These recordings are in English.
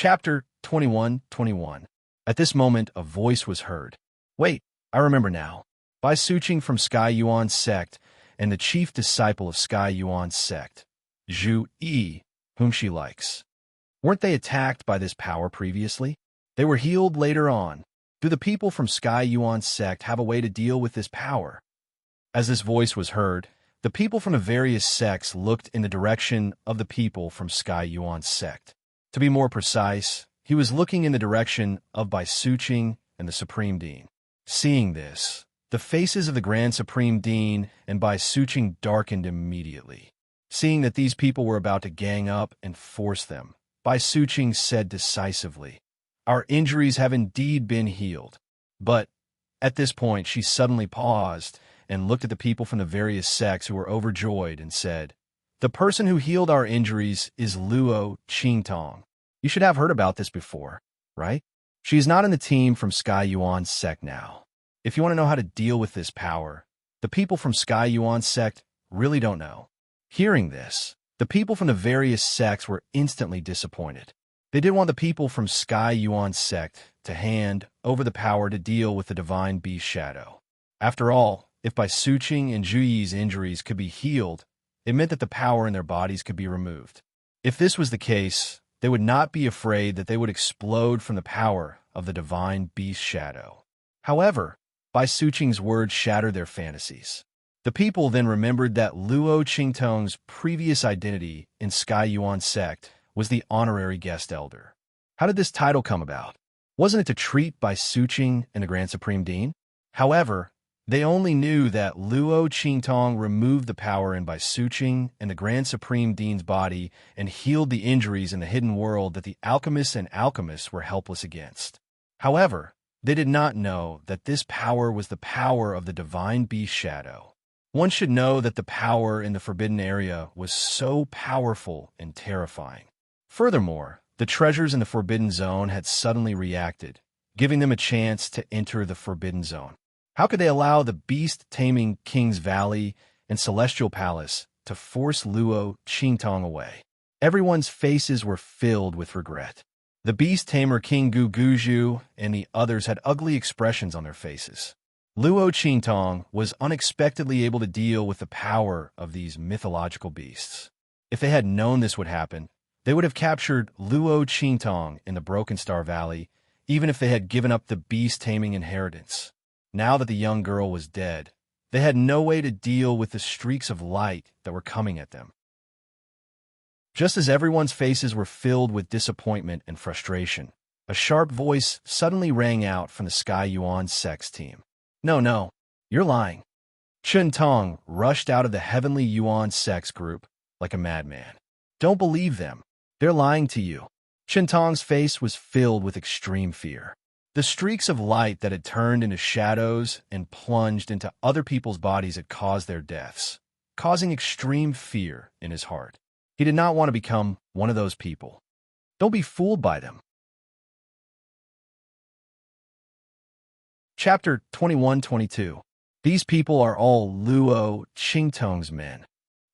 Chapter 21:21. At this moment, a voice was heard. Wait, I remember now. Bai Suqing from Sky Yuan's sect, and the chief disciple of Sky Yuan's sect, Zhu Yi, whom she likes. Weren't they attacked by this power previously? They were healed later on. Do the people from Sky Yuan's sect have a way to deal with this power? As this voice was heard, the people from the various sects looked in the direction of the people from Sky Yuan's sect. To be more precise, he was looking in the direction of Bai Suqing and the Supreme Dean. Seeing this, the faces of the Grand Supreme Dean and Bai Suqing darkened immediately. Seeing that these people were about to gang up and force them, Bai Suqing said decisively, "Our injuries have indeed been healed." But at this point, she suddenly paused and looked at the people from the various sects who were overjoyed and said, "The person who healed our injuries is Luo Qingtong. You should have heard about this before, right? She is not in the team from Sky Yuan's sect now. If you want to know how to deal with this power, the people from Sky Yuan's sect really don't know." Hearing this, the people from the various sects were instantly disappointed. They didn't want the people from Sky Yuan's sect to hand over the power to deal with the divine beast shadow. After all, if Bai Suqing and Zhu Yi's injuries could be healed, it meant that the power in their bodies could be removed. If this was the case, they would not be afraid that they would explode from the power of the divine beast shadow. However, Bai Suqing's words shattered their fantasies. The people then remembered that Luo Qingtong's previous identity in Sky Yuan's sect was the honorary guest elder. How did this title come about? Wasn't it to treat Bai Suqing and the Grand Supreme Dean? However, they only knew that Luo Qingtong removed the power in Bai Suqing and the Grand Supreme Dean's body and healed the injuries in the hidden world that the alchemists and alchemists were helpless against. However, they did not know that this power was the power of the divine beast shadow. One should know that the power in the forbidden area was so powerful and terrifying. Furthermore, the treasures in the forbidden zone had suddenly reacted, giving them a chance to enter the forbidden zone. How could they allow the beast-taming King's Valley and Celestial Palace to force Luo Qingtong away? Everyone's faces were filled with regret. The beast-tamer King Guguju and the others had ugly expressions on their faces. Luo Qingtong was unexpectedly able to deal with the power of these mythological beasts. If they had known this would happen, they would have captured Luo Qingtong in the Broken Star Valley, even if they had given up the beast-taming inheritance. Now that the young girl was dead, they had no way to deal with the streaks of light that were coming at them. Just as everyone's faces were filled with disappointment and frustration, a sharp voice suddenly rang out from the Sky Yuan sect's team. No, you're lying." Chen Tong rushed out of the Heavenly Yuan sect's group like a madman. "Don't believe them. They're lying to you." Chen Tong's face was filled with extreme fear. The streaks of light that had turned into shadows and plunged into other people's bodies had caused their deaths, causing extreme fear in his heart. He did not want to become one of those people. Don't be fooled by them. Chapter 21:22. These people are all Luo Qingtong's men.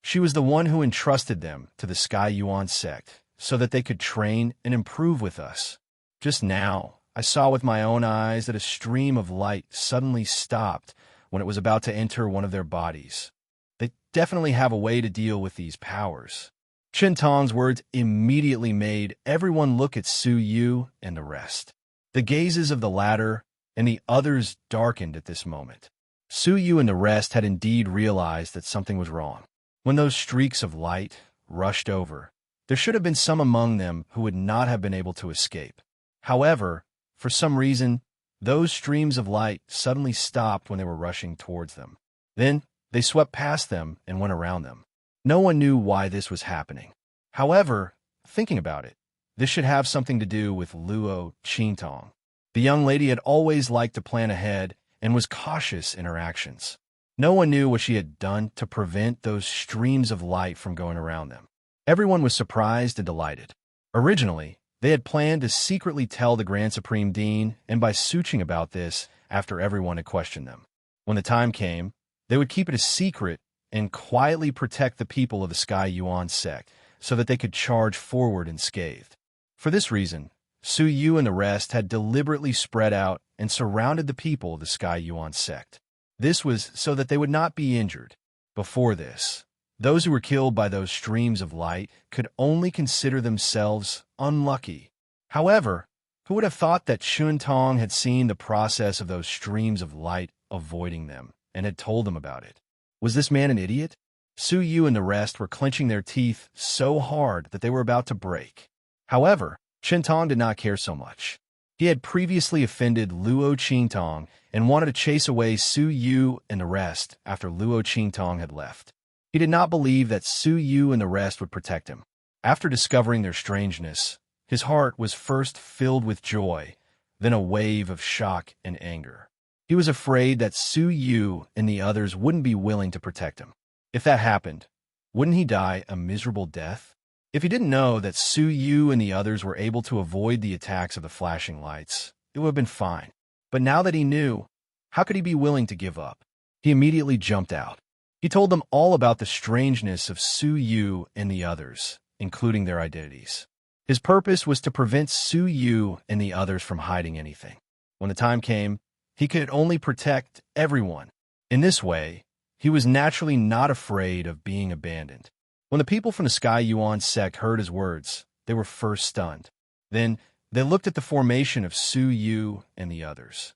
She was the one who entrusted them to the Sky Yuan sect so that they could train and improve with us. Just now, I saw with my own eyes that a stream of light suddenly stopped when it was about to enter one of their bodies. They definitely have a way to deal with these powers. Chen Tong's words immediately made everyone look at Su Yu and the rest. The gazes of the latter and the others darkened at this moment. Su Yu and the rest had indeed realized that something was wrong. When those streaks of light rushed over, there should have been some among them who would not have been able to escape. However, for some reason, those streams of light suddenly stopped when they were rushing towards them. Then, they swept past them and went around them. No one knew why this was happening. However, thinking about it, this should have something to do with Luo Qingtong. The young lady had always liked to plan ahead and was cautious in her actions. No one knew what she had done to prevent those streams of light from going around them. Everyone was surprised and delighted. Originally, they had planned to secretly tell the Grand Supreme Dean and Bai Suqing about this after everyone had questioned them. When the time came, they would keep it a secret and quietly protect the people of the Sky Yuan sect so that they could charge forward unscathed. For this reason, Su Yu and the rest had deliberately spread out and surrounded the people of the Sky Yuan sect. This was so that they would not be injured. Before this, those who were killed by those streams of light could only consider themselves unlucky. However, who would have thought that Chun Tong had seen the process of those streams of light avoiding them and had told them about it? Was this man an idiot? Su Yu and the rest were clenching their teeth so hard that they were about to break. However, Chun Tong did not care so much. He had previously offended Luo Qingtong and wanted to chase away Su Yu and the rest after Luo Qingtong had left. He did not believe that Su Yu and the rest would protect him. After discovering their strangeness, his heart was first filled with joy, then a wave of shock and anger. He was afraid that Su Yu and the others wouldn't be willing to protect him. If that happened, wouldn't he die a miserable death? If he didn't know that Su Yu and the others were able to avoid the attacks of the flashing lights, it would have been fine. But now that he knew, how could he be willing to give up? He immediately jumped out. He told them all about the strangeness of Su Yu and the others, including their identities. His purpose was to prevent Su Yu and the others from hiding anything. When the time came, he could only protect everyone. In this way, he was naturally not afraid of being abandoned. When the people from the Sky Yuan sect heard his words, they were first stunned. Then, they looked at the formation of Su Yu and the others.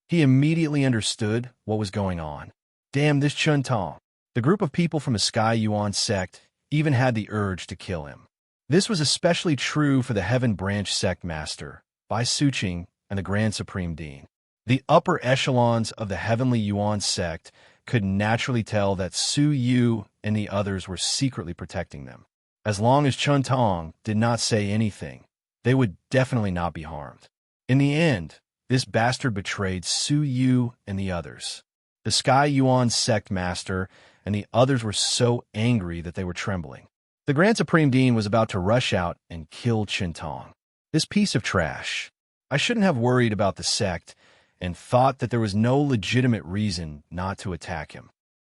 He immediately understood what was going on. Damn this Chun Tong. The group of people from the Sky Yuan sect even had the urge to kill him. This was especially true for the Heaven Branch sect master, Bai Suqing, and the Grand Supreme Dean. The upper echelons of the Heavenly Yuan sect could naturally tell that Su Yu and the others were secretly protecting them. As long as Chun Tong did not say anything, they would definitely not be harmed. In the end, this bastard betrayed Su Yu and the others. The Sky Yuan sect master and the others were so angry that they were trembling. The Grand Supreme Dean was about to rush out and kill Chun Tong. This piece of trash. I shouldn't have worried about the sect and thought that there was no legitimate reason not to attack him.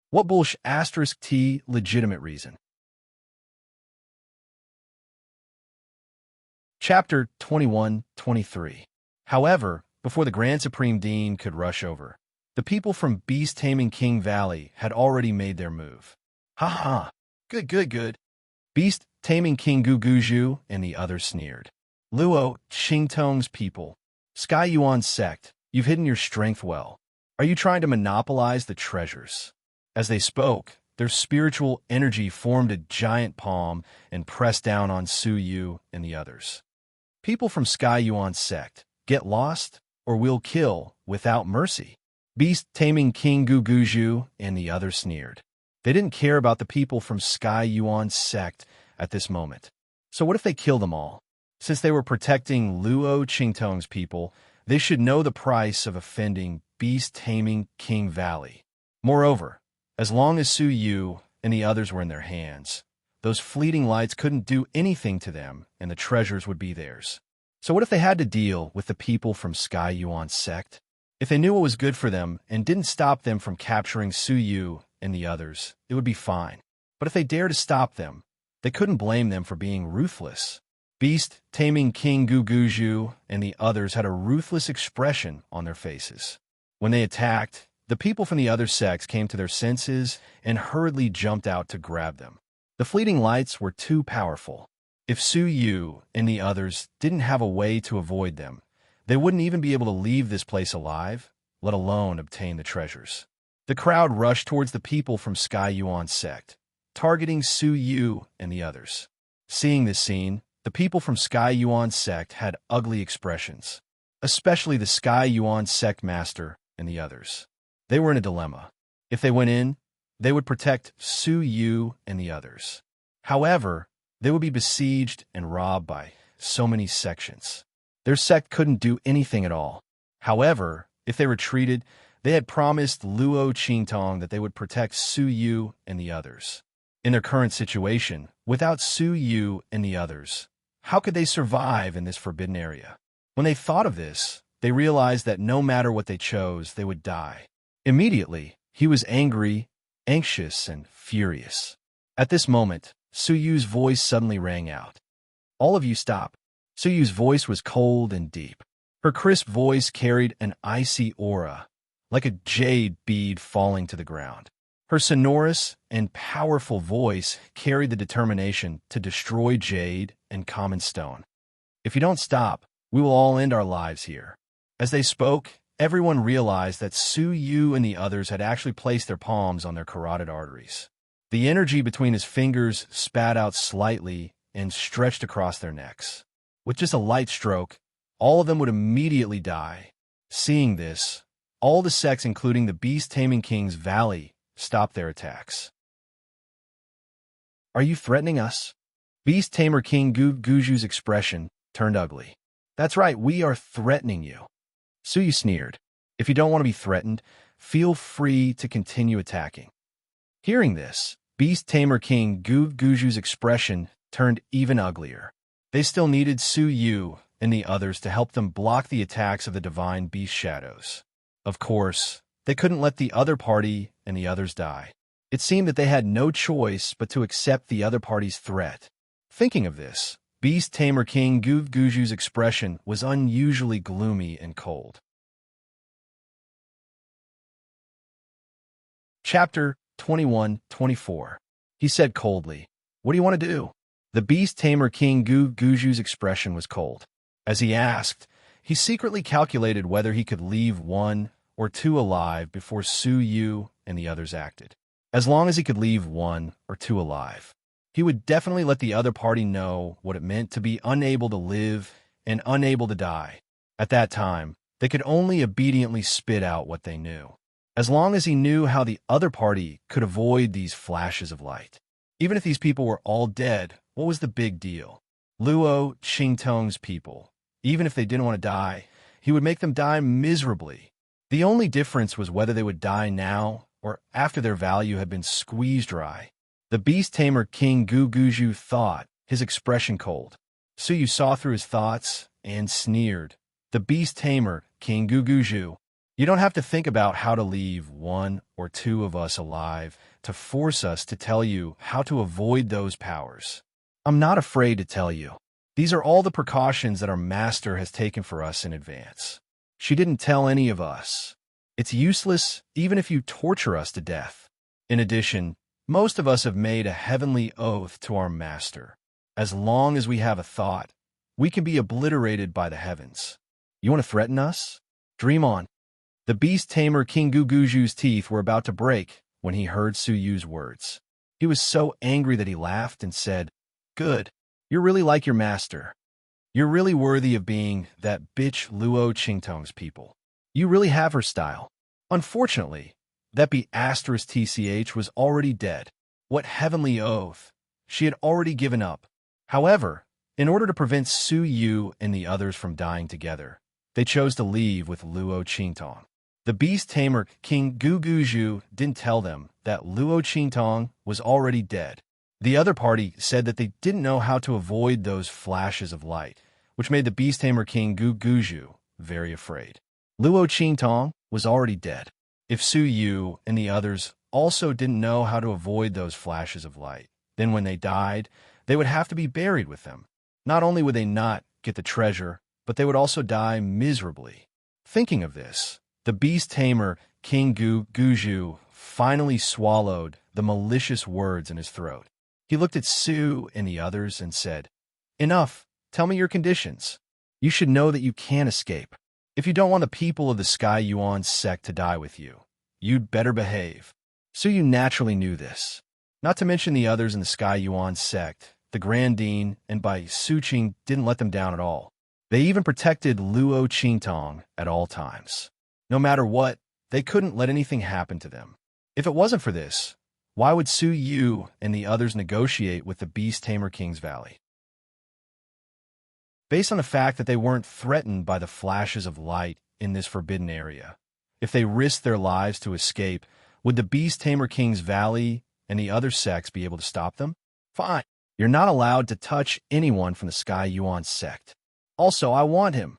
What bullsh** *t legitimate reason? Chapter 21-23. However, before the Grand Supreme Dean could rush over, the people from Beast Taming King Valley had already made their move. Ha ha! Good. Beast Taming King Guguju and the others sneered. Luo Qingtong's people. Sky Yuan sect, you've hidden your strength well. Are you trying to monopolize the treasures? As they spoke, their spiritual energy formed a giant palm and pressed down on Su Yu and the others. People from Sky Yuan sect, get lost or we'll kill without mercy. Beast Taming King Guguju and the others sneered. They didn't care about the people from Sky Yuan sect at this moment. So what if they kill them all? Since they were protecting Luo Qingtong's people, they should know the price of offending Beast Taming King Valley. Moreover, as long as Su Yu and the others were in their hands, those fleeting lights couldn't do anything to them and the treasures would be theirs. So what if they had to deal with the people from Sky Yuan sect? If they knew what was good for them and didn't stop them from capturing Su Yu and the others, it would be fine. But if they dared to stop them, they couldn't blame them for being ruthless. Beast Taming King Guguju and the others had a ruthless expression on their faces. When they attacked, the people from the other sects came to their senses and hurriedly jumped out to grab them. The fleeting lights were too powerful. If Su Yu and the others didn't have a way to avoid them, they wouldn't even be able to leave this place alive, let alone obtain the treasures. The crowd rushed towards the people from Sky Yuan sect, targeting Su Yu and the others. Seeing this scene, the people from Sky Yuan sect had ugly expressions, especially the Sky Yuan sect master and the others. They were in a dilemma. If they went in, they would protect Su Yu and the others. However, they would be besieged and robbed by so many sections. Their sect couldn't do anything at all. However, if they retreated, they had promised Luo Qingtong that they would protect Su Yu and the others. In their current situation, without Su Yu and the others, how could they survive in this forbidden area? When they thought of this, they realized that no matter what they chose, they would die. Immediately, he was angry, anxious, and furious. At this moment, Su Yu's voice suddenly rang out. All of you stop. Suyu's voice was cold and deep. Her crisp voice carried an icy aura, like a jade bead falling to the ground. Her sonorous and powerful voice carried the determination to destroy jade and common stone. If you don't stop, we will all end our lives here. As they spoke, everyone realized that Suyu and the others had actually placed their palms on their carotid arteries. The energy between his fingers spat out slightly and stretched across their necks. With just a light stroke, all of them would immediately die. Seeing this, all the sects, including the Beast-Taming King's Valley, stopped their attacks. "Are you threatening us?" Beast-Tamer King Guju's expression turned ugly. "That's right, we are threatening you." Suyu sneered. "If you don't want to be threatened, feel free to continue attacking." Hearing this, Beast-Tamer King Guju's expression turned even uglier. They still needed Suyu and the others to help them block the attacks of the divine beast shadows. Of course, they couldn't let the other party and the others die. It seemed that they had no choice but to accept the other party's threat. Thinking of this, Beast-Tamer King Guju's expression was unusually gloomy and cold. Chapter 21-24. He said coldly, "What do you want to do?" The Beast-Tamer King Guju's expression was cold. As he asked, he secretly calculated whether he could leave one or two alive before Suyu and the others acted. As long as he could leave one or two alive, he would definitely let the other party know what it meant to be unable to live and unable to die. At that time, they could only obediently spit out what they knew. As long as he knew how the other party could avoid these flashes of light. Even if these people were all dead, what was the big deal? Luo Qingtong's people. Even if they didn't want to die, he would make them die miserably. The only difference was whether they would die now or after their value had been squeezed dry. The Beast-Tamer King Guju thought, his expression cold. Suyu saw through his thoughts and sneered. The Beast-Tamer King Guju, you don't have to think about how to leave one or two of us alive to force us to tell you how to avoid those powers. I'm not afraid to tell you. These are all the precautions that our master has taken for us in advance. She didn't tell any of us. It's useless even if you torture us to death. In addition, most of us have made a heavenly oath to our master. As long as we have a thought, we can be obliterated by the heavens. You want to threaten us? Dream on. The Beast-Tamer King Guju's teeth were about to break when he heard Suyu's words. He was so angry that he laughed and said, "Good. You're really like your master. You're really worthy of being that bitch Luo Qingtong's people. You really have her style." Unfortunately, that Beast-TCH was already dead. What heavenly oath! She had already given up. However, in order to prevent Suyu and the others from dying together, they chose to leave with Luo Qingtong. The Beast-Tamer King Guju didn't tell them that Luo Qingtong was already dead. The other party said that they didn't know how to avoid those flashes of light, which made the Beast-Tamer King Guju very afraid. Luo Qingtong was already dead. If Suyu and the others also didn't know how to avoid those flashes of light, then when they died, they would have to be buried with them. Not only would they not get the treasure, but they would also die miserably. Thinking of this, the Beast-Tamer King Guju finally swallowed the malicious words in his throat. He looked at Su and the others and said, "Enough. Tell me your conditions. You should know that you can't escape. If you don't want the people of the Sky Yuan sect to die with you, you'd better behave." Suyu naturally knew this. Not to mention the others in the Sky Yuan sect, the Grand Dean and Bai Suqing didn't let them down at all. They even protected Luo Qingtong at all times. No matter what, they couldn't let anything happen to them. If it wasn't for this, why would Suyu and the others negotiate with the Beast-Tamer King's Valley? Based on the fact that they weren't threatened by the flashes of light in this forbidden area, if they risked their lives to escape, would the Beast-Tamer King's Valley and the other sects be able to stop them? Fine. You're not allowed to touch anyone from the Sky Yuan sect. Also, I want him.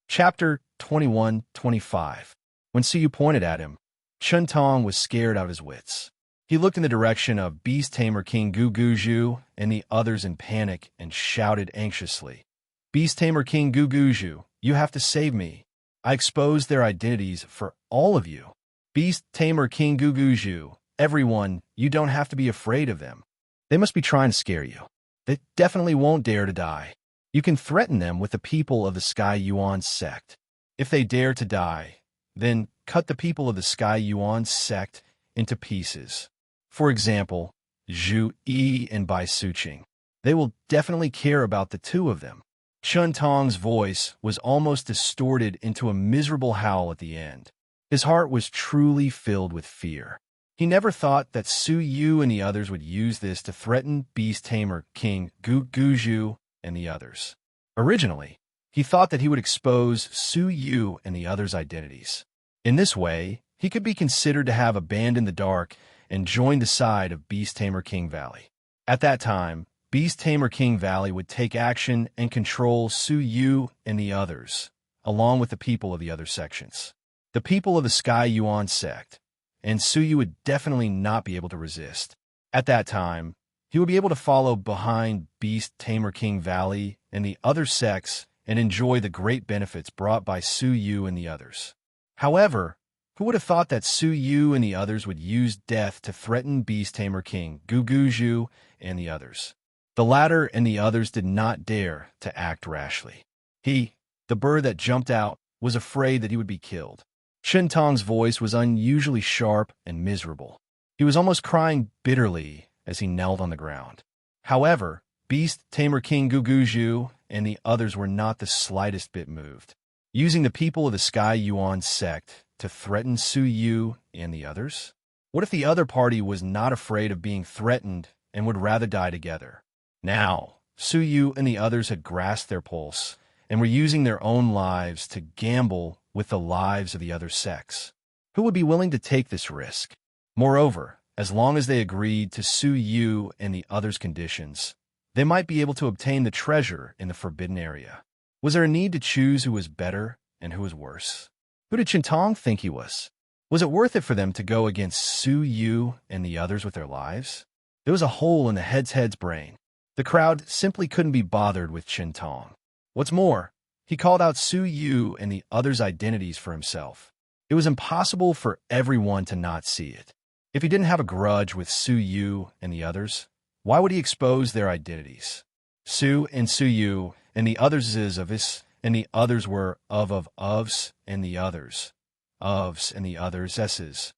Chapter 21-25. When Suyu pointed at him, Chun Tong was scared out of his wits. He looked in the direction of Beast Tamer King Guguju and the others in panic and shouted anxiously, "Beast Tamer King Guguju, you have to save me. I exposed their identities for all of you. Beast Tamer King Guguju, everyone, you don't have to be afraid of them. They must be trying to scare you. They definitely won't dare to die. You can threaten them with the people of the Sky Yuan sect. If they dare to die, then cut the people of the Sky Yuan sect into pieces. For example, Zhu Yi and Bai Suqing. They will definitely care about the two of them." Chun Tong's voice was almost distorted into a miserable howl at the end. His heart was truly filled with fear. He never thought that Su Yu and the others would use this to threaten Beast Tamer King Guguju and the others. Originally, he thought that he would expose Su Yu and the others' identities. In this way, he could be considered to have abandoned the dark and joined the side of Beast Tamer King Valley. At that time, Beast Tamer King Valley would take action and control Su Yu and the others, along with the people of the other sections. The people of the Sky Yuan sect, and Su Yu would definitely not be able to resist. At that time, he would be able to follow behind Beast Tamer King Valley and the other sects and enjoy the great benefits brought by Su Yu and the others. However, who would have thought that Su Yu and the others would use death to threaten Beast Tamer King Guguju and the others? The latter and the others did not dare to act rashly. He, the bird that jumped out, was afraid that he would be killed. Chun Tong's voice was unusually sharp and miserable. He was almost crying bitterly as he knelt on the ground. However, Beast Tamer King Guguju and the others were not the slightest bit moved. Using the people of the Sky Yuan sect to threaten Su Yu and the others? What if the other party was not afraid of being threatened and would rather die together? Now, Su Yu and the others had grasped their pulse and were using their own lives to gamble with the lives of the other sects. Who would be willing to take this risk? Moreover, as long as they agreed to Su Yu and the others' conditions, they might be able to obtain the treasure in the forbidden area. Was there a need to choose who was better and who was worse? Who did Chun Tong think he was? Was it worth it for them to go against Su Yu and the others with their lives? There was a hole in the head's brain. The crowd simply couldn't be bothered with Chun Tong. What's more, he called out Su Yu and the others' identities for himself. It was impossible for everyone to not see it. If he didn't have a grudge with Su Yu and the others, why would he expose their identities? Su Yu and the others is of his, and the others were ofs, and the others, ofs, and the others s's.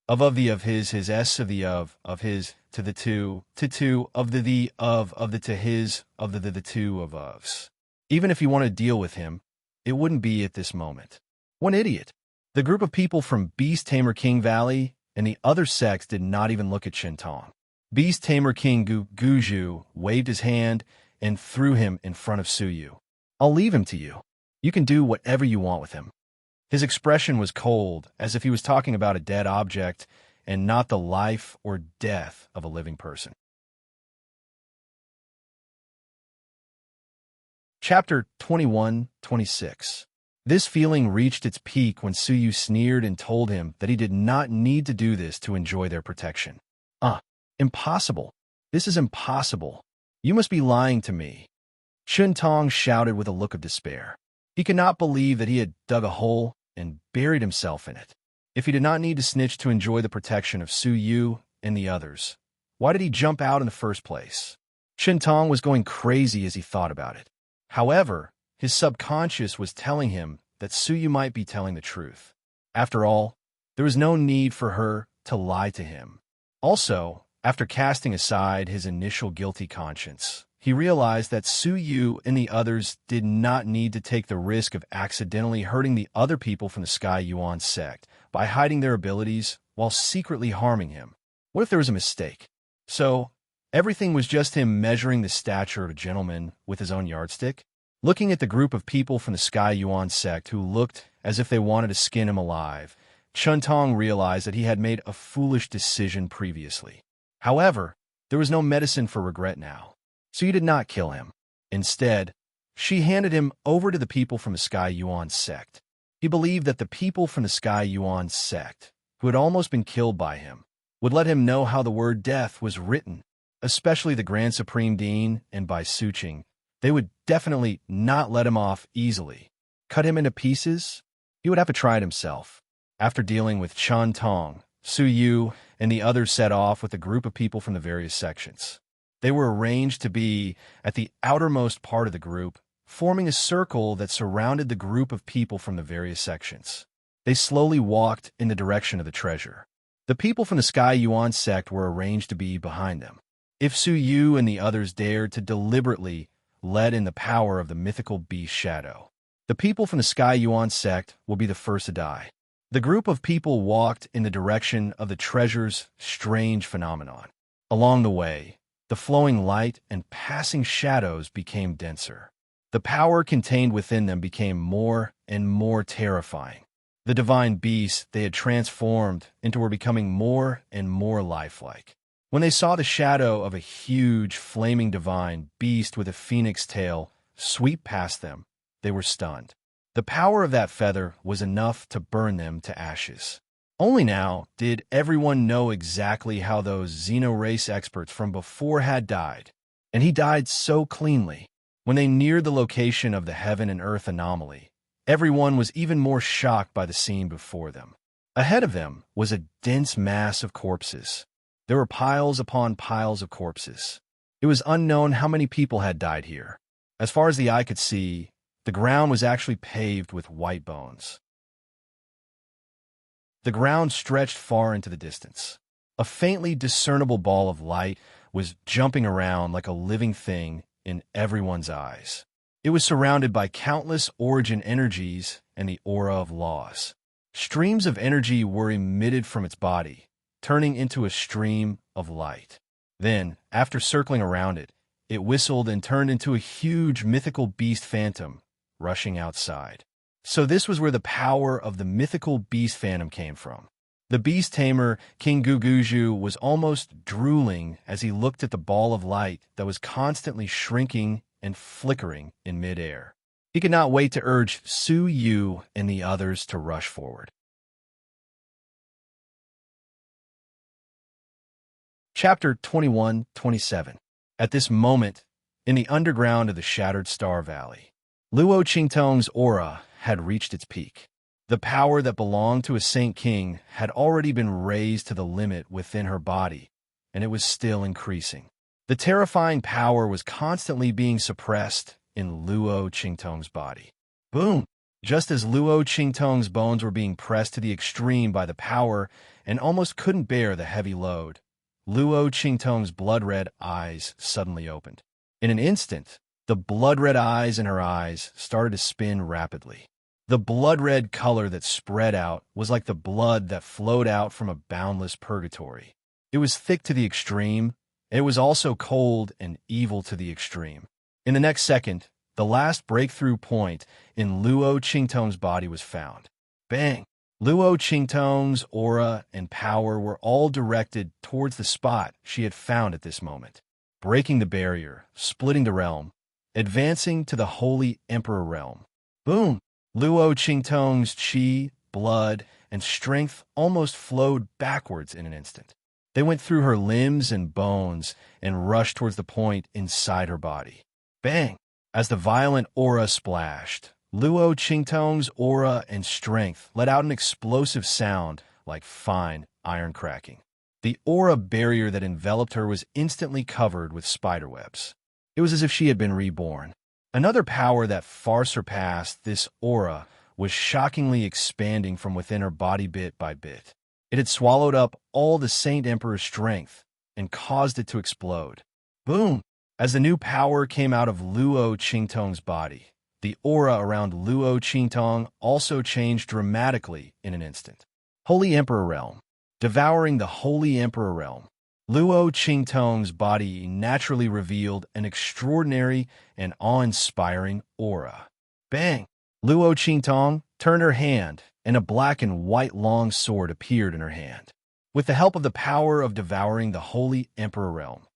Of the of his s of the of his, to the two, of the of the to his, of the two of ofs. Even if you want to deal with him, it wouldn't be at this moment. What an idiot. The group of people from Beast Tamer King Valley and the other sects did not even look at Chun Tong. Beast Tamer King Guguju waved his hand and threw him in front of Su Yu. "I'll leave him to you. You can do whatever you want with him." His expression was cold, as if he was talking about a dead object and not the life or death of a living person. Chapter 21-26. This feeling reached its peak when Su Yu sneered and told him that he did not need to do this to enjoy their protection. Impossible. This is impossible. You must be lying to me." Chun Tong shouted with a look of despair. He could not believe that he had dug a hole and buried himself in it. If he did not need to snitch to enjoy the protection of Su Yu and the others, why did he jump out in the first place? Chun Tong was going crazy as he thought about it. However, his subconscious was telling him that Su Yu might be telling the truth. After all, there was no need for her to lie to him. Also, after casting aside his initial guilty conscience, he realized that Su Yu and the others did not need to take the risk of accidentally hurting the other people from the Sky Yuan sect by hiding their abilities while secretly harming him. What if there was a mistake? So, everything was just him measuring the stature of a gentleman with his own yardstick? Looking at the group of people from the Sky Yuan sect who looked as if they wanted to skin him alive, Chun Tong realized that he had made a foolish decision previously. However, there was no medicine for regret now, so he did not kill him. Instead, she handed him over to the people from the Sky Yuan sect. He believed that the people from the Sky Yuan sect, who had almost been killed by him, would let him know how the word death was written, especially the Grand Supreme Dean, and by Suching, they would definitely not let him off easily. Cut him into pieces? He would have to try it himself. After dealing with Chan Tong, Su Yu, and the others set off with a group of people from the various sections. They were arranged to be at the outermost part of the group, forming a circle that surrounded the group of people from the various sections. They slowly walked in the direction of the treasure. The people from the Sky Yuan sect were arranged to be behind them. If Su Yu and the others dared to deliberately let in the power of the mythical beast Shadow, the people from the Sky Yuan sect will be the first to die. The group of people walked in the direction of the treasure's strange phenomenon. Along the way, the flowing light and passing shadows became denser. The power contained within them became more and more terrifying. The divine beasts they had transformed into were becoming more and more lifelike. When they saw the shadow of a huge, flaming divine beast with a phoenix tail sweep past them, they were stunned. The power of that feather was enough to burn them to ashes. Only now did everyone know exactly how those Xeno-race experts from before had died, and he died so cleanly. When they neared the location of the heaven and earth anomaly, everyone was even more shocked by the scene before them. Ahead of them was a dense mass of corpses. There were piles upon piles of corpses. It was unknown how many people had died here. As far as the eye could see, the ground was actually paved with white bones. The ground stretched far into the distance. A faintly discernible ball of light was jumping around like a living thing in everyone's eyes. It was surrounded by countless origin energies and the aura of laws. Streams of energy were emitted from its body, turning into a stream of light. Then, after circling around it, it whistled and turned into a huge mythical beast phantom, rushing outside. So this was where the power of the mythical beast phantom came from. The beast tamer, King Guguju, was almost drooling as he looked at the ball of light that was constantly shrinking and flickering in midair. He could not wait to urge Su Yu and the others to rush forward. Chapter 21-27. At this moment, in the underground of the Shattered Star Valley, Luo Qingtong's aura had reached its peak. The power that belonged to a Saint King had already been raised to the limit within her body, and it was still increasing. The terrifying power was constantly being suppressed in Luo Qingtong's body. Boom! Just as Luo Qingtong's bones were being pressed to the extreme by the power and almost couldn't bear the heavy load, Luo Qingtong's blood-red eyes suddenly opened. In an instant, the blood-red eyes in her eyes started to spin rapidly. The blood-red color that spread out was like the blood that flowed out from a boundless purgatory. It was thick to the extreme, and it was also cold and evil to the extreme. In the next second, the last breakthrough point in Luo Qingtong's body was found. Bang! Luo Qingtong's aura and power were all directed towards the spot she had found at this moment, breaking the barrier, splitting the realm, advancing to the Holy Emperor realm. Boom! Luo Qingtong's qi, blood, and strength almost flowed backwards in an instant. They went through her limbs and bones and rushed towards the point inside her body. Bang! As the violent aura splashed, Luo Qingtong's aura and strength let out an explosive sound like fine iron cracking. The aura barrier that enveloped her was instantly covered with spiderwebs. It was as if she had been reborn. Another power that far surpassed this aura was shockingly expanding from within her body bit by bit. It had swallowed up all the Saint Emperor's strength and caused it to explode. Boom! As the new power came out of Luo Qingtong's body, the aura around Luo Qingtong also changed dramatically in an instant. Holy Emperor Realm. Devouring the Holy Emperor Realm, Luo Qingtong's body naturally revealed an extraordinary and awe-inspiring aura. Bang! Luo Qingtong turned her hand, and a black and white long sword appeared in her hand. With the help of the power of devouring the Holy Emperor Realm,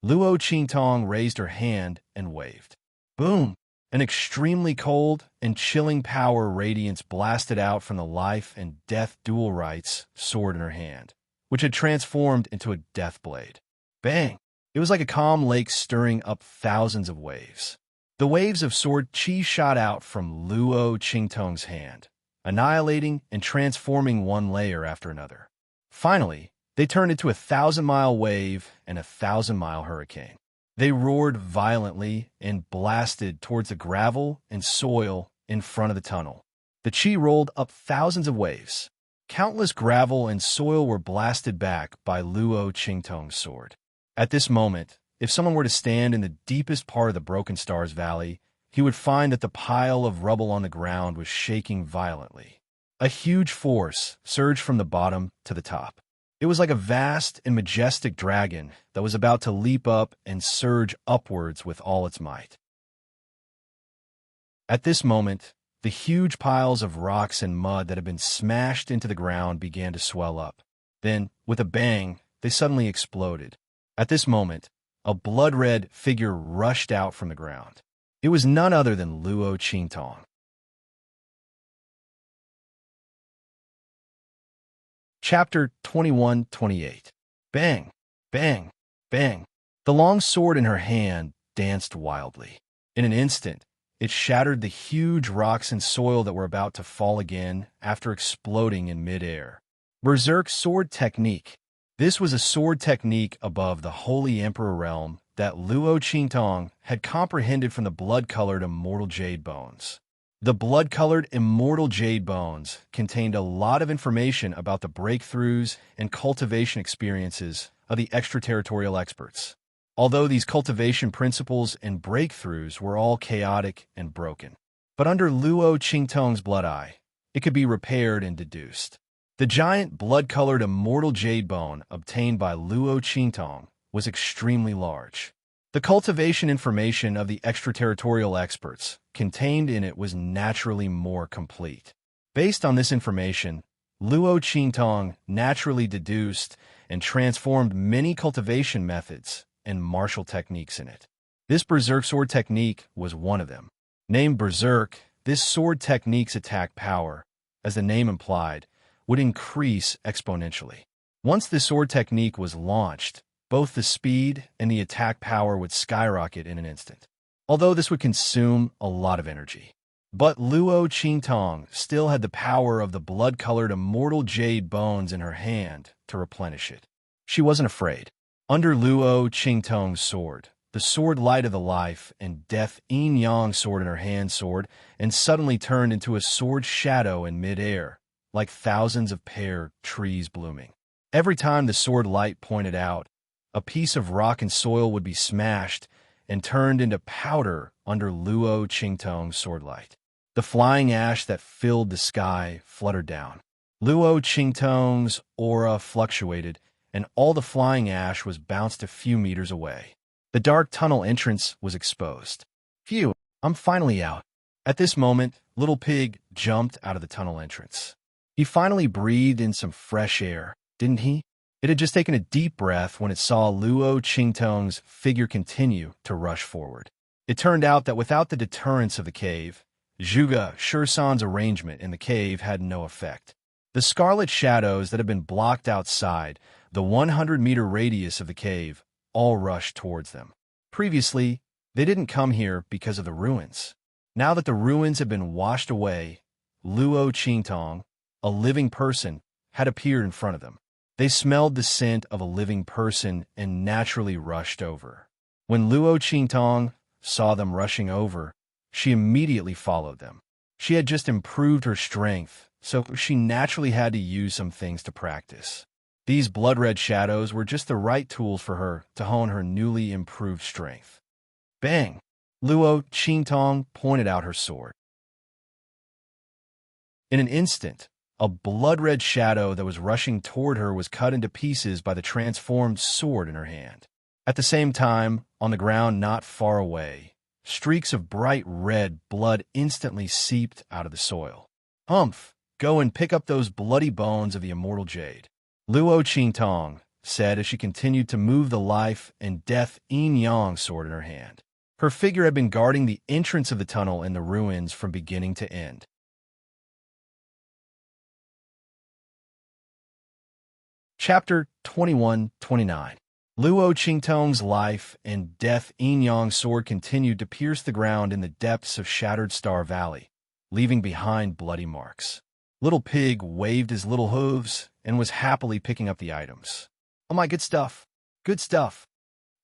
Luo Qingtong raised her hand and waved. Boom! An extremely cold and chilling power radiance blasted out from the life and death dual rights sword in her hand, which had transformed into a death blade. Bang! It was like a calm lake stirring up thousands of waves. The waves of sword chi shot out from Luo Qingtong's hand, annihilating and transforming one layer after another. Finally, they turned into a 1,000-mile wave and a 1,000-mile hurricane. They roared violently and blasted towards the gravel and soil in front of the tunnel. The chi rolled up thousands of waves. Countless gravel and soil were blasted back by Luo Qingtong's sword. At this moment, if someone were to stand in the deepest part of the Broken Stars Valley, he would find that the pile of rubble on the ground was shaking violently. A huge force surged from the bottom to the top. It was like a vast and majestic dragon that was about to leap up and surge upwards with all its might. At this moment, the huge piles of rocks and mud that had been smashed into the ground began to swell up. Then, with a bang, they suddenly exploded. At this moment, a blood-red figure rushed out from the ground. It was none other than Luo Qingtong. Chapter 21-28. Bang! Bang! Bang! The long sword in her hand danced wildly. In an instant, it shattered the huge rocks and soil that were about to fall again after exploding in mid-air. Berserk Sword Technique. This was a sword technique above the Holy Emperor realm that Luo Qingtong had comprehended from the blood-colored immortal jade bones. The blood-colored immortal jade bones contained a lot of information about the breakthroughs and cultivation experiences of the extraterritorial experts. Although these cultivation principles and breakthroughs were all chaotic and broken. But under Luo Qingtong's blood eye, it could be repaired and deduced. The giant blood-colored immortal jade bone obtained by Luo Qingtong was extremely large. The cultivation information of the extraterritorial experts contained in it was naturally more complete. Based on this information, Luo Qingtong naturally deduced and transformed many cultivation methods and martial techniques in it. This Berserk Sword Technique was one of them. Named Berserk, this sword technique's attack power, as the name implied, would increase exponentially. Once the sword technique was launched, both the speed and the attack power would skyrocket in an instant, although this would consume a lot of energy. But Luo Qingtong still had the power of the blood-colored immortal jade bones in her hand to replenish it. She wasn't afraid. Under Luo Qingtong's sword, the sword light of the life and death yin-yang sword in her hand soared and suddenly turned into a sword shadow in mid-air, like thousands of pear trees blooming. Every time the sword light pointed out, a piece of rock and soil would be smashed and turned into powder under Luo Qingtong's sword light. The flying ash that filled the sky fluttered down. Luo Qingtong's aura fluctuated, and all the flying ash was bounced a few meters away. The dark tunnel entrance was exposed. Phew, I'm finally out. At this moment, Little Pig jumped out of the tunnel entrance. He finally breathed in some fresh air, didn't he? It had just taken a deep breath when it saw Luo Qingtong's figure continue to rush forward. It turned out that without the deterrence of the cave, Zhuge Shursan's arrangement in the cave had no effect. The scarlet shadows that had been blocked outside the 100-meter radius of the cave all rushed towards them. Previously, they didn't come here because of the ruins. Now that the ruins had been washed away, Luo Qingtong, a living person, had appeared in front of them. They smelled the scent of a living person and naturally rushed over. When Luo Qingtong saw them rushing over, she immediately followed them. She had just improved her strength, so she naturally had to use some things to practice. These blood-red shadows were just the right tools for her to hone her newly improved strength. Bang! Luo Qingtong pointed out her sword. In an instant, a blood-red shadow that was rushing toward her was cut into pieces by the transformed sword in her hand. At the same time, on the ground not far away, streaks of bright red blood instantly seeped out of the soil. Humph! Go and pick up those bloody bones of the immortal jade, Luo Qingtong said as she continued to move the life and death yin-yang sword in her hand. Her figure had been guarding the entrance of the tunnel and the ruins from beginning to end. Chapter 21-29. Luo Qingtong's life and death. Yin Yang's sword continued to pierce the ground in the depths of Shattered Star Valley, leaving behind bloody marks. Little Pig waved his little hooves and was happily picking up the items. "Oh my, good stuff. Good stuff.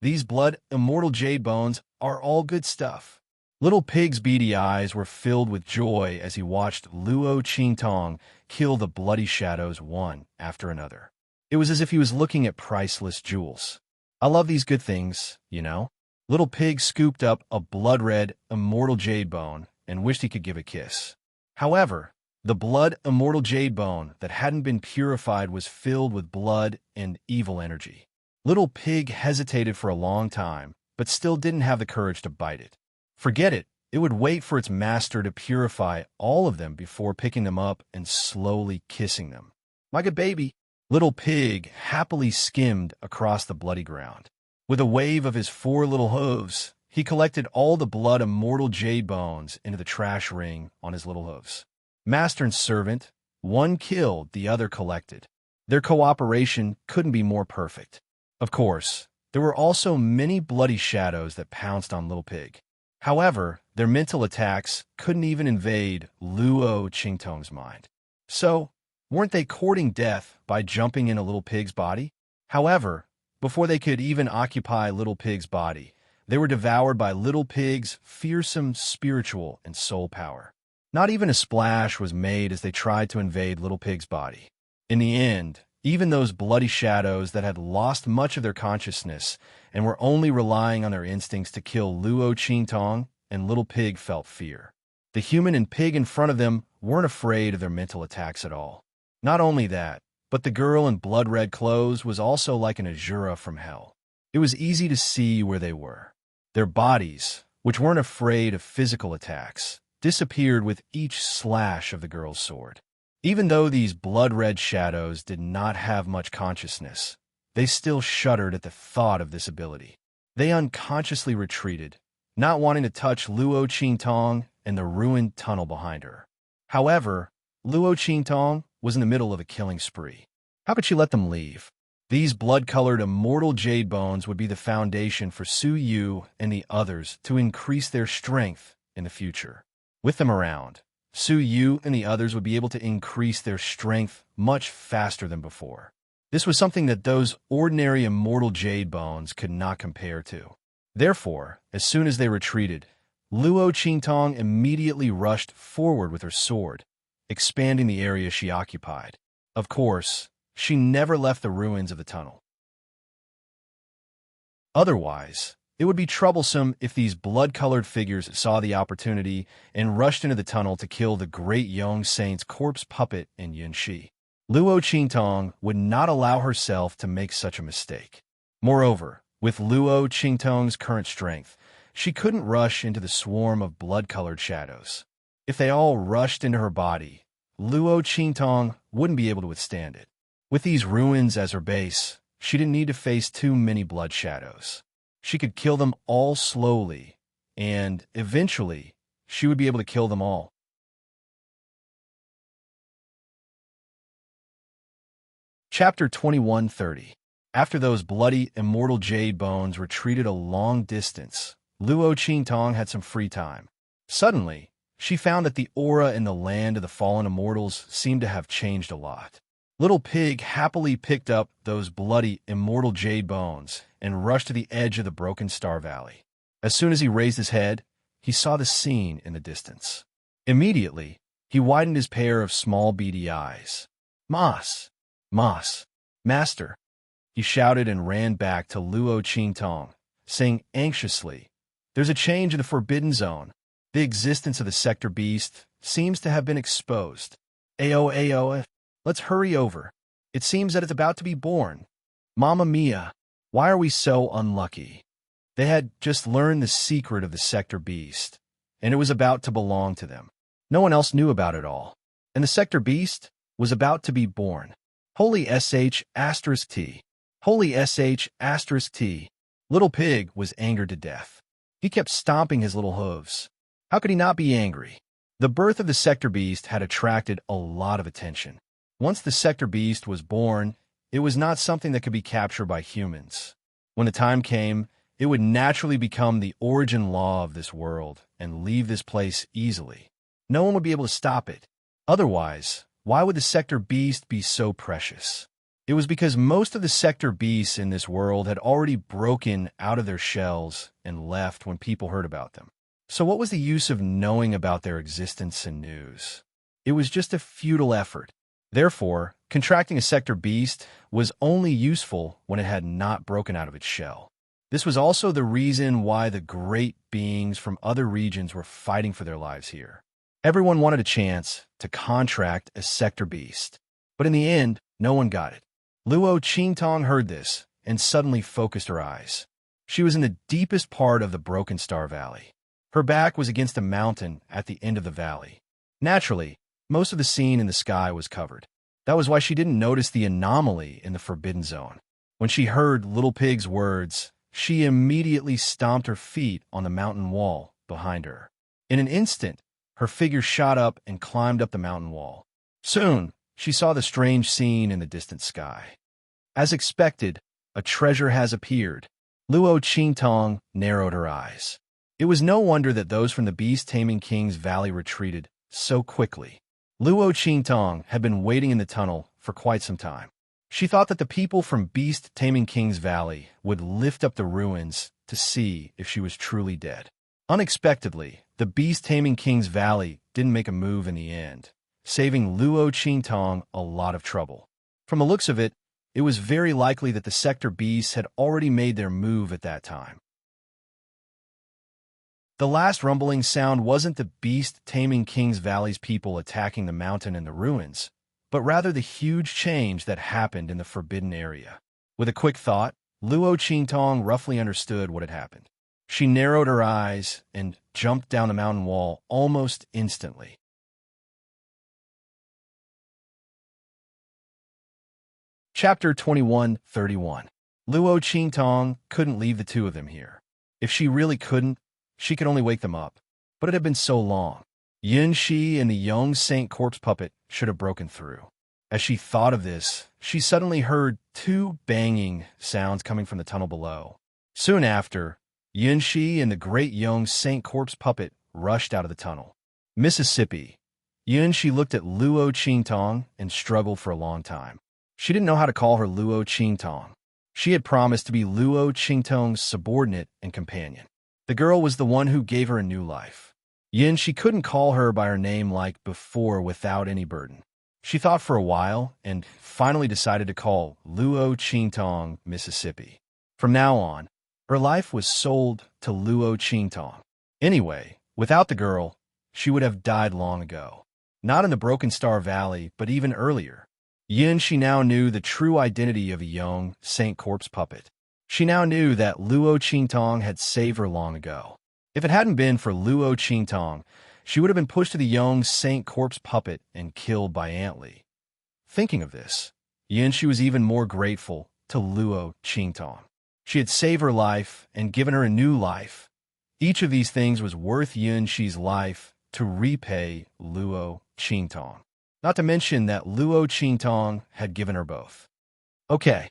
These blood immortal jade bones are all good stuff." Little Pig's beady eyes were filled with joy as he watched Luo Qingtong kill the bloody shadows one after another. It was as if he was looking at priceless jewels. "I love these good things, you know." Little Pig scooped up a blood-red immortal jade bone and wished he could give a kiss. However, the blood immortal jade bone that hadn't been purified was filled with blood and evil energy. Little Pig hesitated for a long time, but still didn't have the courage to bite it. Forget it. It would wait for its master to purify all of them before picking them up and slowly kissing them. "My good baby." Little Pig happily skimmed across the bloody ground. With a wave of his 4 little hooves, he collected all the blood immortal jade bones into the trash ring on his little hooves. Master and servant, one killed, the other collected. Their cooperation couldn't be more perfect. Of course, there were also many bloody shadows that pounced on Little Pig. However, their mental attacks couldn't even invade Luo Qingtong's mind. So, weren't they courting death by jumping into Little Pig's body? However, before they could even occupy Little Pig's body, they were devoured by Little Pig's fearsome spiritual and soul power. Not even a splash was made as they tried to invade Little Pig's body. In the end, even those bloody shadows that had lost much of their consciousness and were only relying on their instincts to kill Luo Qingtong and Little Pig felt fear. The human and pig in front of them weren't afraid of their mental attacks at all. Not only that, but the girl in blood-red clothes was also like an Azura from hell. It was easy to see where they were. Their bodies, which weren't afraid of physical attacks, disappeared with each slash of the girl's sword. Even though these blood-red shadows did not have much consciousness, they still shuddered at the thought of this ability. They unconsciously retreated, not wanting to touch Luo Qingtong and the ruined tunnel behind her. However, Luo Qingtong was in the middle of a killing spree. How could she let them leave? These blood-colored immortal jade bones would be the foundation for Su Yu and the others to increase their strength in the future. With them around, Su Yu and the others would be able to increase their strength much faster than before. This was something that those ordinary immortal jade bones could not compare to. Therefore, as soon as they retreated, Luo Qingtong immediately rushed forward with her sword, expanding the area she occupied. Of course, she never left the ruins of the tunnel. Otherwise, it would be troublesome if these blood-colored figures saw the opportunity and rushed into the tunnel to kill the great Yong Saint's corpse puppet in Yunxi. Luo Qingtong would not allow herself to make such a mistake. Moreover, with Luo Qingtong's current strength, she couldn't rush into the swarm of blood-colored shadows. If they all rushed into her body, Luo Qingtong wouldn't be able to withstand it. With these ruins as her base, she didn't need to face too many blood shadows. She could kill them all slowly, and eventually, she would be able to kill them all. Chapter 21-30. After those bloody, immortal jade bones retreated a long distance, Luo Qingtong had some free time. Suddenly, she found that the aura in the land of the fallen immortals seemed to have changed a lot. Little Pig happily picked up those bloody, immortal jade bones and rushed to the edge of the broken Star Valley. As soon as he raised his head, he saw the scene in the distance. Immediately, he widened his pair of small beady eyes. "Mas! Mas! Master!" He shouted and ran back to Luo Qingtong, saying anxiously, "There's a change in the Forbidden Zone. The existence of the Sector Beast seems to have been exposed. Ayo, let's hurry over. It seems that it's about to be born. Mamma mia, why are we so unlucky?" They had just learned the secret of the Sector Beast, and it was about to belong to them. No one else knew about it all, and the Sector Beast was about to be born. Holy sh*t. Holy sh*t. Little Pig was angered to death. He kept stomping his little hooves. How could he not be angry? The birth of the sector beast had attracted a lot of attention. Once the sector beast was born, it was not something that could be captured by humans. When the time came, it would naturally become the origin law of this world and leave this place easily. No one would be able to stop it. Otherwise, why would the sector beast be so precious? It was because most of the sector beasts in this world had already broken out of their shells and left when people heard about them. So what was the use of knowing about their existence and news? It was just a futile effort. Therefore, contracting a sector beast was only useful when it had not broken out of its shell. This was also the reason why the great beings from other regions were fighting for their lives here. Everyone wanted a chance to contract a sector beast, but in the end, no one got it. Luo Qingtong heard this and suddenly focused her eyes. She was in the deepest part of the Broken Star Valley. Her back was against a mountain at the end of the valley. Naturally, most of the scene in the sky was covered. That was why she didn't notice the anomaly in the Forbidden Zone. When she heard Little Pig's words, she immediately stomped her feet on the mountain wall behind her. In an instant, her figure shot up and climbed up the mountain wall. Soon, she saw the strange scene in the distant sky. As expected, a treasure has appeared. Luo Qingtong narrowed her eyes. It was no wonder that those from the Beast-Taming King's Valley retreated so quickly. Luo Qingtong had been waiting in the tunnel for quite some time. She thought that the people from Beast-Taming King's Valley would lift up the ruins to see if she was truly dead. Unexpectedly, the Beast-Taming King's Valley didn't make a move in the end, saving Luo Qingtong a lot of trouble. From the looks of it, it was very likely that the sector beasts had already made their move at that time. The last rumbling sound wasn't the Beast-Taming King's Valley's people attacking the mountain and the ruins, but rather the huge change that happened in the forbidden area. With a quick thought, Luo Qingtong roughly understood what had happened. She narrowed her eyes and jumped down the mountain wall almost instantly. Chapter 21:31. Luo Qingtong couldn't leave the two of them here. If she really couldn't, she could only wake them up. But it had been so long. Yin Shi and the young Saint Corpse puppet should have broken through. As she thought of this, she suddenly heard two banging sounds coming from the tunnel below. Soon after, Yin Shi and the great young Saint Corpse puppet rushed out of the tunnel. Mississippi. Yin Shi looked at Luo Qingtong and struggled for a long time. She didn't know how to call her Luo Qingtong. She had promised to be Luo Qingtong's subordinate and companion. The girl was the one who gave her a new life. Yin Shi couldn't call her by her name like before without any burden. She thought for a while and finally decided to call Luo Qingtong Mississippi. From now on, her life was sold to Luo Qingtong. Anyway, without the girl, she would have died long ago. Not in the Broken Star Valley, but even earlier. Yin Shi now knew the true identity of a young Saint Corpse puppet. She now knew that Luo Qingtong had saved her long ago. If it hadn't been for Luo Qingtong, she would have been pushed to the young Saint Corpse puppet and killed by Antli. Thinking of this, Yin Shi was even more grateful to Luo Qingtong. She had saved her life and given her a new life. Each of these things was worth Yin Shi's life to repay Luo Qingtong. Not to mention that Luo Qingtong had given her both. Okay,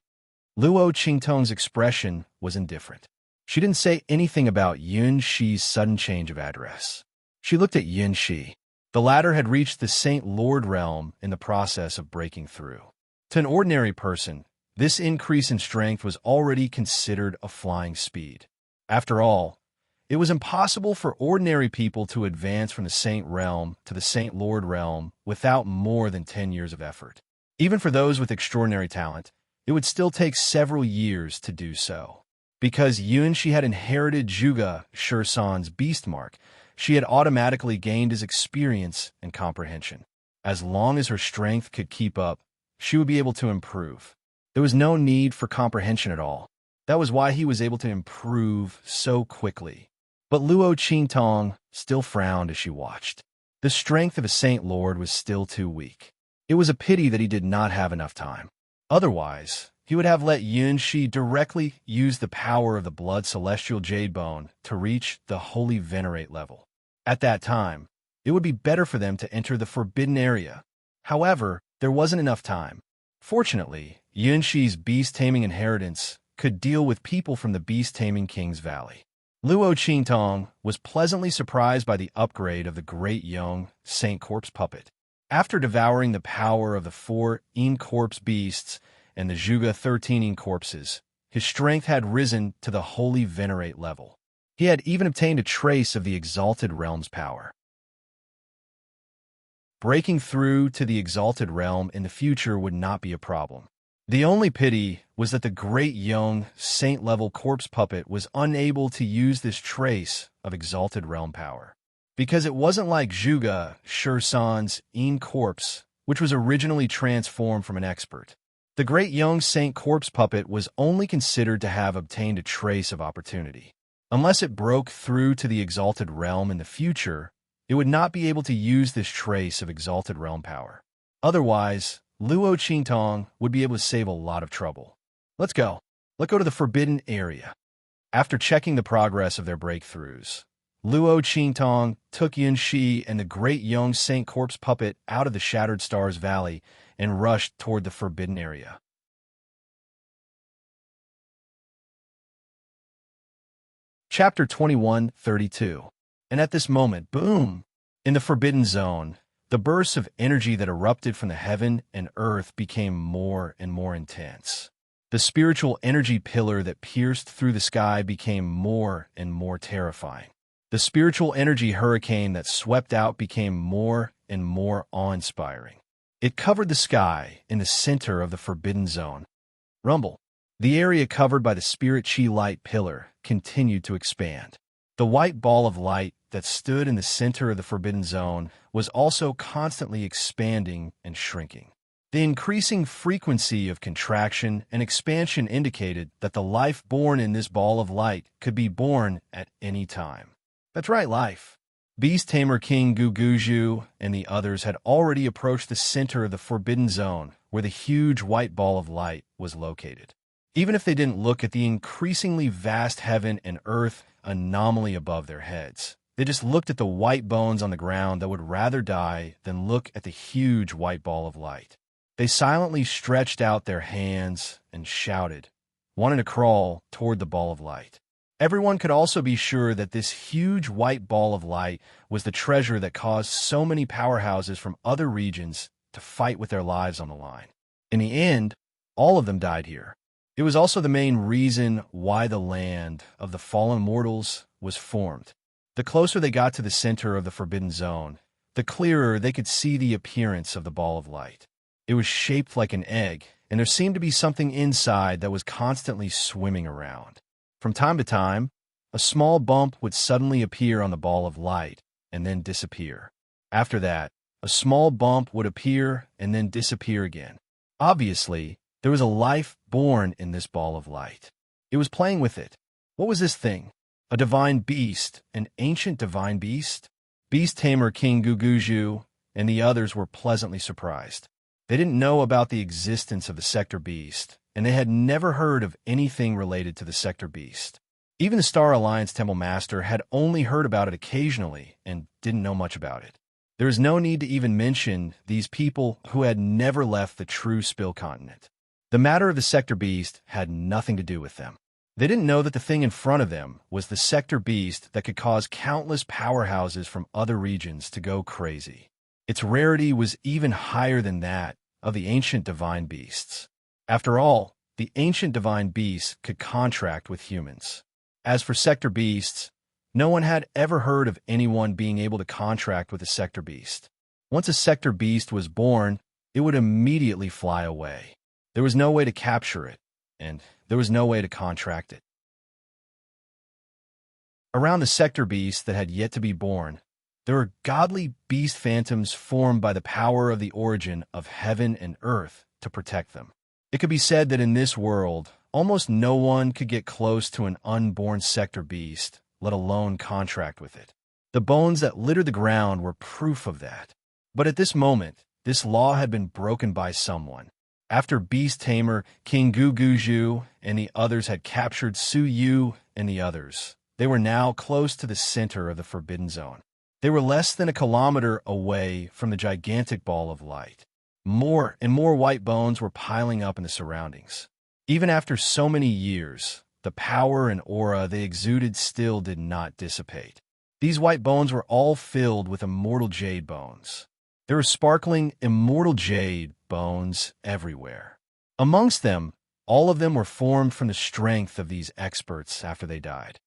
Luo Qingtong's expression was indifferent. She didn't say anything about Yin Shi's sudden change of address. She looked at Yin Shi. The latter had reached the Saint Lord realm in the process of breaking through. To an ordinary person, this increase in strength was already considered a flying speed. After all, it was impossible for ordinary people to advance from the Saint realm to the Saint Lord realm without more than 10 years of effort. Even for those with extraordinary talent, it would still take several years to do so. Because Yun Shi had inherited Zhuge Shursan's beast mark, she had automatically gained his experience and comprehension. As long as her strength could keep up, she would be able to improve. There was no need for comprehension at all. That was why he was able to improve so quickly. But Luo Qingtong still frowned as she watched. The strength of a Saint Lord was still too weak. It was a pity that he did not have enough time. Otherwise, he would have let Yun Shi directly use the power of the blood celestial jade bone to reach the holy venerate level. At that time, it would be better for them to enter the forbidden area. However, there wasn't enough time. Fortunately, Yun Shi's beast-taming inheritance could deal with people from the beast-taming King's Valley. Luo Qingtong was pleasantly surprised by the upgrade of the Great Young Saint Corpse puppet. After devouring the power of the 4 Corpse beasts and the Zhuge 13 corpses, his strength had risen to the holy venerate level. He had even obtained a trace of the exalted realm's power. Breaking through to the exalted realm in the future would not be a problem. The only pity was that the Great Young Saint-level corpse puppet was unable to use this trace of exalted realm power. Because it wasn't like Zhuge Shursan's corpse, which was originally transformed from an expert. The Great Young Saint corpse puppet was only considered to have obtained a trace of opportunity. Unless it broke through to the exalted realm in the future, it would not be able to use this trace of exalted realm power. Otherwise, Luo Qingtong would be able to save a lot of trouble. Let's go. Let's go to the forbidden area. After checking the progress of their breakthroughs, Luo Qingtong took Yun Shi and the Great Young Saint Corpse puppet out of the Shattered Stars Valley and rushed toward the forbidden area. Chapter 21:32. And at this moment, boom! In the Forbidden Zone, the bursts of energy that erupted from the heaven and earth became more and more intense. The spiritual energy pillar that pierced through the sky became more and more terrifying. The spiritual energy hurricane that swept out became more and more awe-inspiring. It covered the sky in the center of the Forbidden Zone. Rumble. The area covered by the Spirit Chi light pillar continued to expand. The white ball of light that stood in the center of the Forbidden Zone was also constantly expanding and shrinking. The increasing frequency of contraction and expansion indicated that the life born in this ball of light could be born at any time. That's right, life. Beast Tamer King Guguju and the others had already approached the center of the Forbidden Zone, where the huge white ball of light was located. Even if they didn't look at the increasingly vast heaven and earth anomaly above their heads, they just looked at the white bones on the ground that would rather die than look at the huge white ball of light. They silently stretched out their hands and shouted, wanting to crawl toward the ball of light. Everyone could also be sure that this huge white ball of light was the treasure that caused so many powerhouses from other regions to fight with their lives on the line. In the end, all of them died here. It was also the main reason why the land of the fallen mortals was formed. The closer they got to the center of the Forbidden Zone, the clearer they could see the appearance of the ball of light. It was shaped like an egg, and there seemed to be something inside that was constantly swimming around. From time to time, a small bump would suddenly appear on the ball of light and then disappear. After that, a small bump would appear and then disappear again. Obviously, there was a life born in this ball of light. It was playing with it. What was this thing? A divine beast, an ancient divine beast? Beast Tamer King Guguju and the others were pleasantly surprised. They didn't know about the existence of the Sector Beast, and they had never heard of anything related to the Sector Beast. Even the Star Alliance Temple Master had only heard about it occasionally and didn't know much about it. There is no need to even mention these people who had never left the true Spill Continent. The matter of the Sector Beast had nothing to do with them. They didn't know that the thing in front of them was the Sector Beast that could cause countless powerhouses from other regions to go crazy. Its rarity was even higher than that of the ancient divine beasts. After all, the ancient divine beasts could contract with humans. As for Sector Beasts, no one had ever heard of anyone being able to contract with a Sector Beast. Once a Sector Beast was born, it would immediately fly away. There was no way to capture it, and there was no way to contract it. Around the Sector Beast that had yet to be born, there were godly beast phantoms formed by the power of the origin of heaven and earth to protect them. It could be said that in this world, almost no one could get close to an unborn Sector Beast, let alone contract with it. The bones that littered the ground were proof of that. But at this moment, this law had been broken by someone. After Beast Tamer, King Guguju, and the others had captured Su Yu and the others, they were now close to the center of the Forbidden Zone. They were less than a kilometer away from the gigantic ball of light. More and more white bones were piling up in the surroundings. Even after so many years, the power and aura they exuded still did not dissipate. These white bones were all filled with immortal jade bones. There were sparkling immortal jade bones everywhere. Amongst them, all of them were formed from the strength of these experts after they died.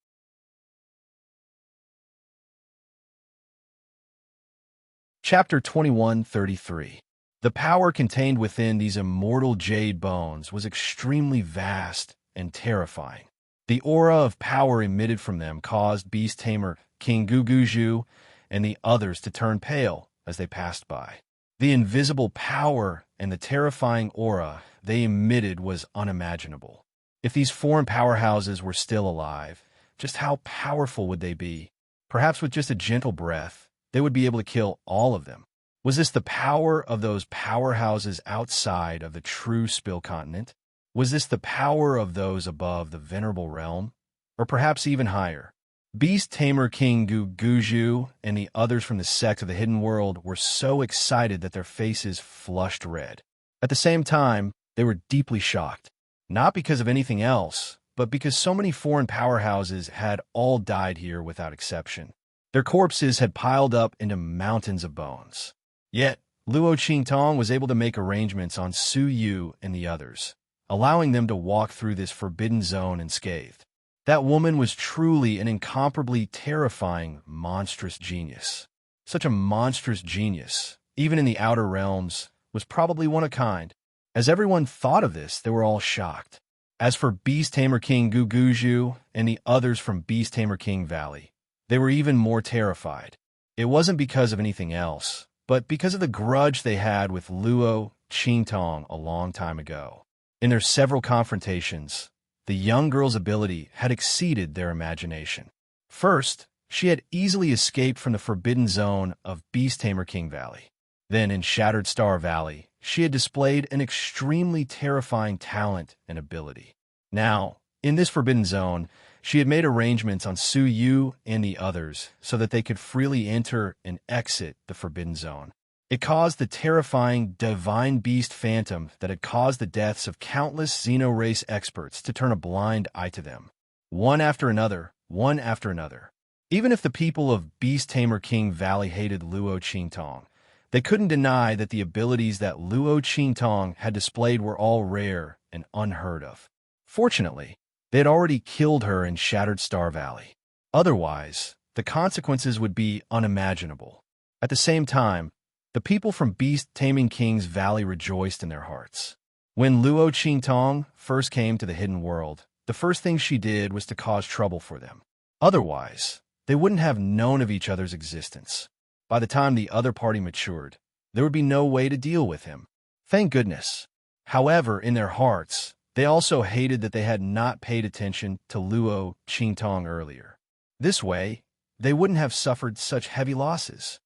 Chapter 21:33. The power contained within these immortal jade bones was extremely vast and terrifying. The aura of power emitted from them caused Beast Tamer, King Guguju, and the others to turn pale as they passed by. The invisible power and the terrifying aura they emitted was unimaginable. If these foreign powerhouses were still alive, just how powerful would they be? Perhaps with just a gentle breath, they would be able to kill all of them. Was this the power of those powerhouses outside of the true Spill Continent? Was this the power of those above the Venerable Realm? Or perhaps even higher? Beast Tamer King Guguju and the others from the sect of the Hidden World were so excited that their faces flushed red. At the same time, they were deeply shocked. Not because of anything else, but because so many foreign powerhouses had all died here without exception. Their corpses had piled up into mountains of bones. Yet, Luo Qingtong was able to make arrangements on Su Yu and the others, allowing them to walk through this forbidden zone unscathed. That woman was truly an incomparably terrifying, monstrous genius. Such a monstrous genius, even in the outer realms, was probably one of a kind. As everyone thought of this, they were all shocked. As for Beast Tamer King Guguju and the others from Beast Tamer King Valley, they were even more terrified. It wasn't because of anything else, but because of the grudge they had with Luo Qingtong a long time ago. In their several confrontations, the young girl's ability had exceeded their imagination. First, she had easily escaped from the forbidden zone of Beast Tamer King Valley. Then, in Shattered Star Valley, she had displayed an extremely terrifying talent and ability. Now, in this forbidden zone, she had made arrangements on Su Yu and the others so that they could freely enter and exit the forbidden zone. It caused the terrifying divine beast phantom that had caused the deaths of countless Xeno-race experts to turn a blind eye to them. One after another, one after another. Even if the people of Beast Tamer King Valley hated Luo Qingtong, they couldn't deny that the abilities that Luo Qingtong had displayed were all rare and unheard of. Fortunately, they had already killed her in Shattered Star Valley. Otherwise, the consequences would be unimaginable. At the same time, the people from Beast Taming King's Valley rejoiced in their hearts. When Luo Qingtong first came to the Hidden World, the first thing she did was to cause trouble for them. Otherwise, they wouldn't have known of each other's existence. By the time the other party matured, there would be no way to deal with him. Thank goodness. However, in their hearts, they also hated that they had not paid attention to Luo Qingtong earlier. This way, they wouldn't have suffered such heavy losses.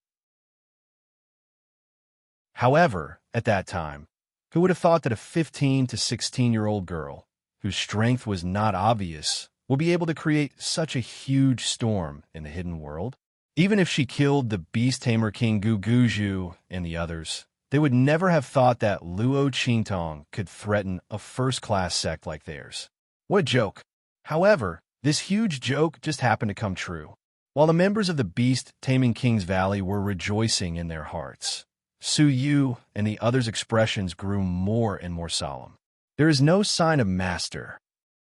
However, at that time, who would have thought that a 15 to 16-year-old girl, whose strength was not obvious, would be able to create such a huge storm in the Hidden World? Even if she killed the Beast Tamer King Guguju and the others, they would never have thought that Luo Qingtong could threaten a first-class sect like theirs. What a joke. However, this huge joke just happened to come true. While the members of the Beast Taming King's Valley were rejoicing in their hearts, Su Yu and the others' expressions grew more and more solemn. There is no sign of master.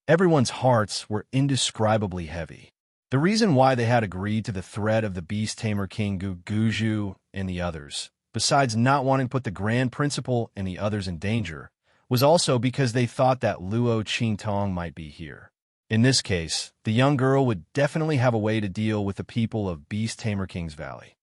Everyone's hearts were indescribably heavy. The reason why they had agreed to the threat of the Beast Tamer King Guguju and the others, besides not wanting to put the Grand Principal and the others in danger, was also because they thought that Luo Qingtong might be here. In this case, the young girl would definitely have a way to deal with the people of Beast Tamer King's Valley.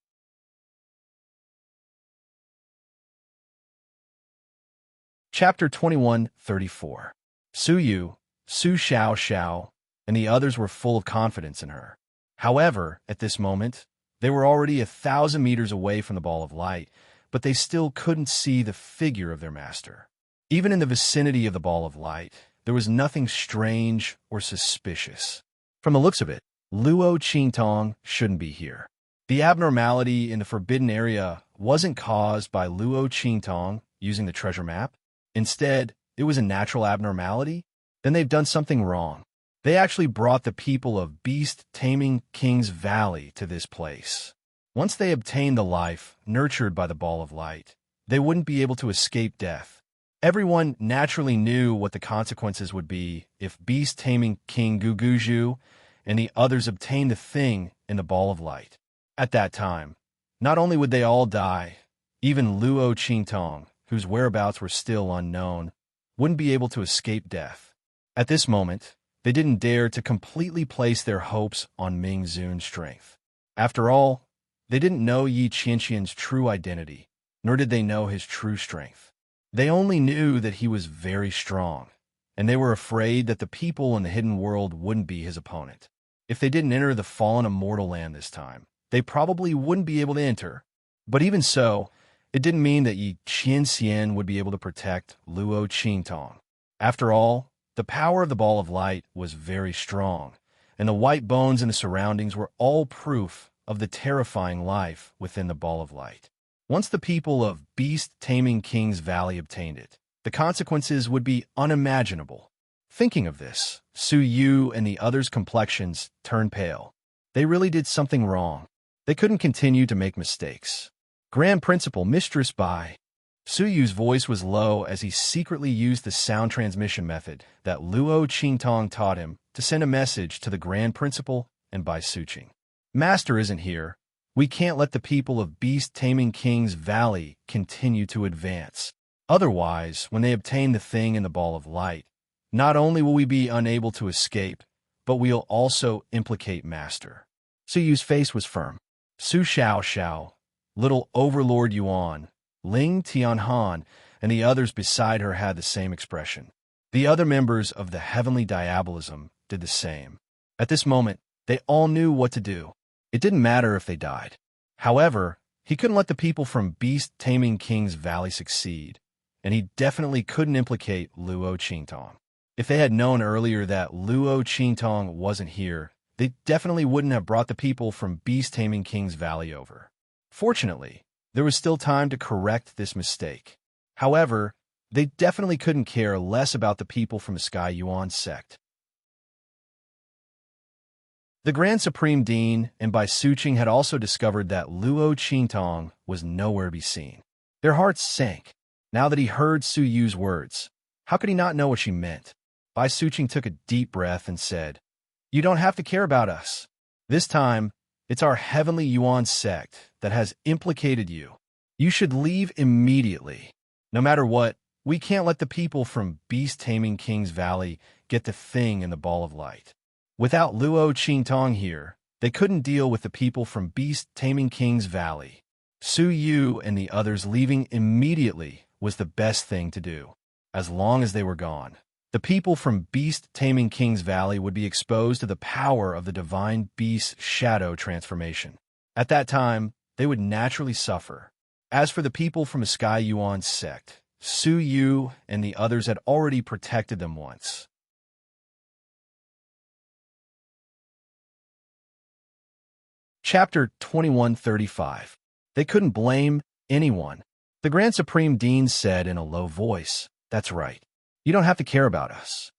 Chapter 21:34. Su Yu, Su Xiao, and the others were full of confidence in her. However, at this moment, they were already 1,000 meters away from the ball of light, but they still couldn't see the figure of their master. Even in the vicinity of the ball of light, there was nothing strange or suspicious. From the looks of it, Luo Qingtong shouldn't be here. The abnormality in the forbidden area wasn't caused by Luo Qingtong using the treasure map. Instead, it was a natural abnormality. Then they've done something wrong. They actually brought the people of Beast-Taming King's Valley to this place. Once they obtained the life nurtured by the ball of light, they wouldn't be able to escape death. Everyone naturally knew what the consequences would be if Beast-Taming King Guguju and the others obtained the thing in the ball of light. At that time, not only would they all die, even Luo Qingtong, whose whereabouts were still unknown, wouldn't be able to escape death. At this moment, they didn't dare to completely place their hopes on Ming Zun's strength. After all, they didn't know Yi Qianqian's true identity, nor did they know his true strength. They only knew that he was very strong, and they were afraid that the people in the hidden world wouldn't be his opponent. If they didn't enter the fallen immortal land this time, they probably wouldn't be able to enter. But even so, it didn't mean that Yi Qianqian would be able to protect Luo Qingtong. After all, the power of the ball of light was very strong, and the white bones in the surroundings were all proof of the terrifying life within the ball of light. Once the people of Beast-Taming King's Valley obtained it, the consequences would be unimaginable. Thinking of this, Su Yu and the others' complexions turned pale. They really did something wrong. They couldn't continue to make mistakes. Grand Principal Mistress Bai. Su Yu's voice was low as he secretly used the sound transmission method that Luo Qingtong taught him to send a message to the Grand Principal and Bai Suqing. Master isn't here. We can't let the people of Beast-Taming King's Valley continue to advance. Otherwise, when they obtain the thing in the ball of light, not only will we be unable to escape, but we'll also implicate Master. Su Yu's face was firm. Su Xiao, Little Overlord Yuan, Ling Tianhan, and the others beside her had the same expression. The other members of the Heavenly Diabolism did the same. At this moment, they all knew what to do. It didn't matter if they died. However, he couldn't let the people from Beast-Taming King's Valley succeed, and he definitely couldn't implicate Luo Qingtong. If they had known earlier that Luo Qingtong wasn't here, they definitely wouldn't have brought the people from Beast-Taming King's Valley over. Fortunately, there was still time to correct this mistake. However, they definitely couldn't care less about the people from the Sky Yuan sect. The Grand Supreme Dean and Bai Suqing had also discovered that Luo Qingtong was nowhere to be seen. Their hearts sank. Now that he heard Su Yu's words, how could he not know what she meant? Bai Suqing took a deep breath and said, "You don't have to care about us. This time, it's our Heavenly Yuan sect that has implicated you. You should leave immediately. No matter what, we can't let the people from Beast-Taming King's Valley get the thing in the ball of light." Without Luo Qingtong here, they couldn't deal with the people from Beast-Taming King's Valley. Su Yu and the others leaving immediately was the best thing to do. As long as they were gone, the people from Beast-Taming King's Valley would be exposed to the power of the divine beast's shadow transformation. At that time, they would naturally suffer. As for the people from the Sky Yuan sect, Su Yu and the others had already protected them once. Chapter 2135. They couldn't blame anyone. The Grand Supreme Dean said in a low voice, "That's right. You don't have to care about us.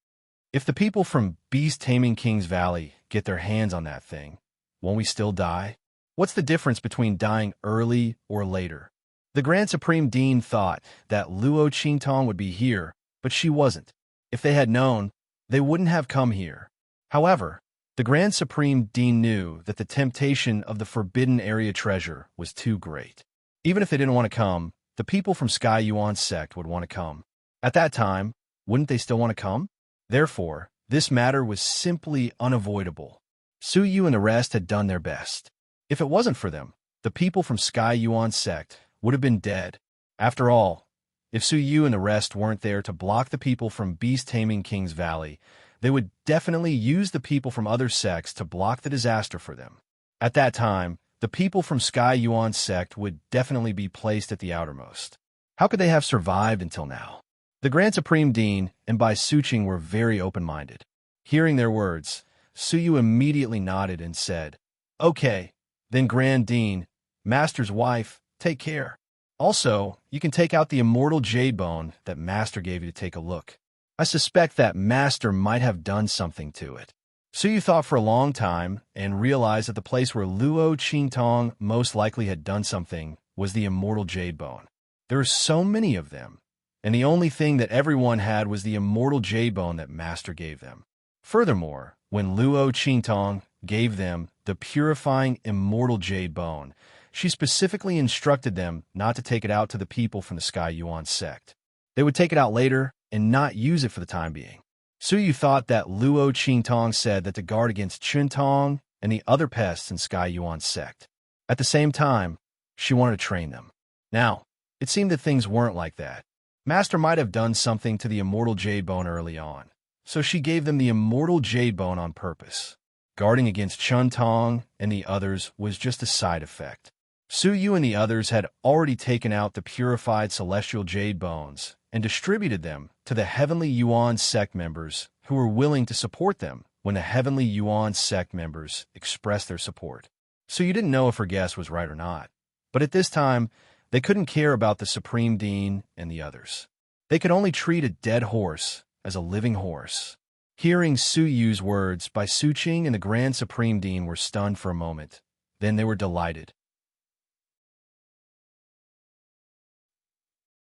If the people from Beast-Taming King's Valley get their hands on that thing, won't we still die? What's the difference between dying early or later?" The Grand Supreme Dean thought that Luo Qingtong would be here, but she wasn't. If they had known, they wouldn't have come here. However, the Grand Supreme Dean knew that the temptation of the Forbidden Area treasure was too great. Even if they didn't want to come, the people from Sky Yuan sect would want to come. At that time, wouldn't they still want to come? Therefore, this matter was simply unavoidable. Su Yu and the rest had done their best. If it wasn't for them, the people from Sky Yuan sect would have been dead. After all, if Su Yu and the rest weren't there to block the people from Beast-Taming King's Valley, they would definitely use the people from other sects to block the disaster for them. At that time, the people from Sky Yuan sect would definitely be placed at the outermost. How could they have survived until now? The Grand Supreme Dean and Bai Suqing were very open-minded. Hearing their words, Su Yu immediately nodded and said, "Okay, then Grand Dean, Master's wife, take care. Also, you can take out the immortal jade bone that Master gave you to take a look. I suspect that Master might have done something to it." Su Yu thought for a long time and realized that the place where Luo Qingtong most likely had done something was the immortal jade bone. There are so many of them, and the only thing that everyone had was the immortal jade bone that Master gave them. Furthermore, when Luo Qingtong gave them the purifying immortal jade bone, she specifically instructed them not to take it out to the people from the Sky Yuan sect. They would take it out later and not use it for the time being. Su Yu thought that Luo Qingtong said that to guard against Chuntong and the other pests in Sky Yuan sect. At the same time, she wanted to train them. Now, it seemed that things weren't like that. Master might have done something to the immortal jade bone early on, so she gave them the immortal jade bone on purpose. Guarding against Chuntong and the others was just a side effect. Su Yu and the others had already taken out the purified celestial jade bones and distributed them to the Heavenly Yuan sect members who were willing to support them when the Heavenly Yuan sect members expressed their support. Su Yu didn't know if her guess was right or not, but at this time, they couldn't care about the Supreme Dean and the others. They could only treat a dead horse as a living horse. Hearing Su Yu's words, Bai Suqing and the Grand Supreme Dean were stunned for a moment. Then they were delighted.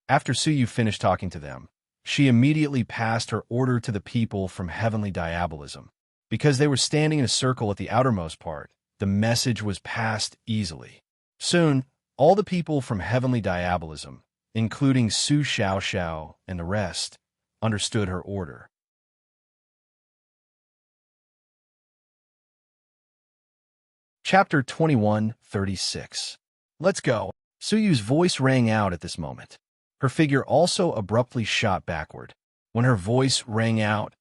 After Su Yu finished talking to them, she immediately passed her order to the people from Heavenly Diabolism. Because they were standing in a circle at the outermost part, the message was passed easily. Soon, all the people from Heavenly Diabolism, including Su Xiaoxiao and the rest, understood her order. Chapter 21:36. Let's go. Su Yu's voice rang out at this moment. Her figure also abruptly shot backward. When her voice rang out,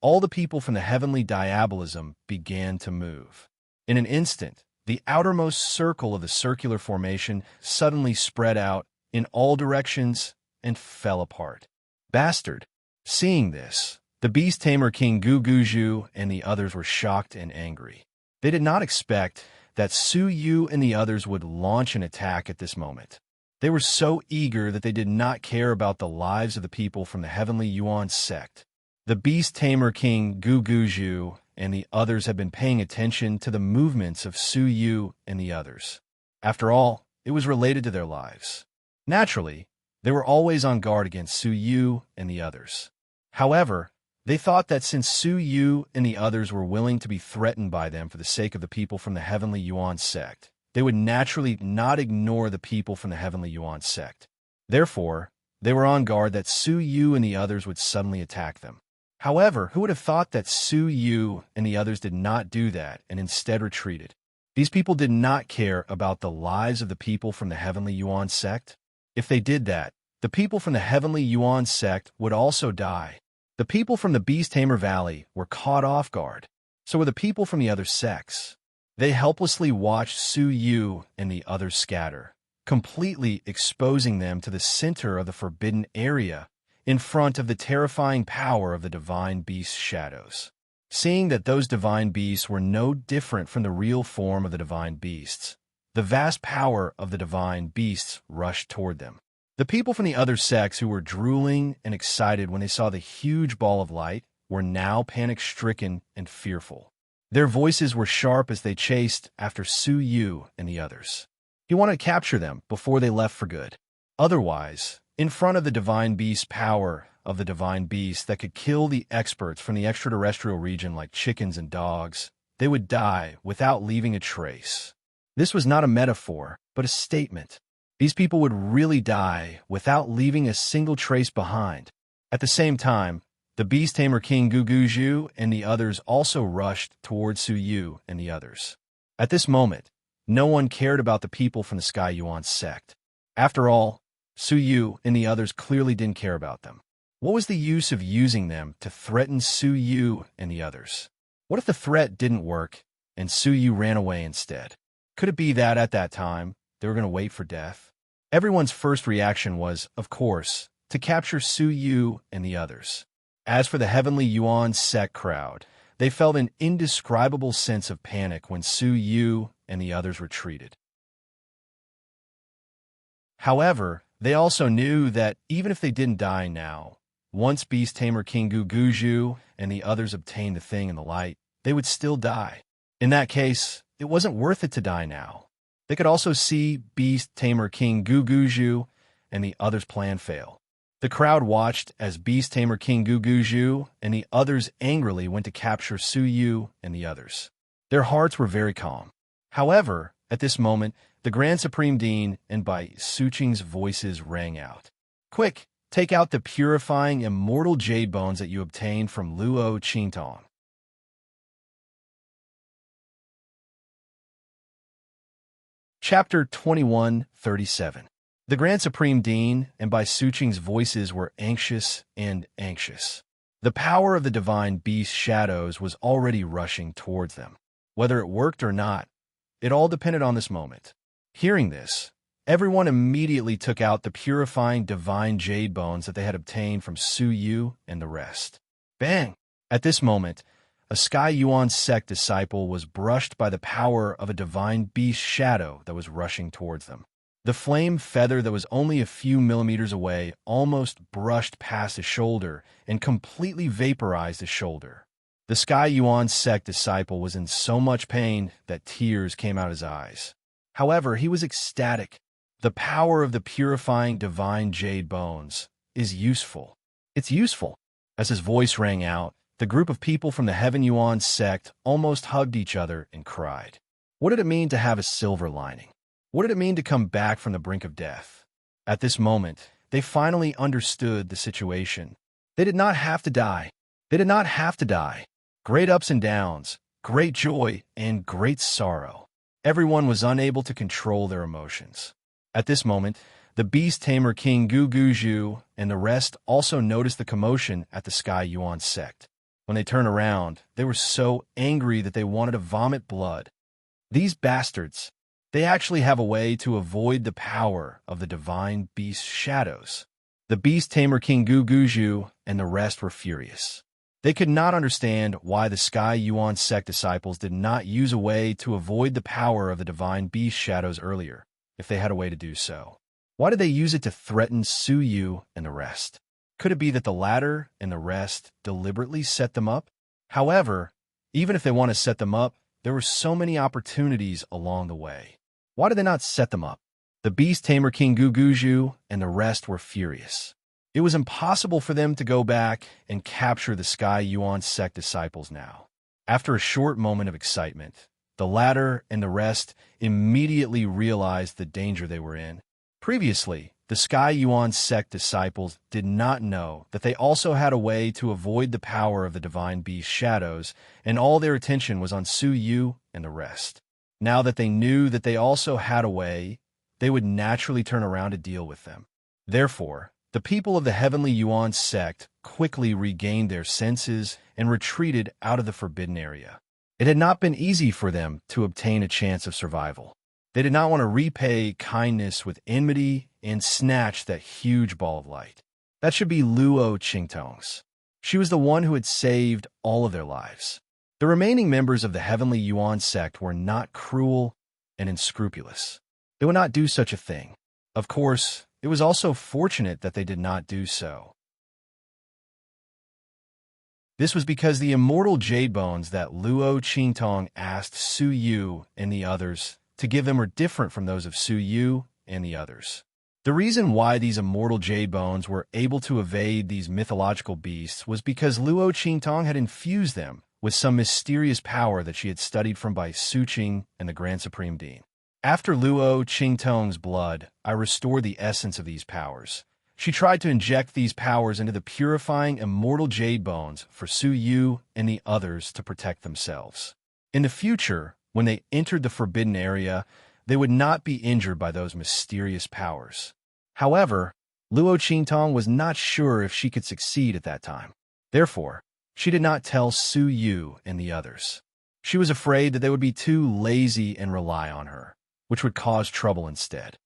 all the people from the Heavenly Diabolism began to move. In an instant, the outermost circle of the circular formation suddenly spread out in all directions and fell apart. Bastard! Seeing this, the beast tamer King Gu Guju and the others were shocked and angry. They did not expect that Su Yu and the others would launch an attack at this moment. They were so eager that they did not care about the lives of the people from the Heavenly Yuan sect. The beast tamer King Gu Guju and the others had been paying attention to the movements of Su Yu and the others. After all, it was related to their lives. Naturally, they were always on guard against Su Yu and the others. However, they thought that since Su Yu and the others were willing to be threatened by them for the sake of the people from the Heavenly Yuan sect, they would naturally not ignore the people from the Heavenly Yuan sect. Therefore, they were on guard that Su Yu and the others would suddenly attack them. However, who would have thought that Su Yu and the others did not do that and instead retreated? These people did not care about the lives of the people from the Heavenly Yuan sect. If they did that, the people from the Heavenly Yuan sect would also die. The people from the Beast Tamer Valley were caught off guard. So were the people from the other sects. They helplessly watched Su Yu and the others scatter, completely exposing them to the center of the forbidden area in front of the terrifying power of the divine beast's shadows. Seeing that those divine beasts were no different from the real form of the divine beasts, the vast power of the divine beasts rushed toward them. The people from the other sects who were drooling and excited when they saw the huge ball of light were now panic-stricken and fearful. Their voices were sharp as they chased after Su Yu and the others. He wanted to capture them before they left for good. Otherwise, in front of the divine beast's power of the divine beast that could kill the experts from the extraterrestrial region like chickens and dogs, they would die without leaving a trace. This was not a metaphor, but a statement. These people would really die without leaving a single trace behind. At the same time, the beast tamer King Gu Guju and the others also rushed towards Su Yu and the others. At this moment, no one cared about the people from the Sky Yuan sect. After all, Su Yu and the others clearly didn't care about them. What was the use of using them to threaten Su Yu and the others? What if the threat didn't work and Su Yu ran away instead? Could it be that at that time, they were going to wait for death? Everyone's first reaction was, of course, to capture Su Yu and the others. As for the Heavenly Yuan sect crowd, they felt an indescribable sense of panic when Su Yu and the others retreated. However, they also knew that even if they didn't die now, once Beast Tamer King Guguju and the others obtained the thing in the light, they would still die. In that case, it wasn't worth it to die now. They could also see Beast Tamer King Guguju and the others' plan fail. The crowd watched as Beast Tamer King Guguju and the others angrily went to capture Su Yu and the others. Their hearts were very calm. However, at this moment, the Grand Supreme Dean and Bai Suqing's voices rang out. Quick, take out the purifying immortal jade bones that you obtained from Luo Qingtong. Chapter 21:37. The Grand Supreme Dean and Bai Suqing's voices were anxious and anxious. The power of the divine beast shadows was already rushing towards them. Whether it worked or not, it all depended on this moment. Hearing this, everyone immediately took out the purifying divine jade bones that they had obtained from Su Yu and the rest. Bang! At this moment, a Sky Yuan sect disciple was brushed by the power of a divine beast shadow that was rushing towards them. The flame feather that was only a few millimeters away almost brushed past his shoulder and completely vaporized his shoulder. The Sky Yuan sect disciple was in so much pain that tears came out his eyes. However, he was ecstatic. The power of the purifying divine jade bones is useful. It's useful. As his voice rang out, the group of people from the Heaven Yuan sect almost hugged each other and cried. What did it mean to have a silver lining? What did it mean to come back from the brink of death? At this moment, they finally understood the situation. They did not have to die. They did not have to die. Great ups and downs, great joy, and great sorrow. Everyone was unable to control their emotions. At this moment, the Beast Tamer King Guguju and the rest also noticed the commotion at the Sky Yuan sect. When they turned around, they were so angry that they wanted to vomit blood. These bastards, they actually have a way to avoid the power of the divine beast shadows. The Beast Tamer King Guguju and the rest were furious. They could not understand why the Sky Yuan sect disciples did not use a way to avoid the power of the divine beast shadows earlier, if they had a way to do so. Why did they use it to threaten Su Yu and the rest? Could it be that the latter and the rest deliberately set them up? However, even if they want to set them up, there were so many opportunities along the way. Why did they not set them up? The Beast Tamer King Guguju and the rest were furious. It was impossible for them to go back and capture the Sky Yuan sect disciples now. After a short moment of excitement, the latter and the rest immediately realized the danger they were in. Previously, the Sky Yuan sect disciples did not know that they also had a way to avoid the power of the divine beast shadows, and all their attention was on Su Yu and the rest. Now that they knew that they also had a way, they would naturally turn around to deal with them. Therefore, the people of the Heavenly Yuan sect quickly regained their senses and retreated out of the forbidden area. It had not been easy for them to obtain a chance of survival. They did not want to repay kindness with enmity and snatch that huge ball of light. That should be Luo Qingtong's. She was the one who had saved all of their lives. The remaining members of the Heavenly Yuan sect were not cruel and unscrupulous. They would not do such a thing. Of course, it was also fortunate that they did not do so. This was because the immortal jade bones that Luo Qingtong asked Su Yu and the others to give them were different from those of Su Yu and the others. The reason why these immortal jade bones were able to evade these mythological beasts was because Luo Qingtong had infused them with some mysterious power that she had studied from Bai Suqing and the Grand Supreme Dean. After Luo Qingtong's blood, I restored the essence of these powers. She tried to inject these powers into the purifying immortal jade bones for Su Yu and the others to protect themselves. In the future, when they entered the forbidden area, they would not be injured by those mysterious powers. However, Luo Qingtong was not sure if she could succeed at that time. Therefore, she did not tell Su Yu and the others. She was afraid that they would be too lazy and rely on her, which would cause trouble instead.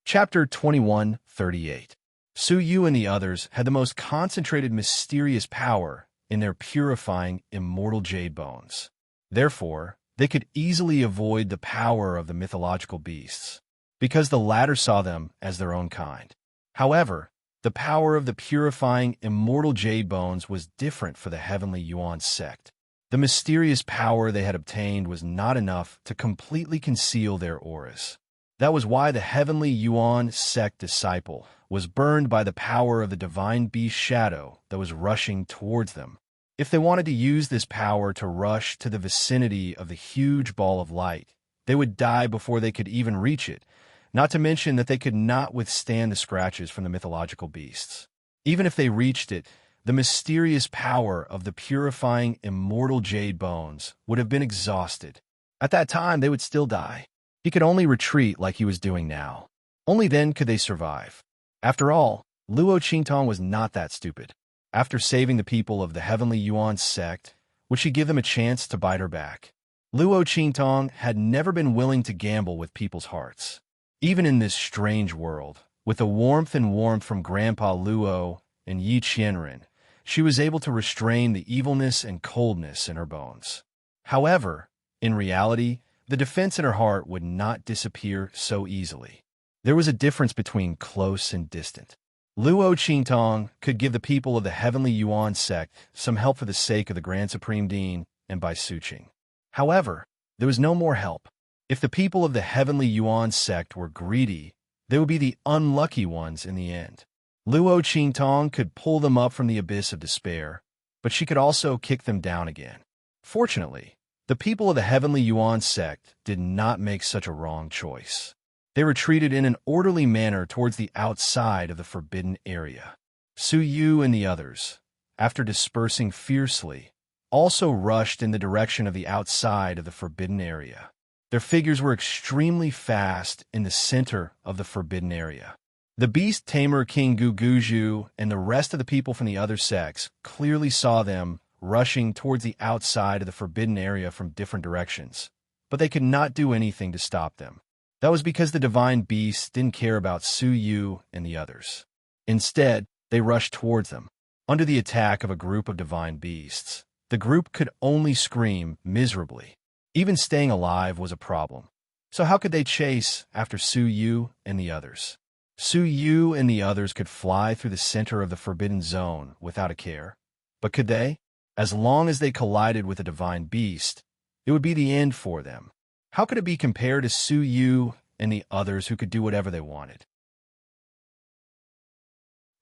Chapter 21:38. Su Yu and the others had the most concentrated mysterious power in their purifying immortal jade bones. Therefore, they could easily avoid the power of the mythological beasts, because the latter saw them as their own kind. However, the power of the purifying immortal jade bones was different for the heavenly Yuan sect. The mysterious power they had obtained was not enough to completely conceal their auras. That was why the heavenly Yuan sect disciple was burned by the power of the divine beast shadow that was rushing towards them. If they wanted to use this power to rush to the vicinity of the huge ball of light, they would die before they could even reach it, not to mention that they could not withstand the scratches from the mythological beasts. Even if they reached it, the mysterious power of the purifying immortal jade bones would have been exhausted. At that time, they would still die. He could only retreat like he was doing now. Only then could they survive. After all, Luo Qingtong was not that stupid. After saving the people of the heavenly Yuan sect, would she give them a chance to bite her back? Luo Qingtong had never been willing to gamble with people's hearts. Even in this strange world, with the warmth from Grandpa Luo and Yi Qianren, she was able to restrain the evilness and coldness in her bones. However, in reality, the defense in her heart would not disappear so easily. There was a difference between close and distant. Luo Qingtong could give the people of the heavenly Yuan sect some help for the sake of the Grand Supreme Dean and by Suqing. However, there was no more help. If the people of the heavenly Yuan sect were greedy, they would be the unlucky ones in the end. Luo Qingtong could pull them up from the abyss of despair, but she could also kick them down again. Fortunately, the people of the heavenly Yuan sect did not make such a wrong choice. They retreated in an orderly manner towards the outside of the forbidden area. Su Yu and the others, after dispersing fiercely, also rushed in the direction of the outside of the forbidden area. Their figures were extremely fast in the center of the forbidden area. The beast tamer King Guguju and the rest of the people from the other sects clearly saw them rushing towards the outside of the forbidden area from different directions, but they could not do anything to stop them. That was because the divine beasts didn't care about Su Yu and the others. Instead, they rushed towards them. Under the attack of a group of divine beasts, the group could only scream miserably. Even staying alive was a problem. So how could they chase after Su Yu and the others? Su Yu and the others could fly through the center of the forbidden zone without a care. But could they? As long as they collided with a divine beast, it would be the end for them. How could it be compared to Su Yu and the others who could do whatever they wanted?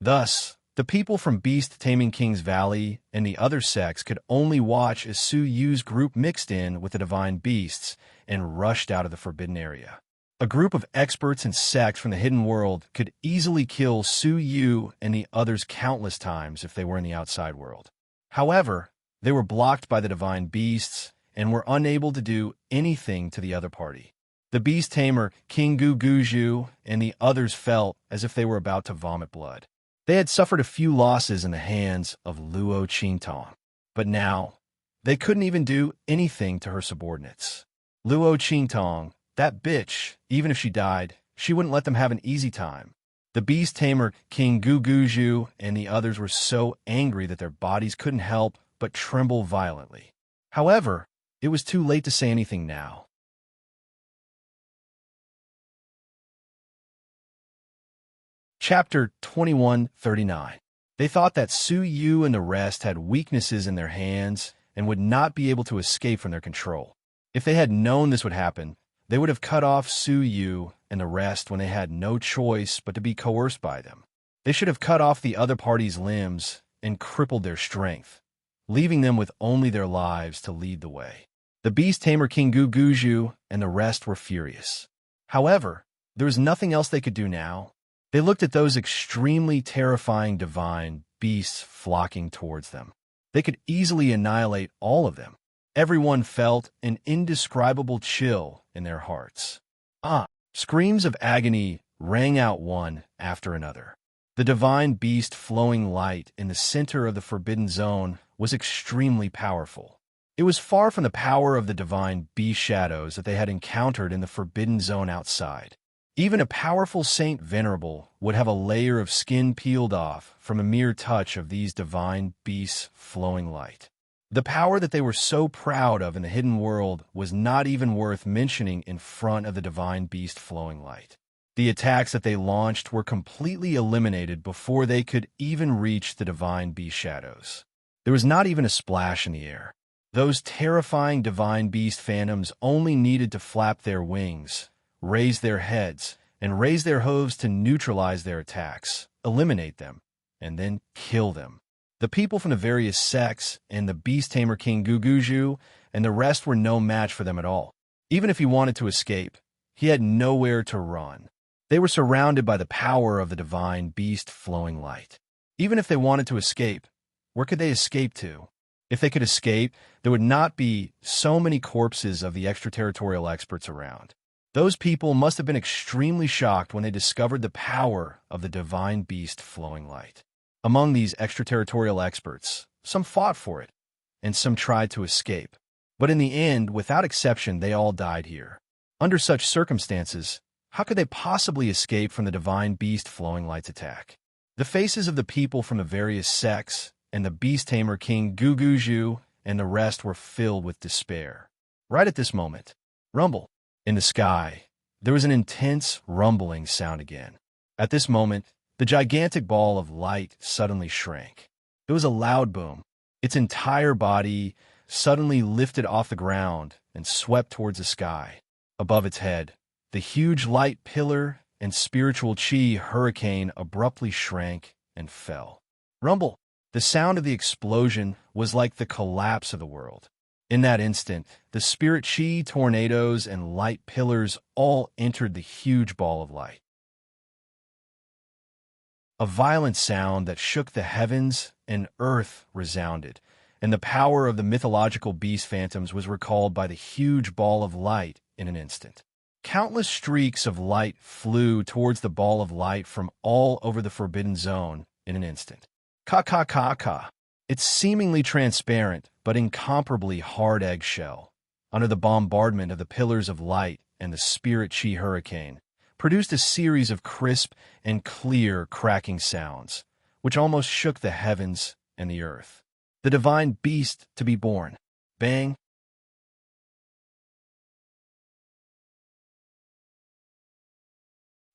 Thus, the people from Beast Taming King's Valley and the other sects could only watch as Su Yu's group mixed in with the divine beasts and rushed out of the forbidden area. A group of experts and sects from the hidden world could easily kill Su Yu and the others countless times if they were in the outside world. However, they were blocked by the divine beasts and were unable to do anything to the other party. The beast tamer, King Guguju, and the others felt as if they were about to vomit blood. They had suffered a few losses in the hands of Luo Qingtong, but now they couldn't even do anything to her subordinates. Luo Qingtong, that bitch, even if she died, she wouldn't let them have an easy time. The beast tamer, King Guguju, and the others were so angry that their bodies couldn't help but tremble violently. However, it was too late to say anything now. Chapter 21:39. They thought that Su Yu and the rest had weaknesses in their hands and would not be able to escape from their control. If they had known this would happen, they would have cut off Su Yu and the rest when they had no choice but to be coerced by them. They should have cut off the other party's limbs and crippled their strength, leaving them with only their lives to lead the way. The beast tamer King Guguju and the rest were furious. However, there was nothing else they could do now. They looked at those extremely terrifying divine beasts flocking towards them. They could easily annihilate all of them. Everyone felt an indescribable chill in their hearts. Screams of agony rang out one after another. The divine beast flowing light in the center of the forbidden zone was extremely powerful. It was far from the power of the divine beast shadows that they had encountered in the forbidden zone outside. Even a powerful Saint Venerable would have a layer of skin peeled off from a mere touch of these divine beasts' flowing light. The power that they were so proud of in the hidden world was not even worth mentioning in front of the divine beast flowing light. The attacks that they launched were completely eliminated before they could even reach the divine beast shadows. There was not even a splash in the air. Those terrifying divine beast phantoms only needed to flap their wings, raise their heads, and raise their hooves to neutralize their attacks, eliminate them, and then kill them. The people from the various sects and the beast tamer King Guguju and the rest were no match for them at all. Even if he wanted to escape, he had nowhere to run. They were surrounded by the power of the divine beast flowing light. Even if they wanted to escape, where could they escape to? If they could escape, there would not be so many corpses of the extraterritorial experts around. Those people must have been extremely shocked when they discovered the power of the divine beast flowing light. Among these extraterritorial experts, some fought for it, and some tried to escape. But in the end, without exception, they all died here. Under such circumstances, how could they possibly escape from the divine beast flowing light's attack? The faces of the people from the various sects and the beast tamer King Guguju and the rest were filled with despair. Right at this moment, rumble. In the sky, there was an intense rumbling sound again. At this moment, the gigantic ball of light suddenly shrank. It was a loud boom. Its entire body suddenly lifted off the ground and swept towards the sky. Above its head, the huge light pillar and spiritual chi hurricane abruptly shrank and fell. Rumble! The sound of the explosion was like the collapse of the world. In that instant, the spirit chi, tornadoes, and light pillars all entered the huge ball of light. A violent sound that shook the heavens and earth resounded, and the power of the mythological beast phantoms was recalled by the huge ball of light in an instant. Countless streaks of light flew towards the ball of light from all over the Forbidden Zone in an instant. Ka-ka-ka-ka. Its seemingly transparent but incomparably hard eggshell, under the bombardment of the pillars of light and the spirit chi hurricane, produced a series of crisp and clear cracking sounds, which almost shook the heavens and the earth. The divine beast to be born. Bang!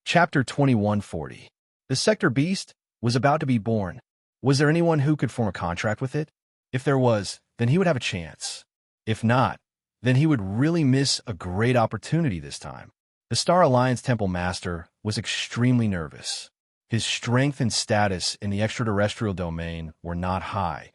Chapter 2140. The Sector Beast was about to be born. Was there anyone who could form a contract with it? If there was, then he would have a chance. If not, then he would really miss a great opportunity this time. The Star Alliance Temple Master was extremely nervous. His strength and status in the extraterrestrial domain were not high,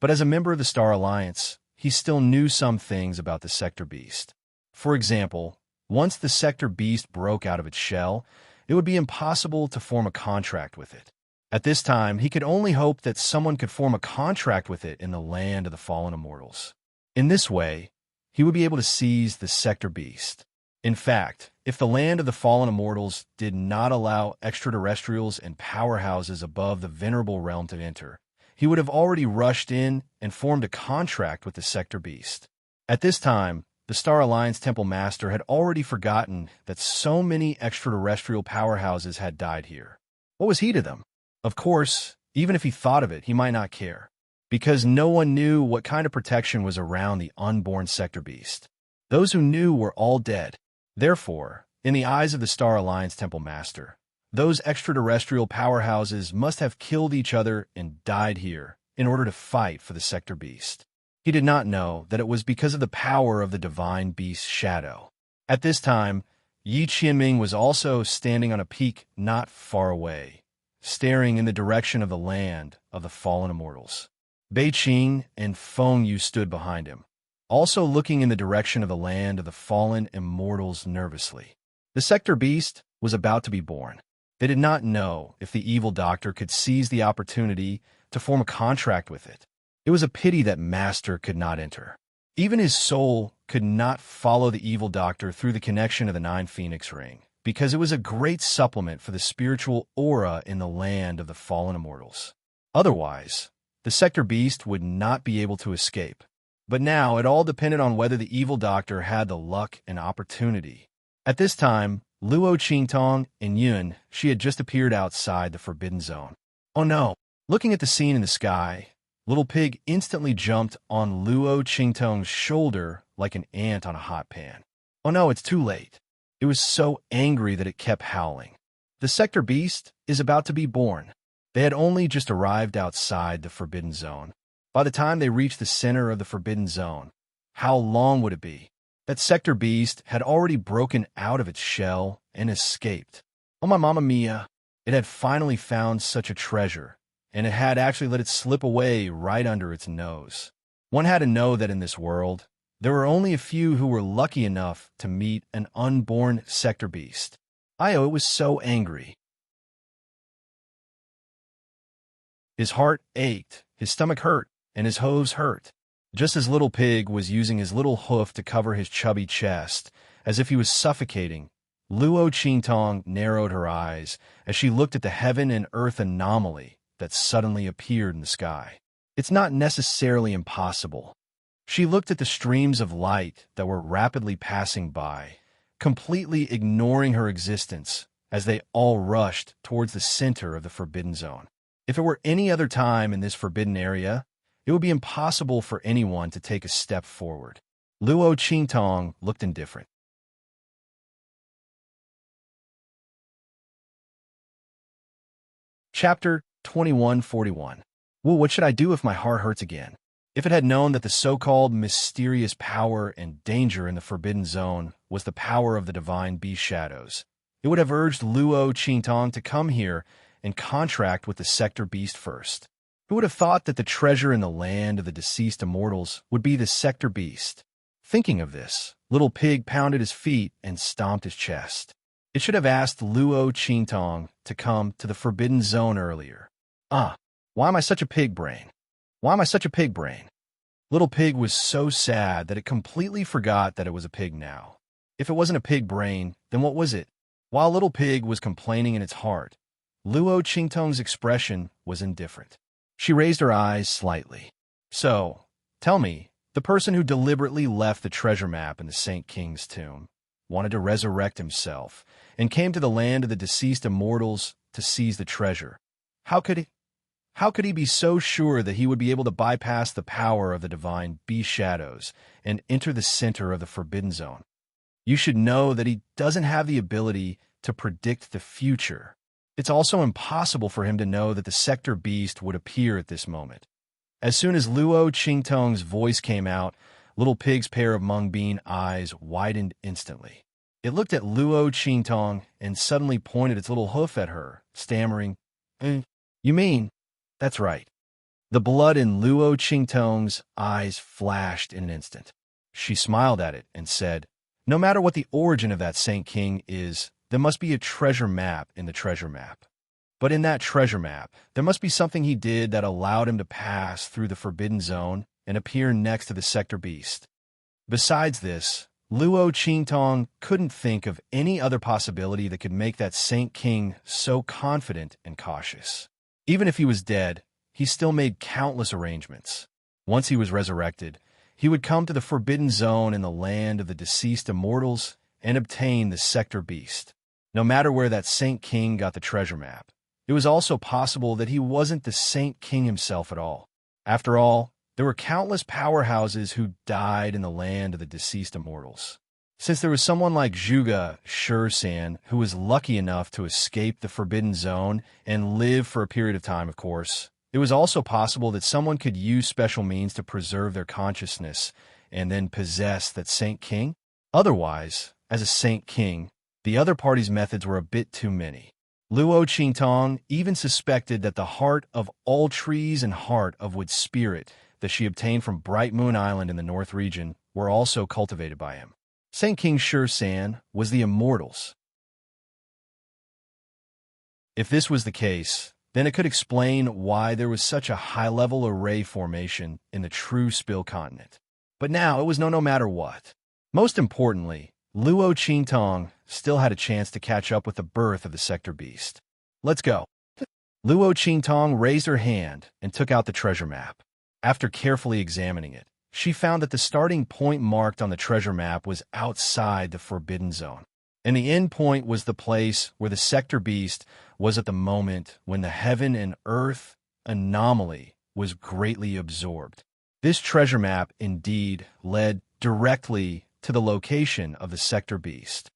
but as a member of the Star Alliance, he still knew some things about the Sector Beast. For example, once the Sector Beast broke out of its shell, it would be impossible to form a contract with it. At this time, he could only hope that someone could form a contract with it in the land of the fallen immortals. In this way, he would be able to seize the Sector Beast. In fact, if the land of the fallen immortals did not allow extraterrestrials and powerhouses above the venerable realm to enter, he would have already rushed in and formed a contract with the Sector Beast. At this time, the Star Alliance Temple Master had already forgotten that so many extraterrestrial powerhouses had died here. What was he to them? Of course, even if he thought of it, he might not care, because no one knew what kind of protection was around the unborn Sector Beast. Those who knew were all dead. Therefore, in the eyes of the Star Alliance Temple Master, those extraterrestrial powerhouses must have killed each other and died here in order to fight for the Sector Beast. He did not know that it was because of the power of the divine beast's shadow. At this time, Yi Qianming was also standing on a peak not far away, staring in the direction of the land of the fallen immortals. Bei Qing and Feng Yu stood behind him, also looking in the direction of the land of the fallen immortals nervously. The Sector Beast was about to be born. They did not know if the evil doctor could seize the opportunity to form a contract with it. It was a pity that Master could not enter. Even his soul could not follow the evil doctor through the connection of the 9 Phoenix Ring, because it was a great supplement for the spiritual aura in the land of the fallen immortals. Otherwise, the Sector Beast would not be able to escape. But now it all depended on whether the evil doctor had the luck and opportunity. At this time, Luo Qingtong and Yun, she had just appeared outside the Forbidden Zone. Oh no! Looking at the scene in the sky, Little Pig instantly jumped on Luo Qingtong's shoulder like an ant on a hot pan. Oh no, it's too late. It was so angry that it kept howling. The Sector Beast is about to be born. They had only just arrived outside the Forbidden Zone. By the time they reached the center of the Forbidden Zone, how long would it be? That Sector Beast had already broken out of its shell and escaped. Oh my mamma mia! It had finally found such a treasure, and it had actually let it slip away right under its nose. One had to know that in this world, there were only a few who were lucky enough to meet an unborn Sector Beast. Io was so angry. His heart ached, his stomach hurt, and his hooves hurt. Just as Little Pig was using his little hoof to cover his chubby chest, as if he was suffocating, Luo Qingtong narrowed her eyes as she looked at the heaven and earth anomaly that suddenly appeared in the sky. It's not necessarily impossible. She looked at the streams of light that were rapidly passing by, completely ignoring her existence as they all rushed towards the center of the Forbidden Zone. If it were any other time in this forbidden area, it would be impossible for anyone to take a step forward. Luo Qingtong looked indifferent. Chapter 2141. Well, what should I do if my heart hurts again? If it had known that the so-called mysterious power and danger in the Forbidden Zone was the power of the divine beast shadows, it would have urged Luo Qingtong to come here and contract with the Sector Beast first. Who would have thought that the treasure in the land of the deceased immortals would be the Sector Beast? Thinking of this, Little Pig pounded his feet and stomped his chest. It should have asked Luo Qingtong to come to the Forbidden Zone earlier. Why am I such a pig brain? Why am I such a pig brain? Little Pig was so sad that it completely forgot that it was a pig now. If it wasn't a pig brain, then what was it? While Little Pig was complaining in its heart, Luo Qingtong's expression was indifferent. She raised her eyes slightly. So, tell me, the person who deliberately left the treasure map in the Saint King's tomb wanted to resurrect himself and came to the land of the deceased immortals to seize the treasure. How could he be so sure that he would be able to bypass the power of the divine beast shadows and enter the center of the Forbidden Zone? You should know that he doesn't have the ability to predict the future. It's also impossible for him to know that the Sector Beast would appear at this moment. As soon as Luo Qingtong's voice came out, Little Pig's pair of mung bean eyes widened instantly. It looked at Luo Qingtong and suddenly pointed its little hoof at her, stammering, You mean? That's right. The blood in Luo Qingtong's eyes flashed in an instant. She smiled at it and said, No matter what the origin of that Saint King is, there must be a treasure map in the treasure map. But in that treasure map, there must be something he did that allowed him to pass through the Forbidden Zone and appear next to the Sector Beast. Besides this, Luo Qingtong couldn't think of any other possibility that could make that Saint King so confident and cautious. Even if he was dead, he still made countless arrangements. Once he was resurrected, he would come to the Forbidden Zone in the land of the deceased immortals and obtain the Sector Beast. No matter where that Saint King got the treasure map, it was also possible that he wasn't the Saint King himself at all. After all, there were countless powerhouses who died in the land of the deceased immortals. Since there was someone like Zhuge Shisan who was lucky enough to escape the Forbidden Zone and live for a period of time, of course, it was also possible that someone could use special means to preserve their consciousness and then possess that Saint King. Otherwise, as a Saint King, the other party's methods were a bit too many. Luo Qingtong even suspected that the heart of all trees and heart of wood spirit that she obtained from Bright Moon Island in the North region were also cultivated by him. Saint King Shisan was the immortals. If this was the case, then it could explain why there was such a high-level array formation in the true Spill continent. But now it was no matter what. Most importantly, Luo Qingtong still had a chance to catch up with the birth of the Sector Beast. Let's go. Luo Qingtong raised her hand and took out the treasure map. After carefully examining it, she found that the starting point marked on the treasure map was outside the Forbidden Zone. and the end point was the place where the sector beast was at the moment when the heaven and earth anomaly was greatly absorbed. This treasure map indeed led directly to the location of the sector beast.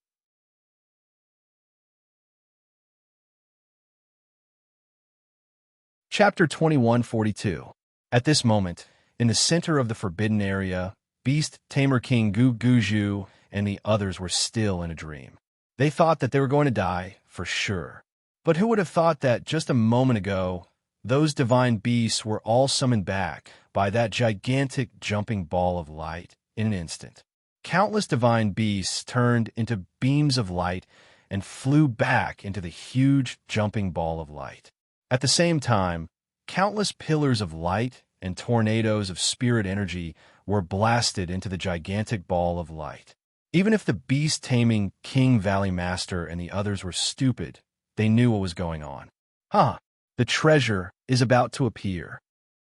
Chapter 2142. At this moment, in the center of the forbidden area, Beast Tamer King Guguju and the others were still in a dream. They thought that they were going to die, for sure. But who would have thought that just a moment ago, those divine beasts were all summoned back by that gigantic jumping ball of light in an instant. Countless divine beasts turned into beams of light and flew back into the huge jumping ball of light. At the same time, countless pillars of light and tornadoes of spirit energy were blasted into the gigantic ball of light. Even if the beast-taming King Valley Master and the others were stupid, they knew what was going on. The treasure is about to appear.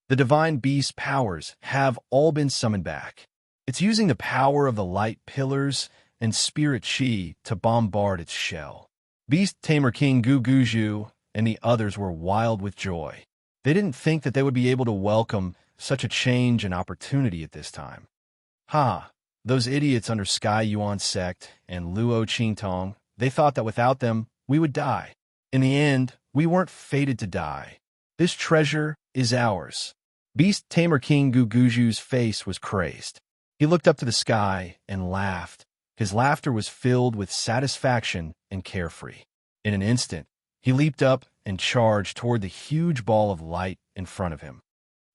The divine beast powers have all been summoned back. It's using the power of the light pillars and spirit chi to bombard its shell. Beast Tamer King Guguju and the others were wild with joy. They didn't think that they would be able to welcome such a change and opportunity at this time. Those idiots under Sky Yuan sect and Luo Qingtong, they thought that without them, we would die. In the end, we weren't fated to die. This treasure is ours. Beast Tamer King Guguju's face was crazed. He looked up to the sky and laughed. His laughter was filled with satisfaction and carefree. In an instant, he leaped up and charged toward the huge ball of light in front of him.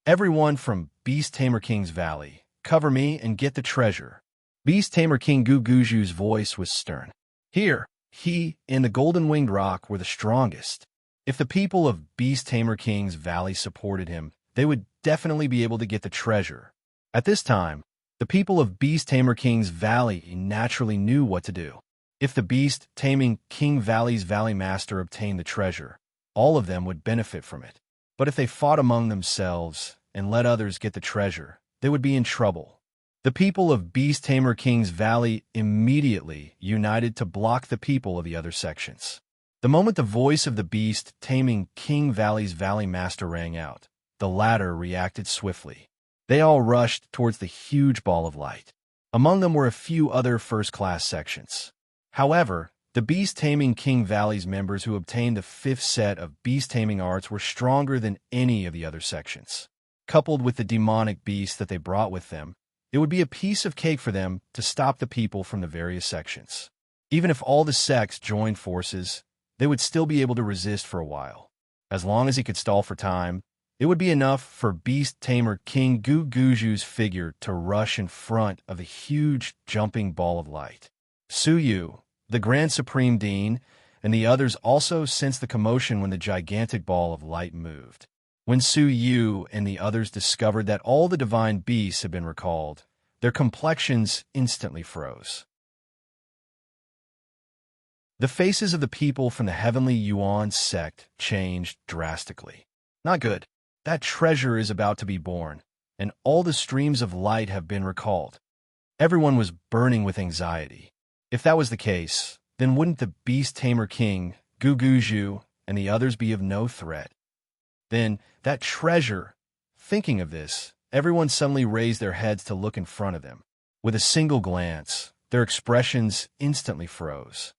Everyone from Beast Tamer King's Valley, cover me and get the treasure. Beast Tamer King Guguju's voice was stern. Here, he and the golden-winged rock were the strongest. If the people of Beast Tamer King's Valley supported him, they would definitely be able to get the treasure. At this time, the people of Beast Tamer King's Valley naturally knew what to do. If the Beast Taming King Valley's Valley Master obtained the treasure, all of them would benefit from it. But if they fought among themselves and let others get the treasure, they would be in trouble. The people of Beast Tamer King's Valley immediately united to block the people of the other sections. The moment the voice of the Beast Taming King Valley's Valley Master rang out, the latter reacted swiftly. They all rushed towards the huge ball of light. Among them were a few other first-class sections. However, the Beast Taming King Valley's members who obtained the 5th set of beast taming arts were stronger than any of the other sections. Coupled with the demonic beasts that they brought with them, it would be a piece of cake for them to stop the people from the various sections. Even if all the sects joined forces, they would still be able to resist for a while. As long as he could stall for time, it would be enough for Beast Tamer King Guguju's figure to rush in front of the huge jumping ball of light. Su Yu, the Grand Supreme Dean, and the others also sensed the commotion when the gigantic ball of light moved. When Su Yu and the others discovered that all the divine beasts had been recalled, their complexions instantly froze. The faces of the people from the Heavenly Yuan sect changed drastically. Not good. That treasure is about to be born, and all the streams of light have been recalled. Everyone was burning with anxiety. If that was the case, then wouldn't the Beast Tamer King, Guguju, and the others be of no threat? Then, that treasure... Thinking of this, everyone suddenly raised their heads to look in front of them. With a single glance, their expressions instantly froze.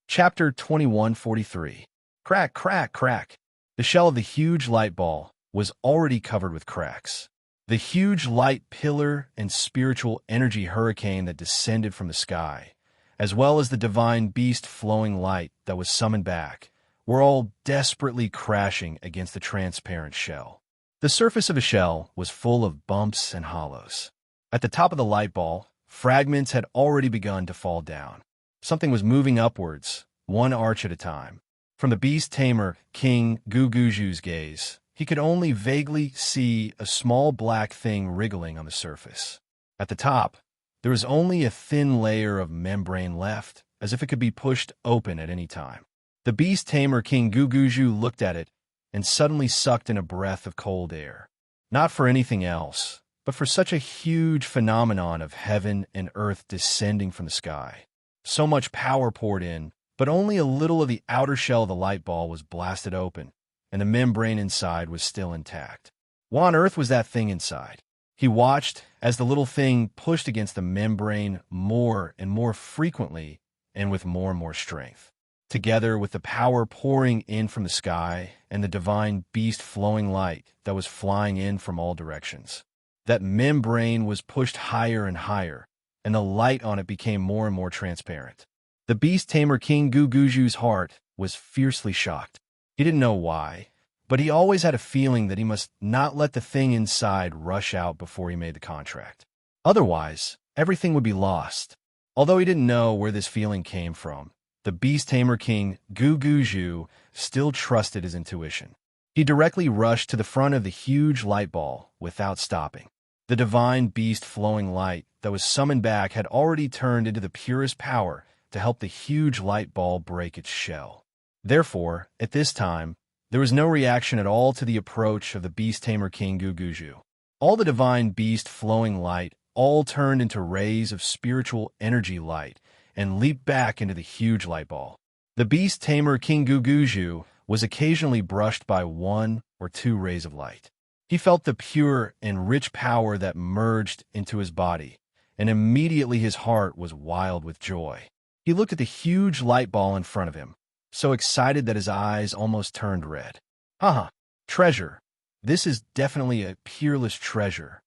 Chapter 2143. Crack, crack, crack. The shell of the huge light ball was already covered with cracks. The huge light pillar and spiritual energy hurricane that descended from the sky, as well as the divine beast flowing light that was summoned back, were all desperately crashing against the transparent shell. The surface of the shell was full of bumps and hollows. At the top of the light ball, fragments had already begun to fall down. Something was moving upwards, one arch at a time. From the Beast Tamer King Guguju's gaze, he could only vaguely see a small black thing wriggling on the surface. At the top, there was only a thin layer of membrane left, as if it could be pushed open at any time. The Beast Tamer King Guguju looked at it and suddenly sucked in a breath of cold air. Not for anything else, but for such a huge phenomenon of heaven and earth descending from the sky. So much power poured in, but only a little of the outer shell of the light ball was blasted open, and the membrane inside was still intact. What on earth was that thing inside? He watched as the little thing pushed against the membrane more and more frequently and with more and more strength. Together with the power pouring in from the sky and the divine beast flowing light that was flying in from all directions. That membrane was pushed higher and higher, and the light on it became more and more transparent. The beast tamer King Guguju's heart was fiercely shocked. He didn't know why, but he always had a feeling that he must not let the thing inside rush out before he made the contract. Otherwise, everything would be lost. Although he didn't know where this feeling came from, the beast tamer King Guguju still trusted his intuition. He directly rushed to the front of the huge light ball without stopping. The divine beast flowing light that was summoned back had already turned into the purest power to help the huge light ball break its shell. Therefore, at this time, there was no reaction at all to the approach of the beast tamer King Guguju. All the divine beast flowing light all turned into rays of spiritual energy light and leaped back into the huge light ball. The beast tamer King Guguju was occasionally brushed by 1 or 2 rays of light. He felt the pure and rich power that merged into his body, and immediately his heart was wild with joy. He looked at the huge light ball in front of him, so excited that his eyes almost turned red. Haha, treasure. This is definitely a peerless treasure.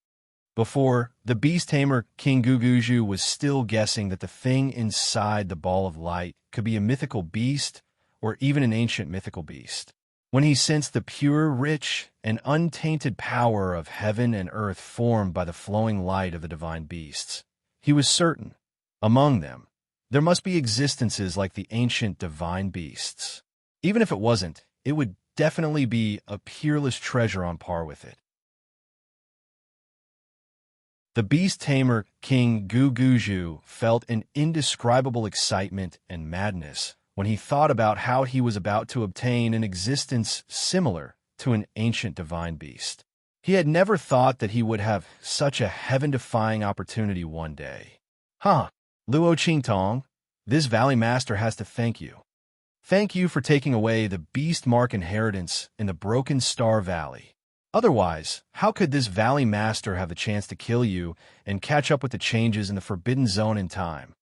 Before, the beast tamer King Guguju was still guessing that the thing inside the ball of light could be a mythical beast or even an ancient mythical beast. When he sensed the pure, rich, and untainted power of heaven and earth formed by the flowing light of the divine beasts, he was certain, among them, there must be existences like the ancient divine beasts. Even if it wasn't, it would definitely be a peerless treasure on par with it. The beast tamer King Guguju felt an indescribable excitement and madness when he thought about how he was about to obtain an existence similar to an ancient divine beast. He had never thought that he would have such a heaven-defying opportunity one day. Luo Qingtong, this Valley Master has to thank you. Thank you for taking away the beast mark inheritance in the Broken Star Valley. Otherwise, how could this Valley Master have the chance to kill you and catch up with the changes in the Forbidden Zone in time?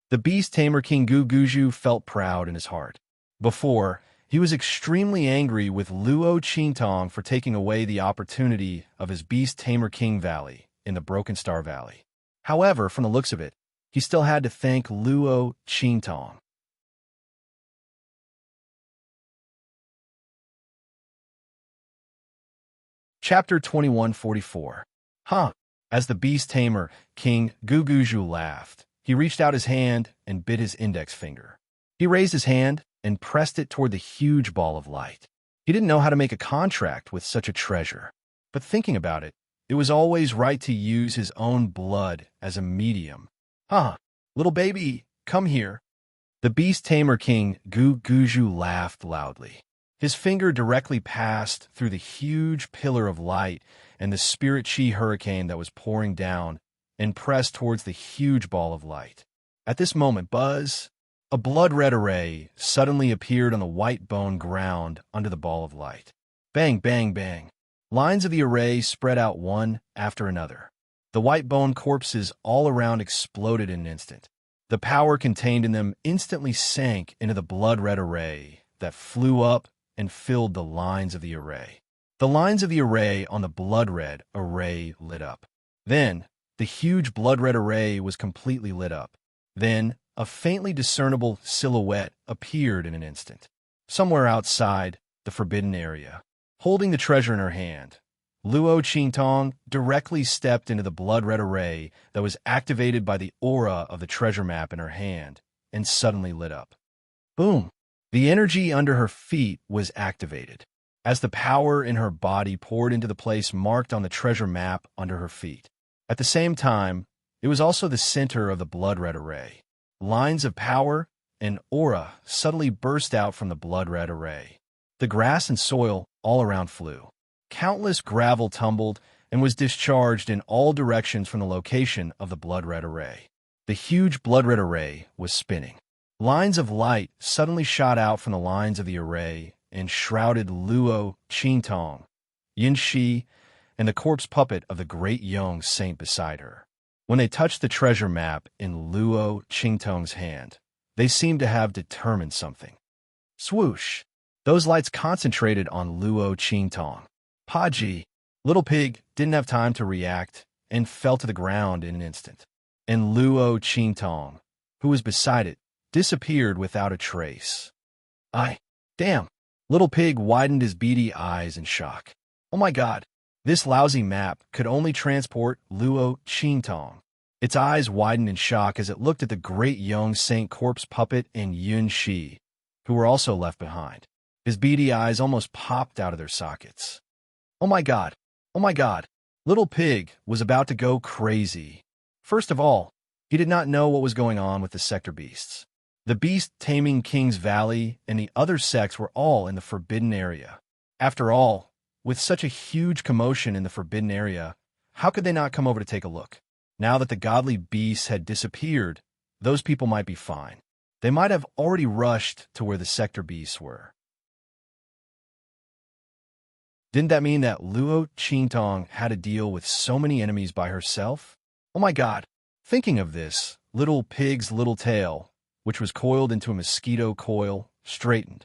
The beast tamer King Guguju felt proud in his heart. Before, he was extremely angry with Luo Qingtong for taking away the opportunity of his beast tamer King Valley in the Broken Star Valley. However, from the looks of it, he still had to thank Luo Qingtong. Chapter 2144. As the beast tamer, King Guguju laughed, he reached out his hand and bit his index finger. He raised his hand and pressed it toward the huge ball of light. He didn't know how to make a contract with such a treasure, but thinking about it, it was always right to use his own blood as a medium. Little baby, come here. The beast tamer King Guguju laughed loudly. His finger directly passed through the huge pillar of light and the spirit chi hurricane that was pouring down and pressed towards the huge ball of light. At this moment, a blood-red array suddenly appeared on the white bone ground under the ball of light. Bang, bang, bang. Lines of the array spread out one after another. The white bone corpses all around exploded in an instant. The power contained in them instantly sank into the blood-red array that flew up and filled the lines of the array. The lines of the array on the blood-red array lit up. Then, the huge blood-red array was completely lit up. Then, a faintly discernible silhouette appeared in an instant. Somewhere outside the forbidden area, holding the treasure in her hand, Luo Qingtong directly stepped into the blood-red array that was activated by the aura of the treasure map in her hand and suddenly lit up. Boom! The energy under her feet was activated, as the power in her body poured into the place marked on the treasure map under her feet. At the same time, it was also the center of the blood-red array. Lines of power and aura suddenly burst out from the blood-red array. The grass and soil all around flew. Countless gravel tumbled and was discharged in all directions from the location of the blood-red array. The huge blood-red array was spinning. Lines of light suddenly shot out from the lines of the array and shrouded Luo Qingtong, Yin Shi, and the corpse puppet of the great young saint beside her. When they touched the treasure map in Luo Qingtong's hand, they seemed to have determined something. Swoosh! Those lights concentrated on Luo Qingtong. Paji, Little Pig, didn't have time to react and fell to the ground in an instant. And Luo Qingtong, who was beside it, disappeared without a trace. Damn! Little Pig widened his beady eyes in shock. Oh my god! This lousy map could only transport Luo Qingtong. Its eyes widened in shock as it looked at the great young saint corpse puppet and Yun Shi, who were also left behind. His beady eyes almost popped out of their sockets. Oh my god! Oh my god! Little Pig was about to go crazy. First of all, he did not know what was going on with the sector beasts. The beast taming King's Valley and the other sects were all in the forbidden area. After all, with such a huge commotion in the forbidden area, how could they not come over to take a look? Now that the godly beasts had disappeared, those people might be fine. They might have already rushed to where the sector beasts were. Didn't that mean that Luo Qingtong had to deal with so many enemies by herself? Oh my god! Thinking of this, Little Pig's little tail, which was coiled into a mosquito coil, straightened.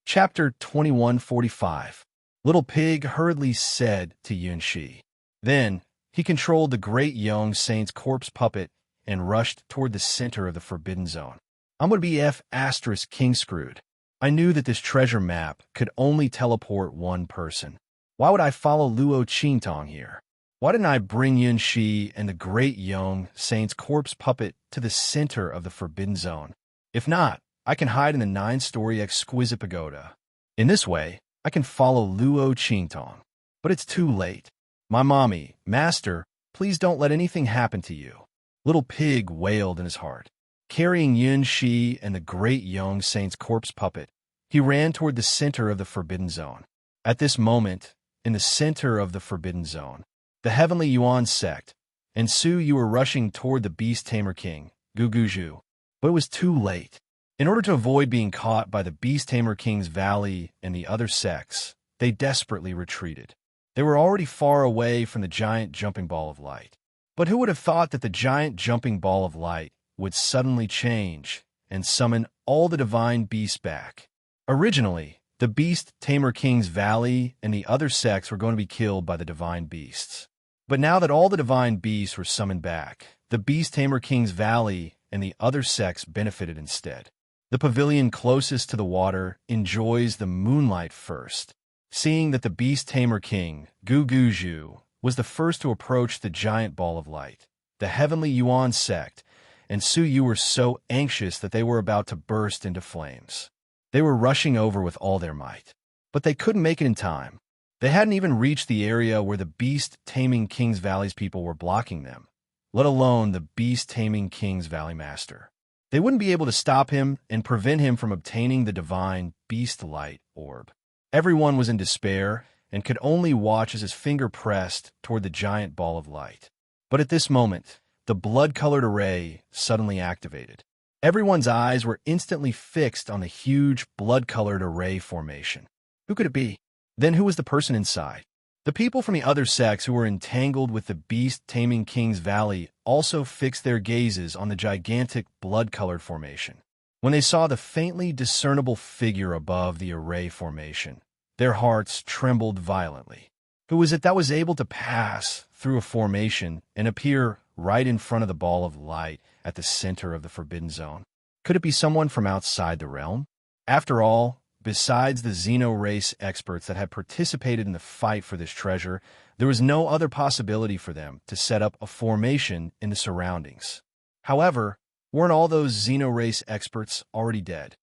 Chapter 2145. Little Pig hurriedly said to Yun Shi. Then, he controlled the great young saint's corpse puppet and rushed toward the center of the forbidden zone. I'm going to be King screwed. I knew that this treasure map could only teleport one person. Why would I follow Luo Qingtong here? Why didn't I bring Yun Shi and the great young saint's corpse puppet to the center of the forbidden zone? If not, I can hide in the 9-story exquisite pagoda. In this way, I can follow Luo Qingtong. But it's too late. My mommy, Master, please don't let anything happen to you. Little Pig wailed in his heart. Carrying Yun Shi and the great young saint's corpse puppet, he ran toward the center of the forbidden zone. At this moment, in the center of the forbidden zone, the heavenly Yuan sect, and Su Yu were rushing toward the beast tamer king, Guguju. But it was too late. In order to avoid being caught by the beast tamer king's valley and the other sects, they desperately retreated. They were already far away from the giant jumping ball of light. But who would have thought that the giant jumping ball of light would suddenly change and summon all the divine beasts back? Originally, the beast tamer king's valley and the other sects were going to be killed by the divine beasts. But now that all the divine beasts were summoned back, the beast tamer king's valley and the other sects benefited instead. The pavilion closest to the water enjoys the moonlight first. Seeing that the beast tamer king, Guguju, was the first to approach the giant ball of light, the heavenly Yuan sect and Su Yu were so anxious that they were about to burst into flames. They were rushing over with all their might. But they couldn't make it in time. They hadn't even reached the area where the beast taming King's Valley's people were blocking them, let alone the beast taming King's Valley master. They wouldn't be able to stop him and prevent him from obtaining the divine beast light orb. Everyone was in despair and could only watch as his finger pressed toward the giant ball of light. But at this moment, the blood-colored array suddenly activated. Everyone's eyes were instantly fixed on the huge blood-colored array formation. Who could it be? Then who was the person inside? The people from the other sects who were entangled with the beast-taming King's Valley also fixed their gazes on the gigantic blood-colored formation. When they saw the faintly discernible figure above the array formation, their hearts trembled violently. Who was it that was able to pass through a formation and appear right in front of the ball of light at the center of the Forbidden Zone? Could it be someone from outside the realm? After all, besides the Xeno race experts that had participated in the fight for this treasure, there was no other possibility for them to set up a formation in the surroundings. However, weren't all those Xeno race experts already dead?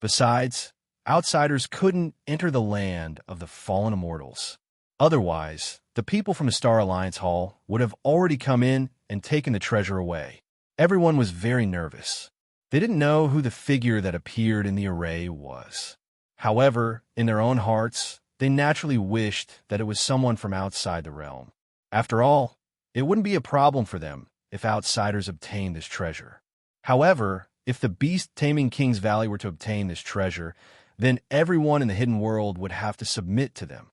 Besides, outsiders couldn't enter the land of the fallen immortals. Otherwise, the people from the Star Alliance Hall would have already come in and taken the treasure away. Everyone was very nervous. They didn't know who the figure that appeared in the array was. However, in their own hearts, they naturally wished that it was someone from outside the realm. After all, it wouldn't be a problem for them if outsiders obtained this treasure. However, if the beast-taming King's Valley were to obtain this treasure, then everyone in the hidden world would have to submit to them.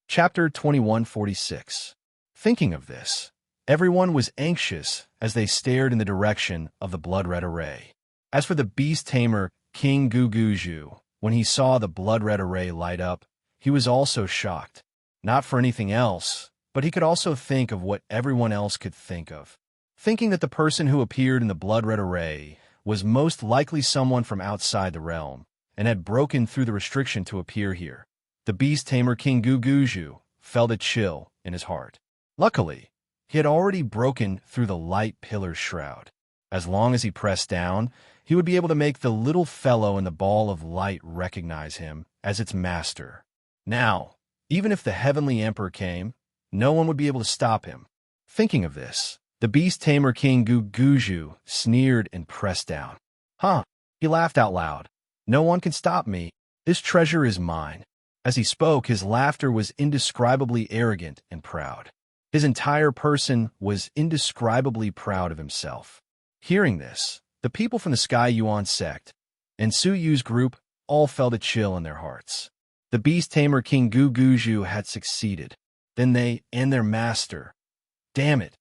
Chapter 2146. Thinking of this, everyone was anxious as they stared in the direction of the blood-red array. As for the beast-tamer King Guguju, when he saw the blood-red array light up, he was also shocked. Not for anything else, but he could also think of what everyone else could think of. Thinking that the person who appeared in the blood-red array was most likely someone from outside the realm and had broken through the restriction to appear here. The beast-tamer King Guguju felt a chill in his heart. Luckily, he had already broken through the light pillar's shroud. As long as he pressed down, he would be able to make the little fellow in the ball of light recognize him as its master. Now, even if the heavenly emperor came, no one would be able to stop him. Thinking of this, the beast-tamer King Guguju sneered and pressed down. Huh, he laughed out loud. No one can stop me. This treasure is mine. As he spoke, his laughter was indescribably arrogant and proud. His entire person was indescribably proud of himself. Hearing this, the people from the Sky Yuan sect and Su Yu's group all felt a chill in their hearts. The beast-tamer King Guguju had succeeded. Then they and their master. Damn it.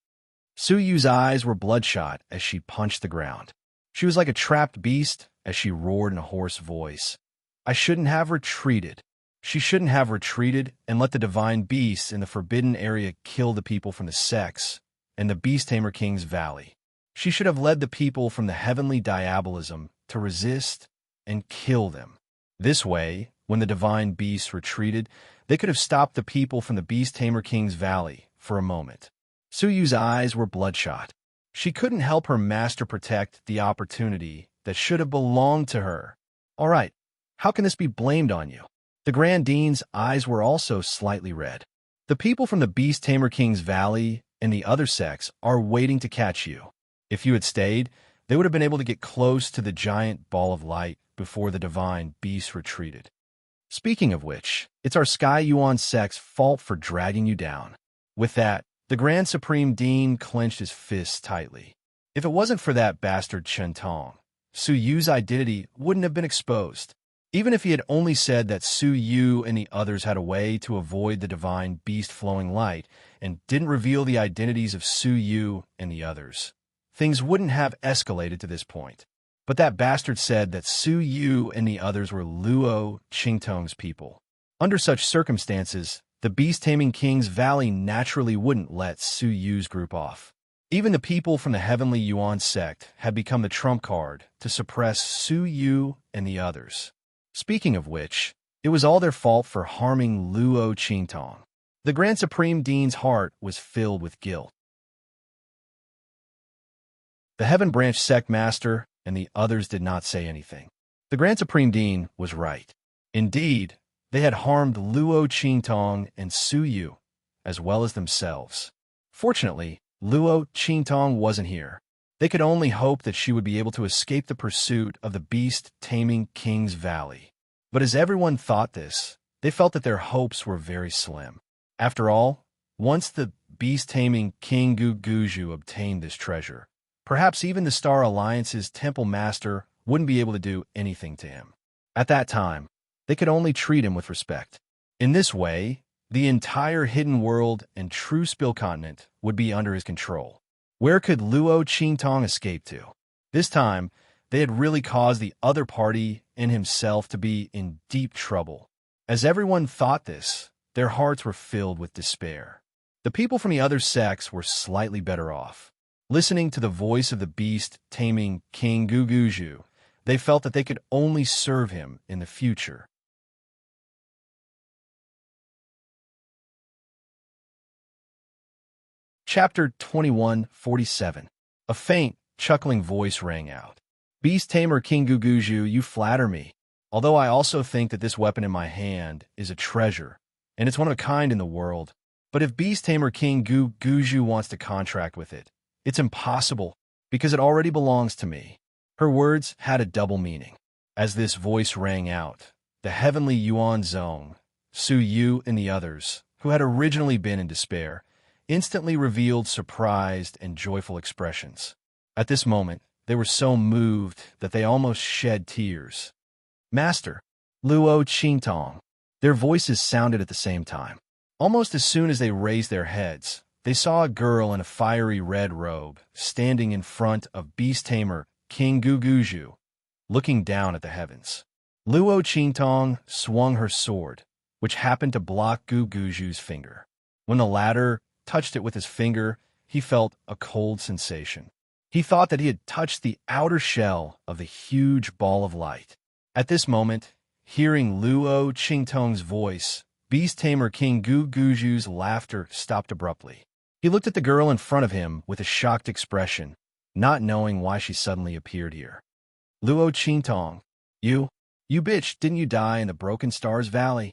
Su Yu's eyes were bloodshot as she punched the ground. She was like a trapped beast as she roared in a hoarse voice. I shouldn't have retreated. She shouldn't have retreated and let the divine beasts in the forbidden area kill the people from the sects and the beast-tamer King's Valley. She should have led the people from the heavenly diabolism to resist and kill them. This way, when the divine beasts retreated, they could have stopped the people from the beast-tamer King's Valley for a moment. Su Yu's eyes were bloodshot. She couldn't help her master protect the opportunity that should have belonged to her. All right, how can this be blamed on you? The Grand Dean's eyes were also slightly red. The people from the beast-tamer King's Valley and the other sects are waiting to catch you. If you had stayed, they would have been able to get close to the giant ball of light before the divine beast retreated. Speaking of which, it's our Sky Yuan sect's fault for dragging you down. With that, the Grand Supreme Dean clenched his fists tightly. If it wasn't for that bastard Chen Tong, Su Yu's identity wouldn't have been exposed. Even if he had only said that Su Yu and the others had a way to avoid the divine beast-flowing light and didn't reveal the identities of Su Yu and the others, things wouldn't have escalated to this point. But that bastard said that Su Yu and the others were Luo Qingtong's people. Under such circumstances, the beast-taming King's Valley naturally wouldn't let Su Yu's group off. Even the people from the Heavenly Yuan sect had become the trump card to suppress Su Yu and the others. Speaking of which, it was all their fault for harming Luo Qingtong. The Grand Supreme Dean's heart was filled with guilt. The Heaven Branch sect master and the others did not say anything. The Grand Supreme Dean was right. Indeed, they had harmed Luo Qingtong and Su Yu, as well as themselves. Fortunately, Luo Qingtong wasn't here. They could only hope that she would be able to escape the pursuit of the beast-taming King's Valley. But as everyone thought this, they felt that their hopes were very slim. After all, once the beast-taming King Guguju obtained this treasure, perhaps even the Star Alliance's Temple Master wouldn't be able to do anything to him. At that time, they could only treat him with respect. In this way, the entire hidden world and true Spill Continent would be under his control. Where could Luo Qingtong escape to? This time, they had really caused the other party and himself to be in deep trouble. As everyone thought this, their hearts were filled with despair. The people from the other sects were slightly better off. Listening to the voice of the beast-taming King Guguju, they felt that they could only serve him in the future. Chapter 2147. A faint, chuckling voice rang out. Beast-tamer King Guguju, you flatter me. Although I also think that this weapon in my hand is a treasure, and it's one of a kind in the world, But if Beast Tamer King Guju wants to contract with it, it's impossible, because it already belongs to me. Her words had a double meaning. As this voice rang out, the heavenly Yuan Zone, Su Yu and the others, who had originally been in despair, instantly revealed surprised and joyful expressions. At this moment, they were so moved that they almost shed tears. Master, Luo Qingtong. Their voices sounded at the same time. Almost as soon as they raised their heads, they saw a girl in a fiery red robe standing in front of Beast Tamer King Guguju, looking down at the heavens. Luo Qingtong swung her sword, which happened to block Guguju's finger. When the latter touched it with his finger, he felt a cold sensation. He thought that he had touched the outer shell of the huge ball of light. At this moment, hearing Luo Qingtong's voice, Beast Tamer King Guguju's laughter stopped abruptly. He looked at the girl in front of him with a shocked expression, not knowing why she suddenly appeared here. Luo Qingtong, you bitch, didn't you die in the Broken Stars Valley?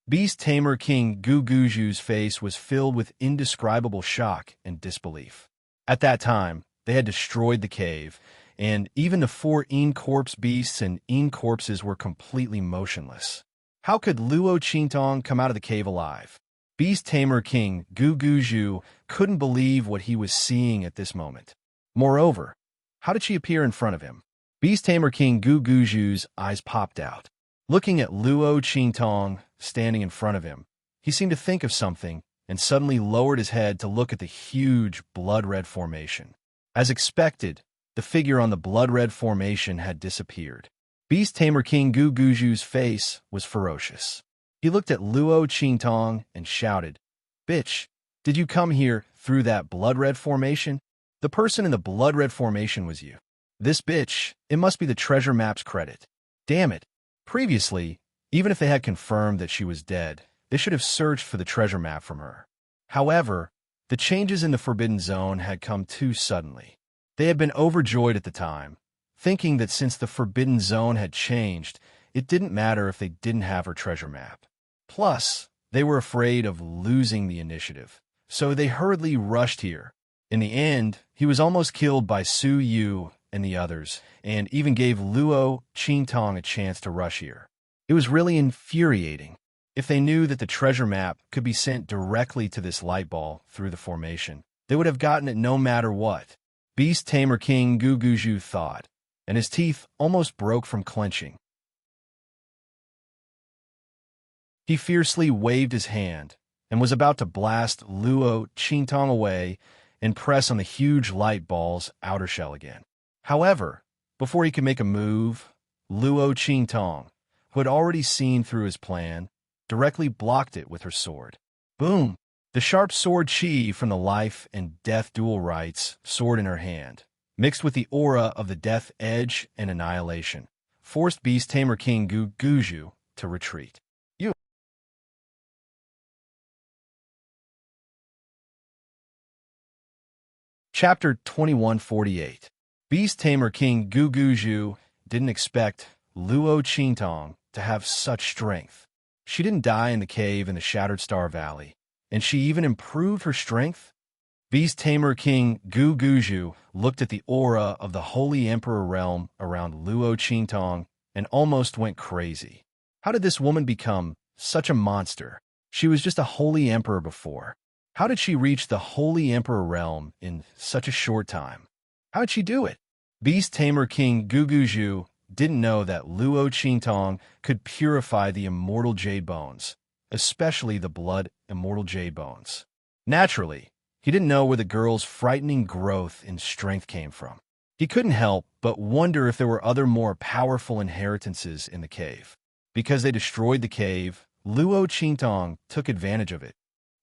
Beast Tamer King Guguju's face was filled with indescribable shock and disbelief. At that time, they had destroyed the cave, and even the 4 corpse beasts and corpses were completely motionless. How could Luo Qingtong come out of the cave alive? Beast Tamer King Guguju couldn't believe what he was seeing at this moment. Moreover, how did she appear in front of him? Beast Tamer King Guguju's eyes popped out. Looking at Luo Qingtong standing in front of him, he seemed to think of something and suddenly lowered his head to look at the huge blood-red formation. As expected, the figure on the blood-red formation had disappeared. Beast Tamer King Guguju's face was ferocious. He looked at Luo Qingtong and shouted, "Bitch, did you come here through that blood-red formation? The person in the blood-red formation was you. This bitch, it must be the treasure map's credit. Damn it. Previously, even if they had confirmed that she was dead, they should have searched for the treasure map from her. However, the changes in the Forbidden Zone had come too suddenly. They had been overjoyed at the time, thinking that since the Forbidden Zone had changed, it didn't matter if they didn't have her treasure map. Plus, they were afraid of losing the initiative, so they hurriedly rushed here. In the end, he was almost killed by Su Yu and the others, and even gave Luo Qingtong a chance to rush here. It was really infuriating. If they knew that the treasure map could be sent directly to this light ball through the formation, they would have gotten it no matter what. Beast Tamer King Guguju thought, and his teeth almost broke from clenching. He fiercely waved his hand and was about to blast Luo Qingtong away and press on the huge light ball's outer shell again. However, before he could make a move, Luo Qingtong, who had already seen through his plan, directly blocked it with her sword. Boom! The sharp sword chi from the life and death dual rights sword in her hand, mixed with the aura of the death edge and annihilation, forced Beast Tamer King Guguju to retreat. Chapter 2148. Beast Tamer King Guguju didn't expect Luo Qingtong to have such strength. She didn't die in the cave in the Shattered Star Valley, and she even improved her strength. Beast Tamer King Guguju looked at the aura of the Holy Emperor realm around Luo Qingtong and almost went crazy. How did this woman become such a monster? She was just a Holy Emperor before. How did she reach the Holy Emperor realm in such a short time? How did she do it? Beast Tamer King Guguju didn't know that Luo Qingtong could purify the immortal jade bones, especially the blood immortal jade bones. Naturally, he didn't know where the girl's frightening growth in strength came from. He couldn't help but wonder if there were other more powerful inheritances in the cave. Because they destroyed the cave, Luo Qingtong took advantage of it.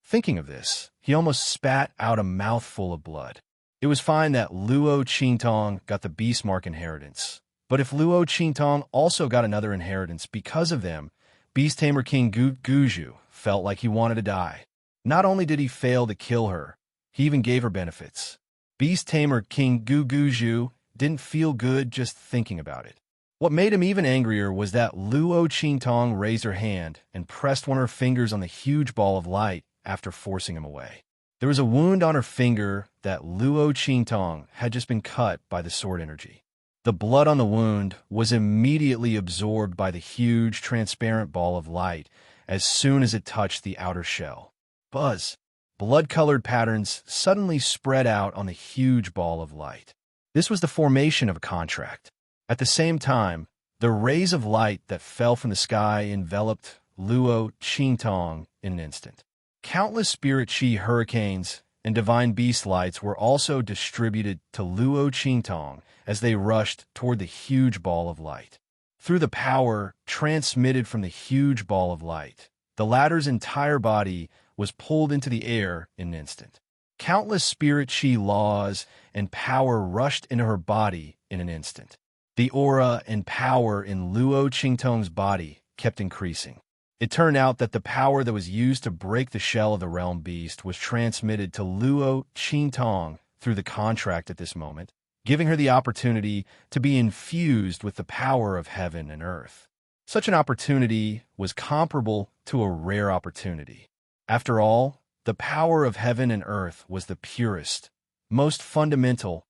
Thinking of this, he almost spat out a mouthful of blood. It was fine that Luo Qingtong got the Beast Mark inheritance, but if Luo Qingtong also got another inheritance because of them, Beast Tamer King Guguju felt like he wanted to die. Not only did he fail to kill her, he even gave her benefits. Beast Tamer King Guguju didn't feel good just thinking about it. What made him even angrier was that Luo Qingtong raised her hand and pressed one of her fingers on the huge ball of light after forcing him away. There was a wound on her finger that Luo Qingtong had just been cut by the sword energy. The blood on the wound was immediately absorbed by the huge, transparent ball of light as soon as it touched the outer shell. Buzz! Blood-colored patterns suddenly spread out on the huge ball of light. This was the formation of a contract. At the same time, the rays of light that fell from the sky enveloped Luo Qingtong in an instant. Countless spirit chi hurricanes and divine beast lights were also distributed to Luo Qingtong as they rushed toward the huge ball of light. Through the power transmitted from the huge ball of light, the latter's entire body was pulled into the air in an instant. Countless spirit chi laws and power rushed into her body in an instant. The aura and power in Luo Qingtong's body kept increasing. It turned out that the power that was used to break the shell of the realm beast was transmitted to Luo Qingtong through the contract at this moment, giving her the opportunity to be infused with the power of heaven and earth. Such an opportunity was comparable to a rare opportunity. After all, the power of heaven and earth was the purest, most fundamental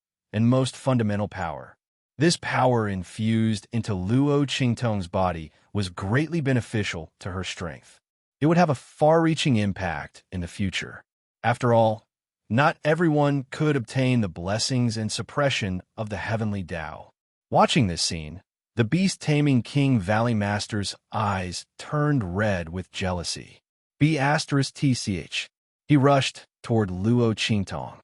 power. This power infused into Luo Qingtong's body was greatly beneficial to her strength. It would have a far-reaching impact in the future. After all, not everyone could obtain the blessings and suppression of the heavenly Tao. Watching this scene, the beast-taming King Valley Master's eyes turned red with jealousy. B*TCH. He rushed toward Luo Qingtong.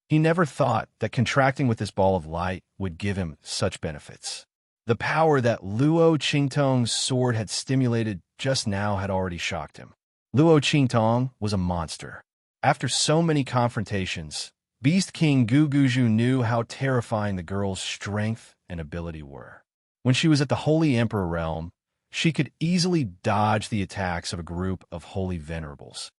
He never thought that contracting with this ball of light would give him such benefits. The power that Luo Qingtong's sword had stimulated just now had already shocked him. Luo Qingtong was a monster. After so many confrontations, Beast King Gu Guju knew how terrifying the girl's strength and ability were. When she was at the Holy Emperor realm, she could easily dodge the attacks of a group of holy venerables.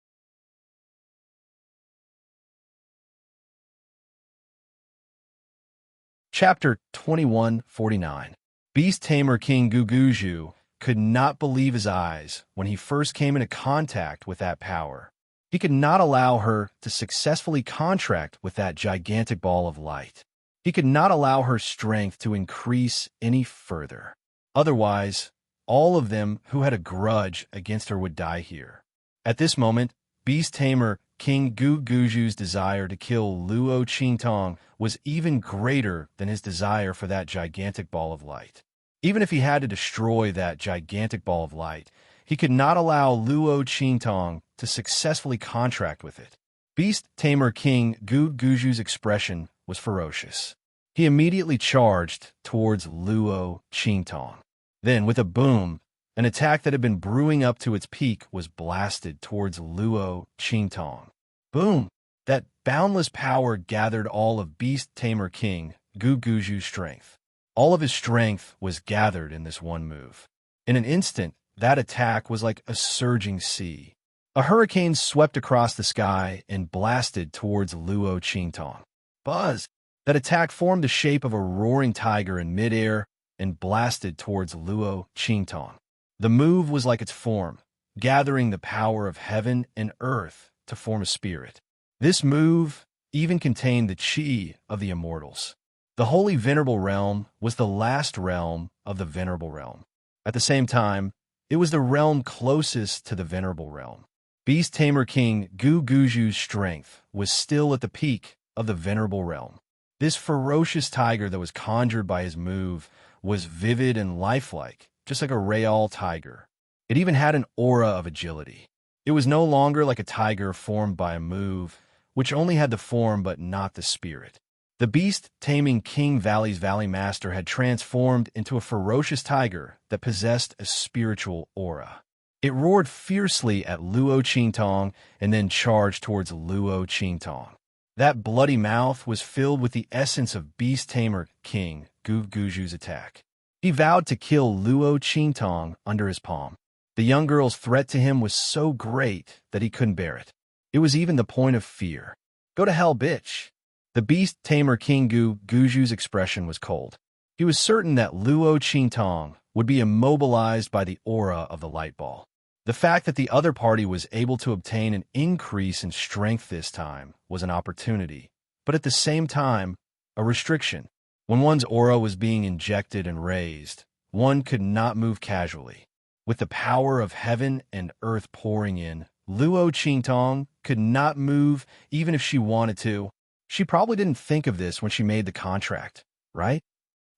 Chapter 2149. Beast Tamer King Guguju could not believe his eyes when he first came into contact with that power. He could not allow her to successfully contract with that gigantic ball of light. He could not allow her strength to increase any further. Otherwise, all of them who had a grudge against her would die here. At this moment, Beast Tamer King Guguju's desire to kill Luo Qingtong was even greater than his desire for that gigantic ball of light. Even if he had to destroy that gigantic ball of light, he could not allow Luo Qingtong to successfully contract with it. Beast Tamer King Guguju's expression was ferocious. He immediately charged towards Luo Qingtong. Then, with a boom, an attack that had been brewing up to its peak was blasted towards Luo Qingtong. Boom! That boundless power gathered all of Beast Tamer King Guguju's strength. All of his strength was gathered in this one move. In an instant, that attack was like a surging sea. A hurricane swept across the sky and blasted towards Luo Qingtong. Buzz! That attack formed the shape of a roaring tiger in midair and blasted towards Luo Qingtong. The move was like its form, gathering the power of heaven and earth to form a spirit. This move even contained the chi of the immortals. The Holy Venerable Realm was the last realm of the Venerable Realm. At the same time, it was the realm closest to the Venerable Realm. Beast Tamer King Guguju's strength was still at the peak of the Venerable Realm. This ferocious tiger that was conjured by his move was vivid and lifelike, just like a real tiger. It even had an aura of agility. It was no longer like a tiger formed by a move, which only had the form but not the spirit. The beast-taming King Valley's Valley Master had transformed into a ferocious tiger that possessed a spiritual aura. It roared fiercely at Luo Qingtong and then charged towards Luo Qingtong. That bloody mouth was filled with the essence of Beast Tamer King Guguju's attack. He vowed to kill Luo Qingtong under his palm. The young girl's threat to him was so great that he couldn't bear it. It was even the point of fear. Go to hell, bitch. The Beast Tamer King Guju's expression was cold. He was certain that Luo Qingtong would be immobilized by the aura of the light ball. The fact that the other party was able to obtain an increase in strength this time was an opportunity, but at the same time, a restriction. When one's aura was being injected and raised, one could not move casually. With the power of heaven and earth pouring in, Luo Qingtong could not move even if she wanted to. She probably didn't think of this when she made the contract, right?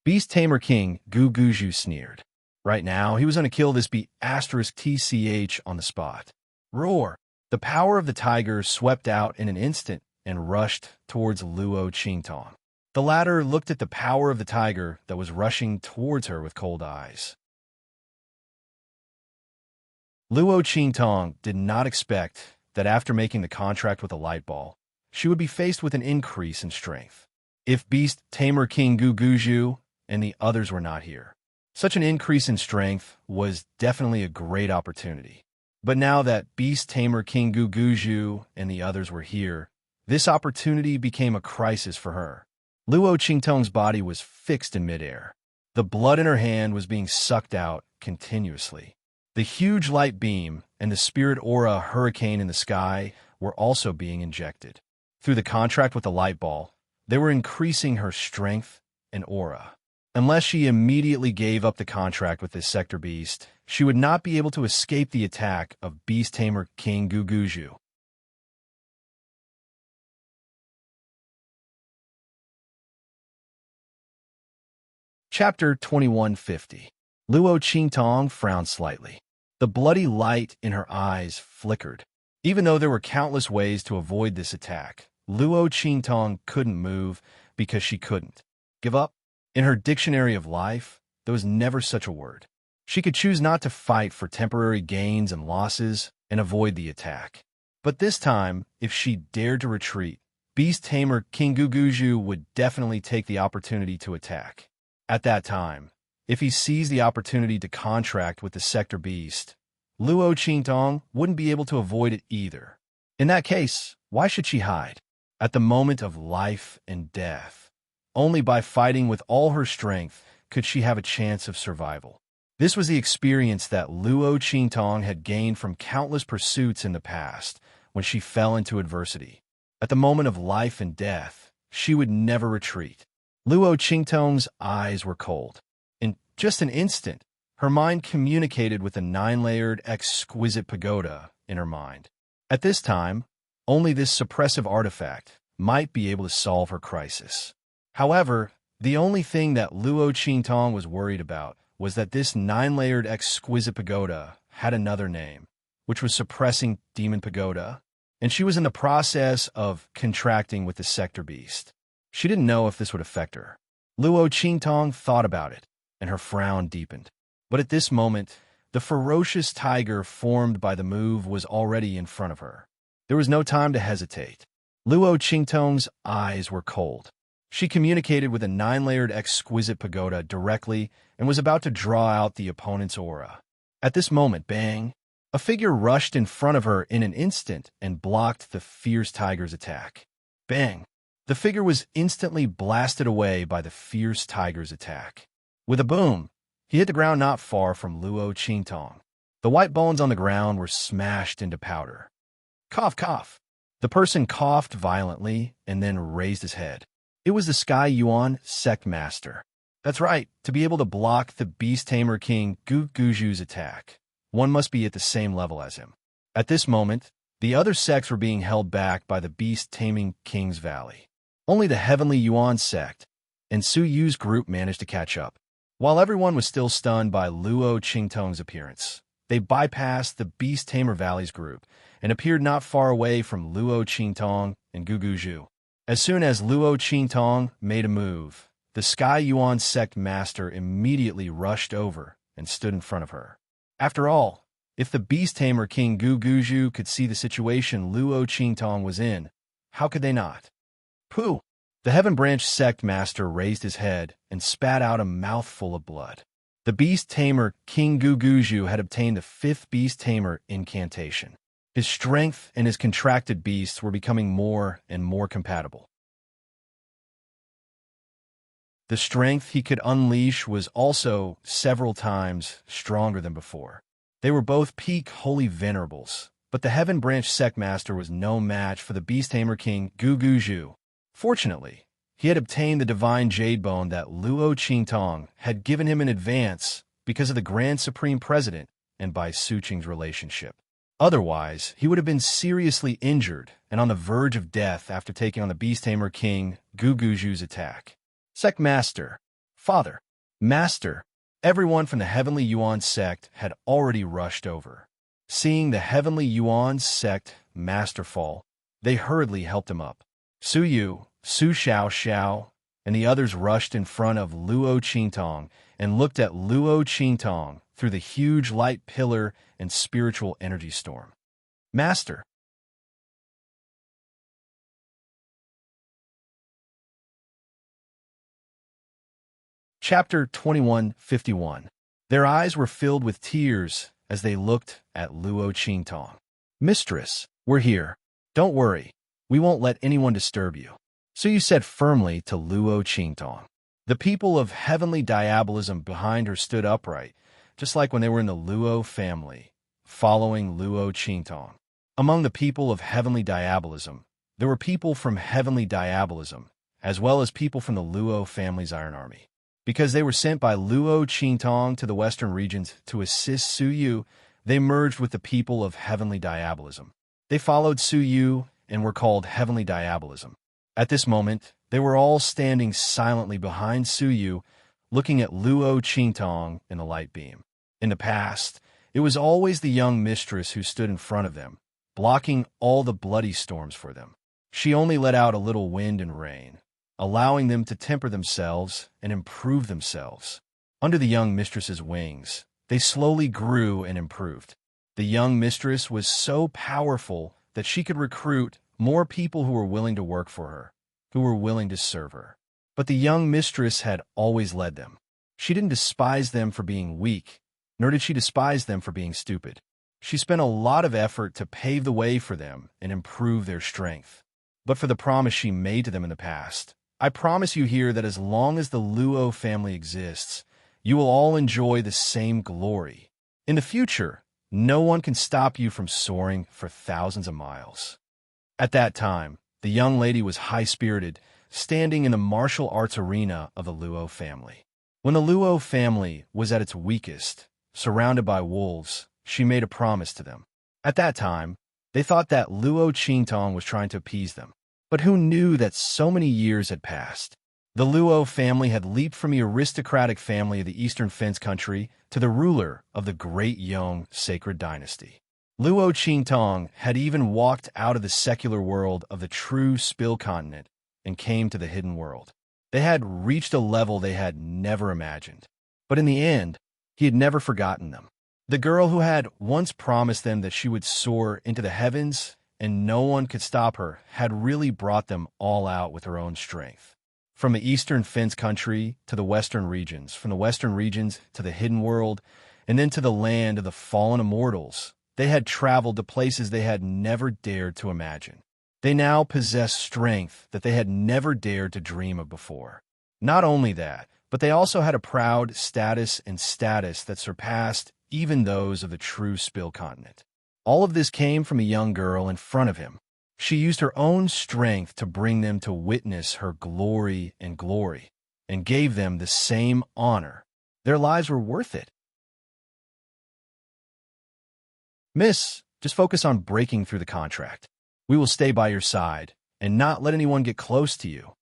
Beast Tamer King Gu Guju sneered. Right now, he was going to kill this TCH on the spot. Roar! The power of the tiger swept out in an instant and rushed towards Luo Qingtong. The latter looked at the power of the tiger that was rushing towards her with cold eyes. Luo Qingtong did not expect that after making the contract with a light ball, she would be faced with an increase in strength. If Beast Tamer King Gu Guju and the others were not here, such an increase in strength was definitely a great opportunity. But now that Beast Tamer King Gu Guju and the others were here, this opportunity became a crisis for her. Luo Qingtong's body was fixed in midair. The blood in her hand was being sucked out continuously. The huge light beam and the spirit aura hurricane in the sky were also being injected. Through the contract with the light ball, they were increasing her strength and aura. Unless she immediately gave up the contract with this sector beast, she would not be able to escape the attack of Beast Tamer King Gu Guju. Chapter 2150. Luo Qingtong frowned slightly. The bloody light in her eyes flickered. Even though there were countless ways to avoid this attack, Luo Qingtong couldn't move because she couldn't give up. In her dictionary of life, there was never such a word. She could choose not to fight for temporary gains and losses and avoid the attack. But this time, if she dared to retreat, Beast Tamer King Gu Guju would definitely take the opportunity to attack. At that time, if he seized the opportunity to contract with the sector beast, Luo Qingtong wouldn't be able to avoid it either. In that case, why should she hide? At the moment of life and death, only by fighting with all her strength could she have a chance of survival. This was the experience that Luo Qingtong had gained from countless pursuits in the past when she fell into adversity. At the moment of life and death, she would never retreat. Luo Qingtong's eyes were cold. In just an instant, her mind communicated with a 9-layered exquisite pagoda in her mind. At this time, only this suppressive artifact might be able to solve her crisis. However, the only thing that Luo Qingtong was worried about was that this 9-layered exquisite pagoda had another name, which was suppressing demon pagoda, and she was in the process of contracting with the sector beast. She didn't know if this would affect her. Luo Qingtong thought about it, and her frown deepened. But at this moment, the ferocious tiger formed by the move was already in front of her. There was no time to hesitate. Luo Qingtong's eyes were cold. She communicated with a 9-layered exquisite pagoda directly and was about to draw out the opponent's aura. At this moment, bang! A figure rushed in front of her in an instant and blocked the fierce tiger's attack. Bang! The figure was instantly blasted away by the fierce tiger's attack. With a boom, he hit the ground not far from Luo Qingtong. The white bones on the ground were smashed into powder. Cough, cough. The person coughed violently and then raised his head. It was the Sky Yuan sect master. That's right, to be able to block the Beast Tamer King Gu Guju's attack, one must be at the same level as him. At this moment, the other sects were being held back by the Beast Taming King's Valley. Only the Heavenly Yuan sect and Su Yu's group managed to catch up. While everyone was still stunned by Luo Qingtong's appearance, they bypassed the Beast Tamer Valley's group and appeared not far away from Luo Qingtong and Gu Guju. As soon as Luo Qingtong made a move, the Sky Yuan sect master immediately rushed over and stood in front of her. After all, if the Beast Tamer King Gu Guju could see the situation Luo Qingtong was in, how could they not? Pooh! The Heaven Branch sect master raised his head and spat out a mouthful of blood. The Beast Tamer King Gu Guju had obtained the 5th Beast Tamer incantation. His strength and his contracted beasts were becoming more and more compatible. The strength he could unleash was also several times stronger than before. They were both peak holy venerables, but the Heaven Branch sect master was no match for the beast-tamer king Guguju. Fortunately, he had obtained the divine jade bone that Luo Qingtong had given him in advance because of the Grand Supreme President and Bai Suqing's relationship. Otherwise, he would have been seriously injured and on the verge of death after taking on the beast-tamer king Guguju's attack. Sect Master, Father, Master, everyone from the Heavenly Yuan sect had already rushed over. Seeing the Heavenly Yuan sect master fall, they hurriedly helped him up. Su Yu, Su Xiao, and the others rushed in front of Luo Qingtong and looked at Luo Qingtong through the huge light pillar and spiritual energy storm. Master. Chapter 2151. Their eyes were filled with tears as they looked at Luo Qingtong. Mistress, we're here. Don't worry. We won't let anyone disturb you. So you said firmly to Luo Qingtong. The people of heavenly diabolism behind her stood upright, just like when they were in the Luo family, following Luo Qingtong. Among the people of heavenly diabolism, there were people from heavenly diabolism, as well as people from the Luo family's Iron Army. Because they were sent by Luo Qingtong to the western regions to assist Su Yu, they merged with the people of heavenly diabolism. They followed Su Yu and were called heavenly diabolism. At this moment, they were all standing silently behind Su Yu, looking at Luo Qingtong in the light beam. In the past, it was always the young mistress who stood in front of them, blocking all the bloody storms for them. She only let out a little wind and rain, allowing them to temper themselves and improve themselves. Under the young mistress's wings, they slowly grew and improved. The young mistress was so powerful that she could recruit more people who were willing to work for her, who were willing to serve her. But the young mistress had always led them. She didn't despise them for being weak, nor did she despise them for being stupid. She spent a lot of effort to pave the way for them and improve their strength. But for the promise she made to them in the past, I promise you here that as long as the Luo family exists, you will all enjoy the same glory. In the future, no one can stop you from soaring for thousands of miles. At that time, the young lady was high-spirited, standing in the martial arts arena of the Luo family. When the Luo family was at its weakest, surrounded by wolves, she made a promise to them. At that time, they thought that Luo Qingtong was trying to appease them. But who knew that so many years had passed? The Luo family had leaped from the aristocratic family of the Eastern Fence country to the ruler of the Great Yong sacred dynasty. Luo Qingtong had even walked out of the secular world of the true Spill continent and came to the hidden world. They had reached a level they had never imagined. But in the end, he had never forgotten them. The girl who had once promised them that she would soar into the heavens and no one could stop her had really brought them all out with her own strength. From the Eastern Fence country to the Western regions, from the Western regions to the hidden world, and then to the land of the fallen immortals, they had traveled to places they had never dared to imagine. They now possessed strength that they had never dared to dream of before. Not only that, but they also had a proud status that surpassed even those of the true Spill continent. All of this came from a young girl in front of him. She used her own strength to bring them to witness her glory, and gave them the same honor. Their lives were worth it. Miss, just focus on breaking through the contract. We will stay by your side and not let anyone get close to you.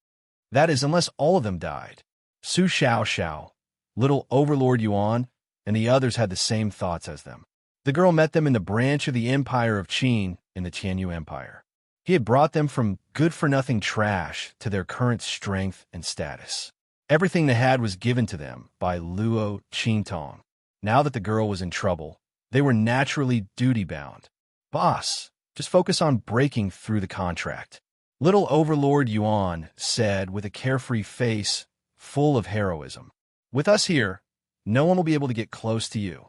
That is, unless all of them died. Su Xiao, little Overlord Yuan, and the others had the same thoughts as them. The girl met them in the branch of the Empire of Qin in the Tianyu Empire. He had brought them from good-for-nothing trash to their current strength and status. Everything they had was given to them by Luo Qingtong. Now that the girl was in trouble, they were naturally duty-bound. Boss, just focus on breaking through the contract. Little Overlord Yuan said with a carefree face full of heroism. With us here, no one will be able to get close to you.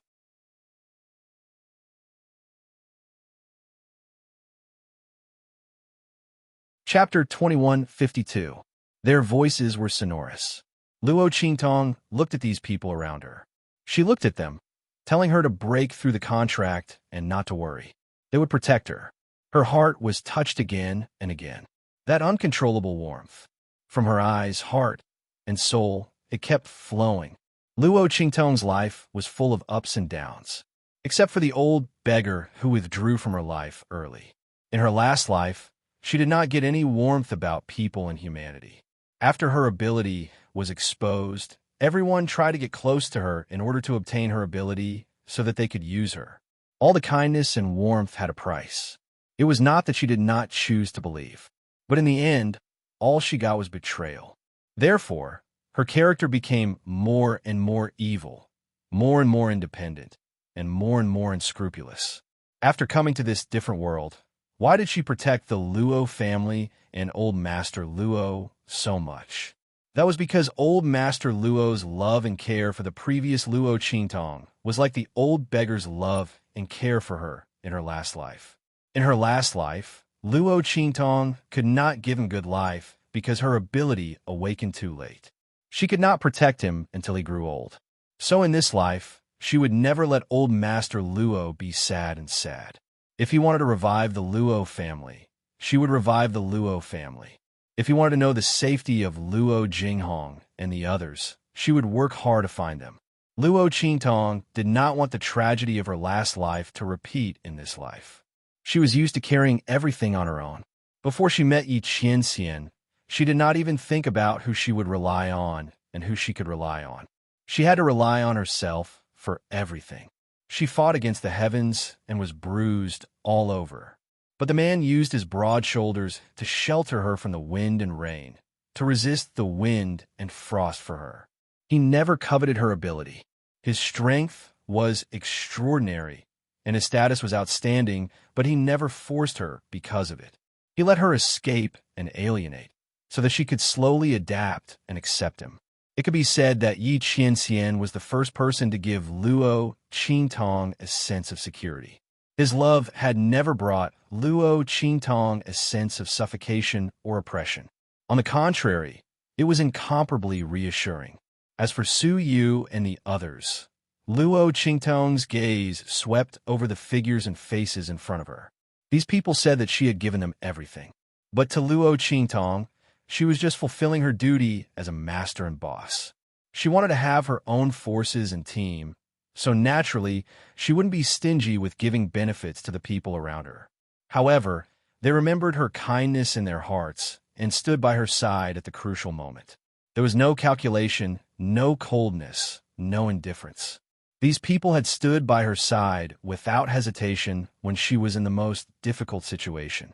Chapter 2152. Their voices were sonorous. Luo Qingtong looked at these people around her. She looked at them, telling her to break through the contract and not to worry. They would protect her. Her heart was touched again and again. That uncontrollable warmth. From her eyes, heart, and soul, it kept flowing. Luo Qingtong's life was full of ups and downs, except for the old beggar who withdrew from her life early. In her last life, she did not get any warmth about people and humanity. After her ability was exposed, everyone tried to get close to her in order to obtain her ability so that they could use her. All the kindness and warmth had a price. It was not that she did not choose to believe, but in the end, all she got was betrayal. Therefore, her character became more and more evil, more and more independent, and more unscrupulous. After coming to this different world, why did she protect the Luo family and Old Master Luo so much? That was because Old Master Luo's love and care for the previous Luo Qingtong was like the old beggar's love and care for her in her last life. In her last life, Luo Qingtong could not give him good life because her ability awakened too late. She could not protect him until he grew old. So in this life, she would never let Old Master Luo be sad and sad. If he wanted to revive the Luo family, she would revive the Luo family. If he wanted to know the safety of Luo Jinghong and the others, she would work hard to find them. Luo Qingtong did not want the tragedy of her last life to repeat in this life. She was used to carrying everything on her own. Before she met Yi Qianxian, she did not even think about who she would rely on and who she could rely on. She had to rely on herself for everything. She fought against the heavens and was bruised all over. But the man used his broad shoulders to shelter her from the wind and rain, to resist the wind and frost for her. He never coveted her ability. His strength was extraordinary, and his status was outstanding, but he never forced her because of it. He let her escape and alienate, so that she could slowly adapt and accept him. It could be said that Yi Qianxian was the first person to give Luo Qingtong a sense of security. His love had never brought Luo Qingtong a sense of suffocation or oppression. On the contrary, it was incomparably reassuring. As for Su Yu and the others, Luo Qingtong's gaze swept over the figures and faces in front of her. These people said that she had given them everything. But to Luo Qingtong, she was just fulfilling her duty as a master and boss. She wanted to have her own forces and team, so naturally, she wouldn't be stingy with giving benefits to the people around her. However, they remembered her kindness in their hearts and stood by her side at the crucial moment. There was no calculation, no coldness, no indifference. These people had stood by her side without hesitation when she was in the most difficult situation.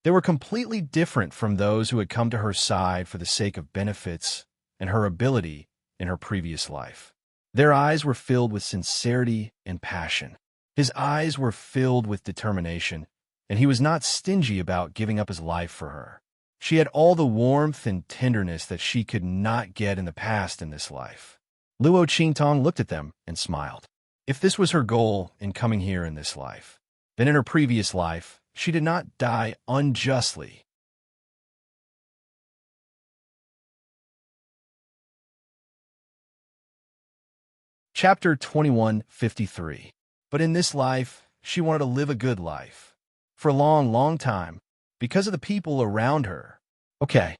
They were completely different from those who had come to her side for the sake of benefits and her ability in her previous life. Their eyes were filled with sincerity and passion. His eyes were filled with determination, and he was not stingy about giving up his life for her. She had all the warmth and tenderness that she could not get in the past in this life. Luo Qingtong looked at them and smiled. If this was her goal in coming here in this life, then in her previous life, she did not die unjustly. Chapter 2153. But in this life, she wanted to live a good life. For a long time, because of the people around her. Okay.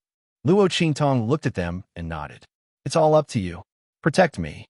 Luo Qingtong looked at them and nodded. It's all up to you. Protect me.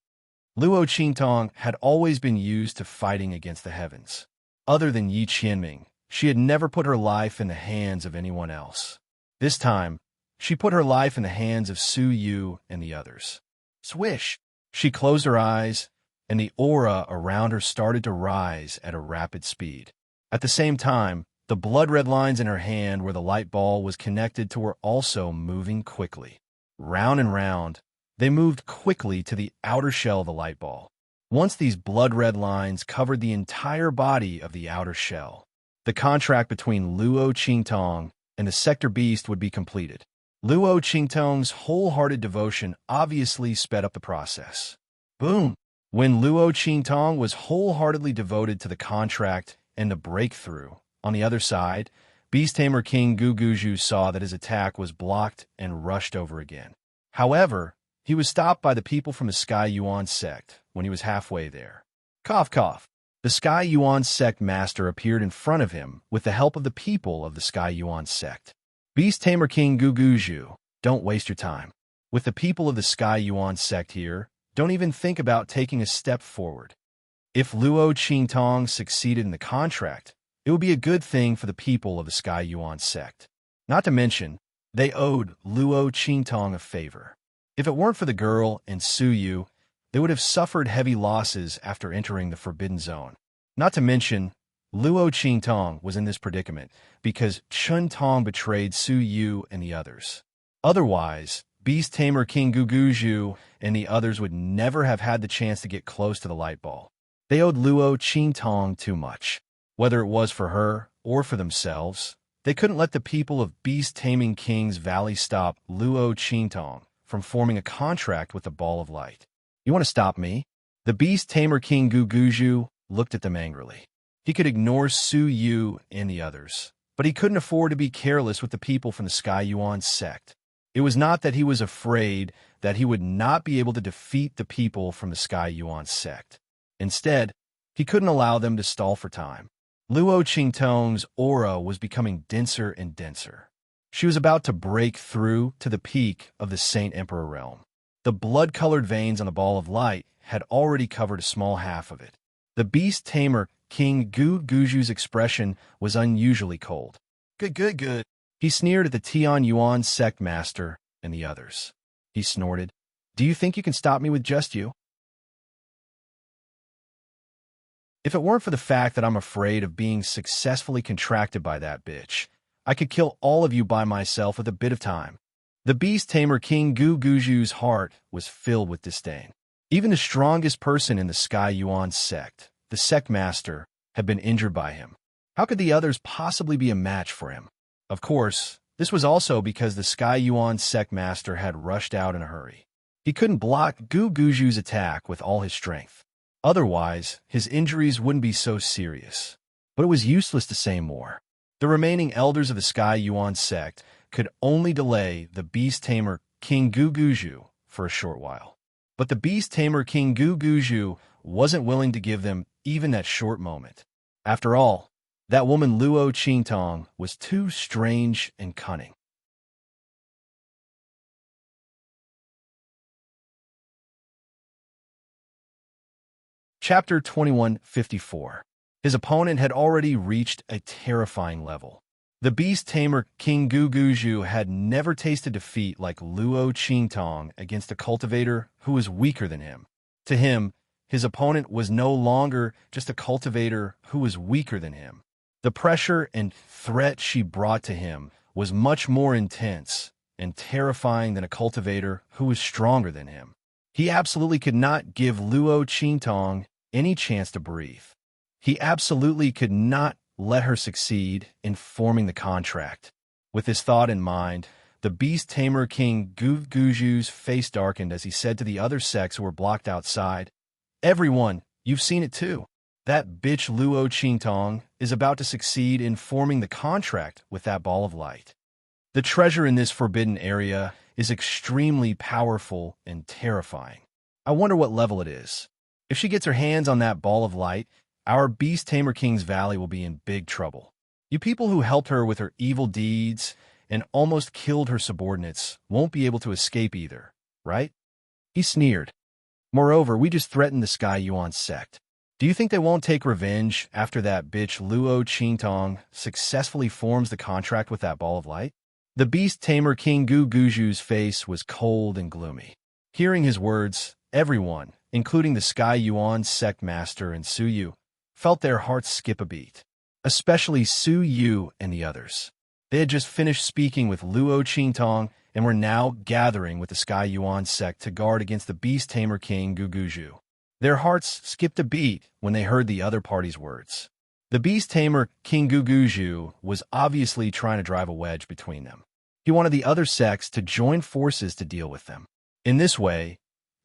Luo Qingtong had always been used to fighting against the heavens. Other than Yi Qianming, she had never put her life in the hands of anyone else. This time, she put her life in the hands of Su Yu and the others. Swish! She closed her eyes, and the aura around her started to rise at a rapid speed. At the same time, the blood-red lines in her hand where the light ball was connected to were also moving quickly. Round and round, they moved quickly to the outer shell of the light ball. Once these blood-red lines covered the entire body of the outer shell, the contract between Luo Qingtong and the Sector Beast would be completed. Luo Qingtong's wholehearted devotion obviously sped up the process. Boom! When Luo Qingtong was wholeheartedly devoted to the contract and the breakthrough, on the other side, Beast Tamer King Guguju saw that his attack was blocked and rushed over again. However, he was stopped by the people from the Sky Yuan sect when he was halfway there. Cough, cough. The Sky Yuan sect master appeared in front of him with the help of the people of the Sky Yuan sect. Beast Tamer King Guguju, don't waste your time. With the people of the Sky Yuan sect here, don't even think about taking a step forward. If Luo Qingtong succeeded in the contract, it would be a good thing for the people of the Sky Yuan sect. Not to mention, they owed Luo Qingtong a favor. If it weren't for the girl and Su Yu, they would have suffered heavy losses after entering the Forbidden Zone. Not to mention, Luo Qingtong was in this predicament because Chun Tong betrayed Su Yu and the others. Otherwise, Beast Tamer King Guguju and the others would never have had the chance to get close to the light ball. They owed Luo Qingtong too much. Whether it was for her or for themselves, they couldn't let the people of Beast Taming King's Valley stop Luo Qingtong from forming a contract with the Ball of Light. You want to stop me? The Beast Tamer King Guguju looked at them angrily. He could ignore Su Yu and the others, but he couldn't afford to be careless with the people from the Sky Yuan sect. It was not that he was afraid that he would not be able to defeat the people from the Sky Yuan sect. Instead, he couldn't allow them to stall for time. Luo Qingtong's aura was becoming denser and denser. She was about to break through to the peak of the Saint Emperor realm. The blood-colored veins on the Ball of Light had already covered a small half of it. The Beast Tamer King Guguju's expression was unusually cold. Good. He sneered at the Tian Yuan sect master and the others. He snorted, "Do you think you can stop me with just you? If it weren't for the fact that I'm afraid of being successfully contracted by that bitch, I could kill all of you by myself with a bit of time." The Beast Tamer King Guguju's heart was filled with disdain. Even the strongest person in the Sky Yuan sect, the sect master, had been injured by him. How could the others possibly be a match for him? Of course, this was also because the Sky Yuan sect master had rushed out in a hurry. He couldn't block Guguju's attack with all his strength. Otherwise, his injuries wouldn't be so serious. But it was useless to say more. The remaining elders of the Sky Yuan sect could only delay the Beast Tamer King Guguju for a short while. But the Beast Tamer King Guguju wasn't willing to give them even that short moment. After all, that woman Luo Qingtong was too strange and cunning. Chapter 2154. His opponent had already reached a terrifying level. The Beast Tamer King Guguju had never tasted defeat like Luo Qingtong against a cultivator who was weaker than him. To him, his opponent was no longer just a cultivator who was weaker than him. The pressure and threat she brought to him was much more intense and terrifying than a cultivator who was stronger than him. He absolutely could not give Luo Qingtong any chance to breathe. He absolutely could not let her succeed in forming the contract. With this thought in mind, the Beast Tamer King Guguju's face darkened as he said to the other sects who were blocked outside, "Everyone, you've seen it too. That bitch Luo Qingtong is about to succeed in forming the contract with that Ball of Light. The treasure in this forbidden area is extremely powerful and terrifying. I wonder what level it is. If she gets her hands on that Ball of Light, our Beast Tamer King's Valley will be in big trouble. You people who helped her with her evil deeds and almost killed her subordinates won't be able to escape either, right?" He sneered. "Moreover, we just threatened the Sky Yuan sect. Do you think they won't take revenge after that bitch Luo Qingtong successfully forms the contract with that Ball of Light?" The Beast Tamer King Guguju's face was cold and gloomy. Hearing his words, everyone, including the Sky Yuan sect master and Su Yu, felt their hearts skip a beat. Especially Su Yu and the others. They had just finished speaking with Luo Qingtong and were now gathering with the Sky Yuan sect to guard against the Beast Tamer King Guguju. Their hearts skipped a beat when they heard the other party's words. The Beast Tamer King Guguju was obviously trying to drive a wedge between them. He wanted the other sects to join forces to deal with them. In this way,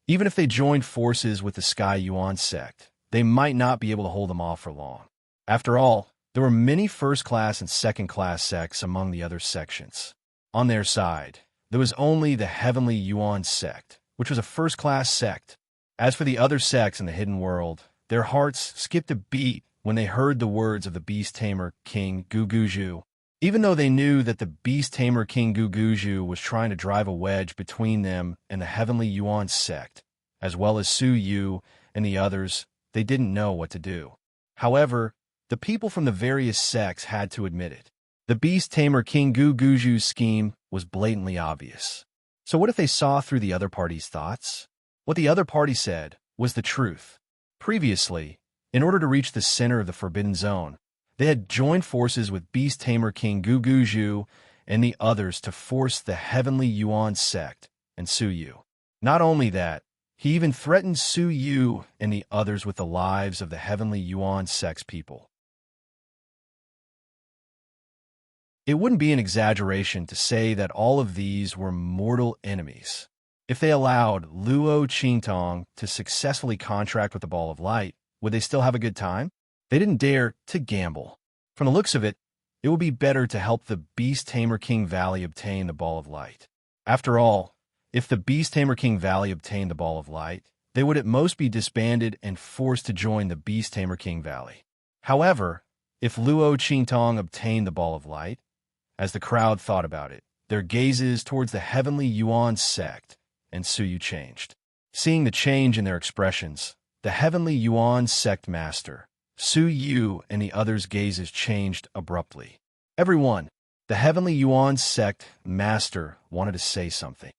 even if they joined forces with the Sky Yuan sect, they might not be able to hold them off for long. After all, there were many first-class and second-class sects among the other sections. On their side, there was only the Heavenly Yuan sect, which was a first-class sect. As for the other sects in the hidden world, their hearts skipped a beat when they heard the words of the beast tamer King Guguju. Even though they knew that the beast tamer King Guguju was trying to drive a wedge between them and the heavenly Yuan sect, as well as Su Yu and the others, they didn't know what to do. However, the people from the various sects had to admit it. The beast tamer King Guguju's scheme was blatantly obvious. So what if they saw through the other party's thoughts? What the other party said was the truth. Previously, in order to reach the center of the Forbidden Zone, they had joined forces with beast tamer King Guguju and the others to force the heavenly Yuan sect and Su Yu. Not only that, he even threatened Su Yu and the others with the lives of the heavenly Yuan sect's people. It wouldn't be an exaggeration to say that all of these were mortal enemies. If they allowed Luo Qingtong to successfully contract with the Ball of Light, would they still have a good time? They didn't dare to gamble. From the looks of it, it would be better to help the Beast Tamer King Valley obtain the Ball of Light. After all, if the Beast Tamer King Valley obtained the Ball of Light, they would at most be disbanded and forced to join the Beast Tamer King Valley. However, if Luo Qingtong obtained the Ball of Light, as the crowd thought about it, their gazes towards the heavenly Yuan sect and Su Yu changed. Seeing the change in their expressions, the heavenly Yuan sect master, Su Yu, and the others' gazes changed abruptly. Everyone, the heavenly Yuan sect master wanted to say something.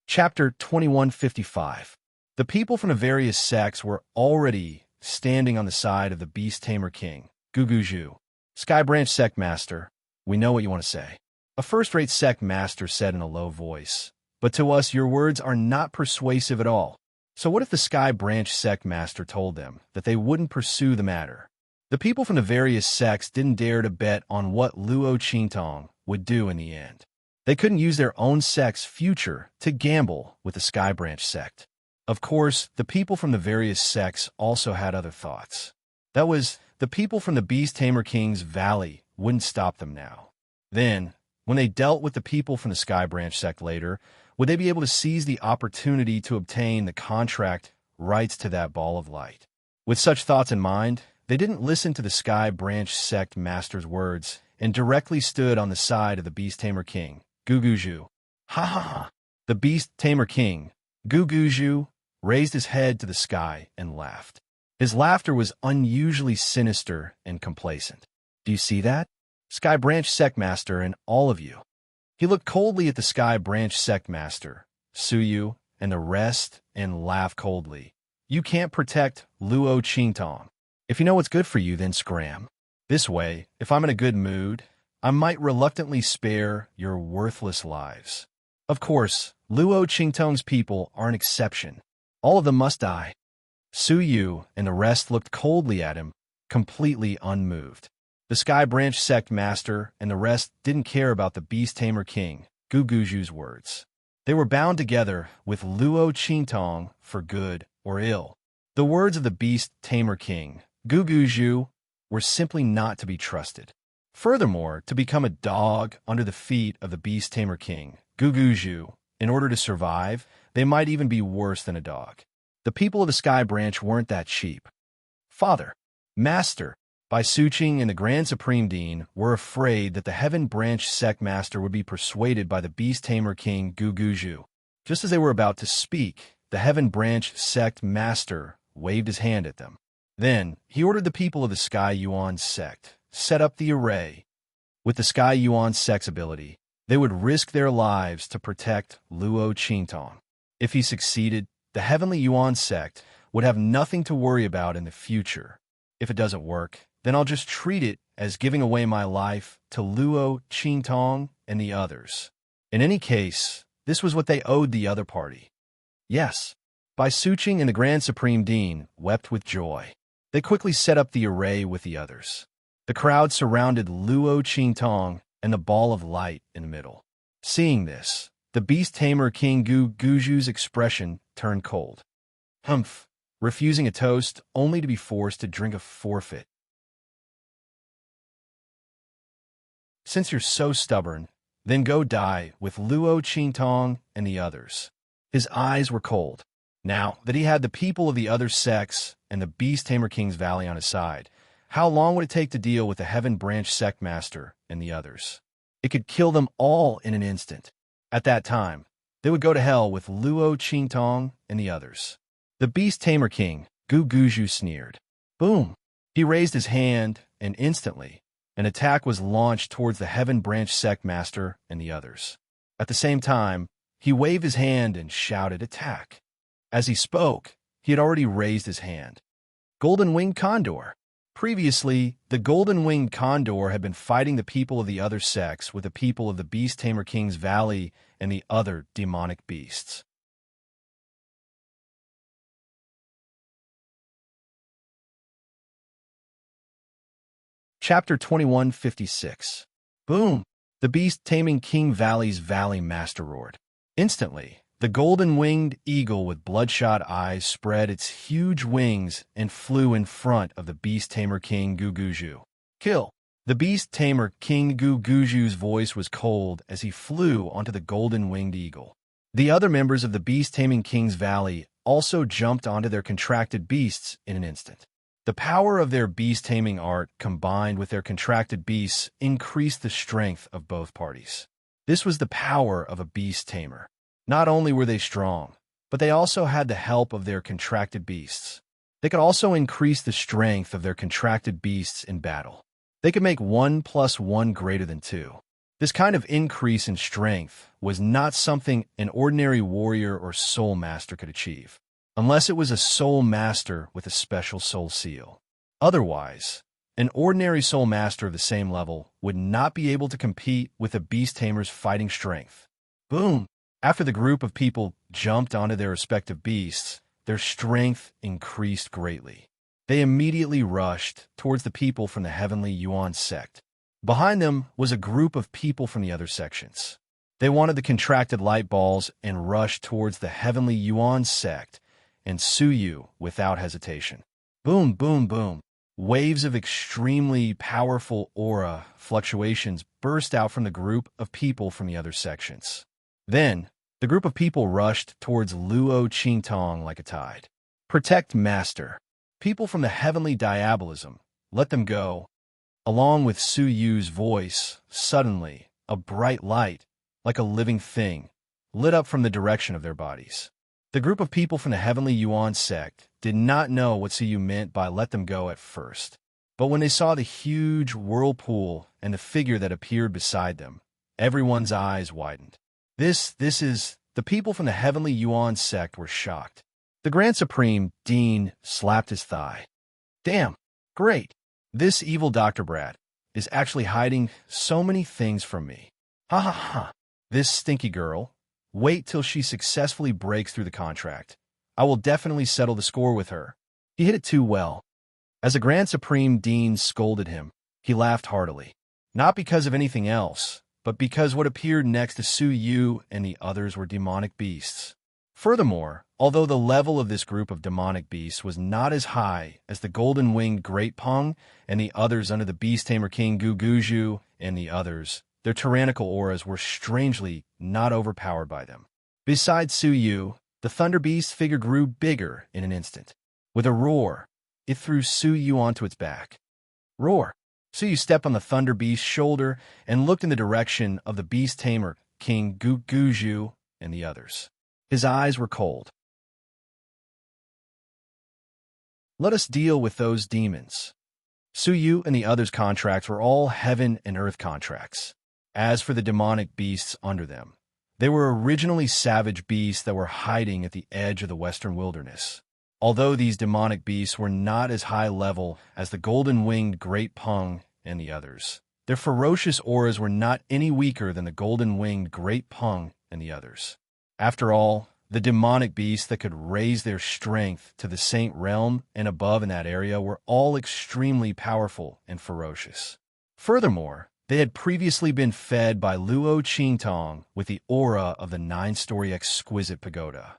Chapter 2155. The people from the various sects were already standing on the side of the Beast Tamer King, Guguju. Sky Branch Sect Master, we know what you want to say. A first-rate sect master said in a low voice, but to us your words are not persuasive at all. So what if the Sky Branch Sect Master told them that they wouldn't pursue the matter? The people from the various sects didn't dare to bet on what Luo Qingtong would do in the end. They couldn't use their own sect's future to gamble with the Sky Branch sect. Of course, the people from the various sects also had other thoughts. That was, the people from the Beast Tamer King's Valley wouldn't stop them now. Then, when they dealt with the people from the Sky Branch sect later, would they be able to seize the opportunity to obtain the contract rights to that Ball of Light? With such thoughts in mind, they didn't listen to the Sky Branch sect master's words and directly stood on the side of the Beast Tamer King, Guguju. Ha ha ha! The Beast Tamer King, Guguju, raised his head to the sky and laughed. His laughter was unusually sinister and complacent. Do you see that? Sky Branch Sect Master and all of you. He looked coldly at the Sky Branch Sect Master, Su Yu, and the rest and laughed coldly. You can't protect Luo Qingtong. If you know what's good for you, then scram. This way, if I'm in a good mood, I might reluctantly spare your worthless lives. Of course, Luo Qingtong's people are an exception. All of them must die. Su Yu and the rest looked coldly at him, completely unmoved. The Sky Branch Sect Master and the rest didn't care about the Beast Tamer King, Guguju's words. They were bound together with Luo Qingtong for good or ill. The words of the Beast Tamer King, Guguju, were simply not to be trusted. Furthermore, to become a dog under the feet of the Beast Tamer King, Guguju, in order to survive, they might even be worse than a dog. The people of the Sky Branch weren't that cheap. Father, Master, Bai Suqing and the Grand Supreme Dean were afraid that the Heaven Branch Sect Master would be persuaded by the Beast Tamer King Guguju. Just as they were about to speak, the Heaven Branch Sect Master waved his hand at them. Then, he ordered the people of the Sky Yuan sect set up the array. With the Sky Yuan sect's ability, they would risk their lives to protect Luo Qingtong. If he succeeded, the Heavenly Yuan sect would have nothing to worry about in the future. If it doesn't work, then I'll just treat it as giving away my life to Luo Qingtong and the others. In any case, this was what they owed the other party. Yes, Bai Suqing and the Grand Supreme Dean wept with joy. They quickly set up the array with the others. The crowd surrounded Luo Qingtong and the Ball of Light in the middle. Seeing this, the Beast Tamer King Guguju's expression turned cold. Humph, refusing a toast only to be forced to drink a forfeit. Since you're so stubborn, then go die with Luo Qingtong and the others." His eyes were cold. Now that he had the people of the other sects and the Beast Tamer King's Valley on his side, how long would it take to deal with the Heaven Branch Sect Master and the others? It could kill them all in an instant. At that time, they would go to hell with Luo Qingtong and the others. The Beast Tamer King, Gu Guju, sneered. Boom! He raised his hand, and instantly, an attack was launched towards the Heaven Branch Sect Master and the others. At the same time, he waved his hand and shouted, "Attack!" As he spoke, he had already raised his hand. Golden-winged condor. Previously, the golden-winged condor had been fighting the people of the other sects with the people of the Beast Tamer King's Valley and the other demonic beasts. Chapter 2156. Boom! The Beast Taming King Valley's Valley Master roared. Instantly, the golden-winged eagle with bloodshot eyes spread its huge wings and flew in front of the Beast Tamer King Guguju. Kill! The Beast Tamer King Guguju's voice was cold as he flew onto the golden-winged eagle. The other members of the Beast Taming King's Valley also jumped onto their contracted beasts in an instant. The power of their beast-taming art combined with their contracted beasts increased the strength of both parties. This was the power of a beast tamer. Not only were they strong, but they also had the help of their contracted beasts. They could also increase the strength of their contracted beasts in battle. They could make 1 + 1 greater than 2. This kind of increase in strength was not something an ordinary warrior or soul master could achieve, unless it was a soul master with a special soul seal. Otherwise, an ordinary soul master of the same level would not be able to compete with a beast tamer's fighting strength. Boom! After the group of people jumped onto their respective beasts, their strength increased greatly. They immediately rushed towards the people from the Heavenly Yuan sect. Behind them was a group of people from the other sections. They wanted the contracted light balls and rushed towards the Heavenly Yuan sect and Suyu without hesitation. Boom, boom, boom. Waves of extremely powerful aura fluctuations burst out from the group of people from the other sections. Then, the group of people rushed towards Luo Qingtong like a tide. Protect Master. People from the Heavenly Diabolism, let them go. Along with Su Yu's voice, suddenly, a bright light, like a living thing, lit up from the direction of their bodies. The group of people from the Heavenly Yuan sect did not know what Su Yu meant by let them go at first. But when they saw the huge whirlpool and the figure that appeared beside them, everyone's eyes widened. This is... The people from the Heavenly Yuan sect were shocked. The Grand Supreme, Dean, slapped his thigh. Damn, great. This evil Dr. Brad is actually hiding so many things from me. Ha ha ha. This stinky girl. Wait till she successfully breaks through the contract. I will definitely settle the score with her. He hit it too well. As the Grand Supreme Dean scolded him, he laughed heartily. Not because of anything else, but because what appeared next to Su Yu and the others were demonic beasts. Furthermore, although the level of this group of demonic beasts was not as high as the golden-winged Great Peng and the others under the Beast Tamer King Guguju and the others, their tyrannical auras were strangely not overpowered by them. Besides Su Yu, the Thunder Beast figure grew bigger in an instant. With a roar, it threw Su Yu onto its back. Roar! Su Yu stepped on the Thunder Beast's shoulder and looked in the direction of the Beast Tamer King Guguju and the others. His eyes were cold. Let us deal with those demons. Su Yu and the others' contracts were all heaven and earth contracts. As for the demonic beasts under them, they were originally savage beasts that were hiding at the edge of the western wilderness. Although these demonic beasts were not as high level as the golden-winged Great Peng and the others, their ferocious auras were not any weaker than the golden-winged Great Peng and the others. After all, the demonic beasts that could raise their strength to the Saint Realm and above in that area were all extremely powerful and ferocious. Furthermore, they had previously been fed by Luo Qingtong with the aura of the 9-story exquisite pagoda.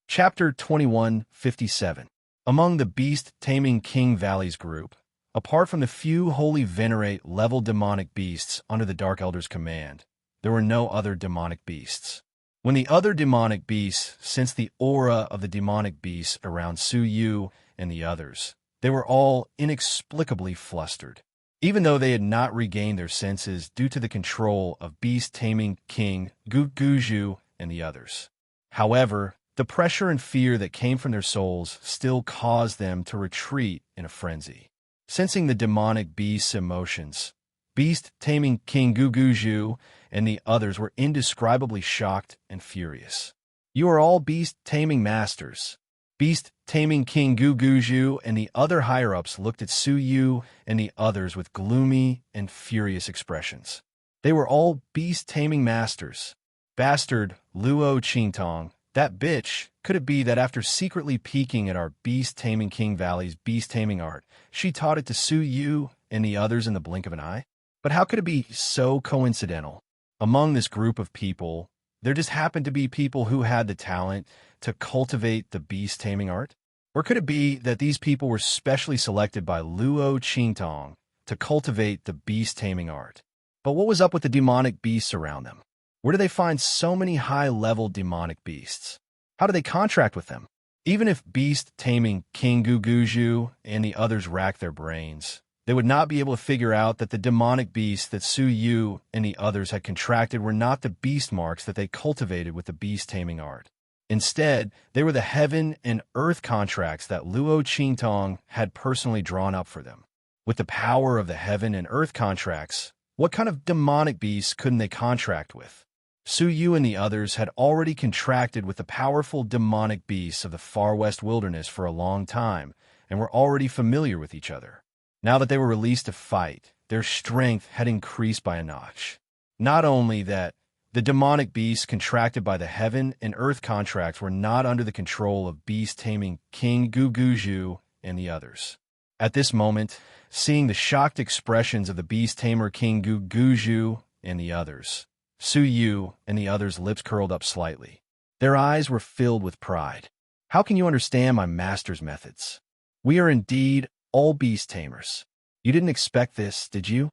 Chapter 2157. Among the beast-taming King Valley's group, apart from the few wholly venerate level demonic beasts under the Dark Elder's command, there were no other demonic beasts. When the other demonic beasts sensed the aura of the demonic beasts around Su Yu and the others, they were all inexplicably flustered. Even though they had not regained their senses due to the control of beast-taming King Guguju and the others. However, the pressure and fear that came from their souls still caused them to retreat in a frenzy. Sensing the demonic beast's emotions, beast-taming King Guguju and the others were indescribably shocked and furious. "You are all beast-taming masters." Beast-taming King Guguju and the other higher-ups looked at Su Yu and the others with gloomy and furious expressions. They were all beast-taming masters. Bastard Luo Qingtong, that bitch, could it be that after secretly peeking at our beast-taming King Valley's beast-taming art, she taught it to Su Yu and the others in the blink of an eye? But how could it be so coincidental? Among this group of people, there just happened to be people who had the talent to cultivate the beast-taming art? Or could it be that these people were specially selected by Luo Qingtong to cultivate the beast-taming art? But what was up with the demonic beasts around them? Where do they find so many high-level demonic beasts? How do they contract with them? Even if beast-taming King Guguju and the others racked their brains, they would not be able to figure out that the demonic beasts that Su Yu and the others had contracted were not the beast marks that they cultivated with the beast-taming art. Instead, they were the heaven and earth contracts that Luo Qingtong had personally drawn up for them. With the power of the heaven and earth contracts, what kind of demonic beasts couldn't they contract with? Su Yu and the others had already contracted with the powerful demonic beasts of the far west wilderness for a long time and were already familiar with each other. Now that they were released to fight, their strength had increased by a notch. Not only that, the demonic beasts contracted by the heaven and earth contracts were not under the control of beast-taming King Guguju and the others. At this moment, seeing the shocked expressions of the beast-tamer King Guguju and the others, Su Yu and the others' lips curled up slightly. Their eyes were filled with pride. "How can you understand my master's methods? We are indeed all beast-tamers. You didn't expect this, did you?"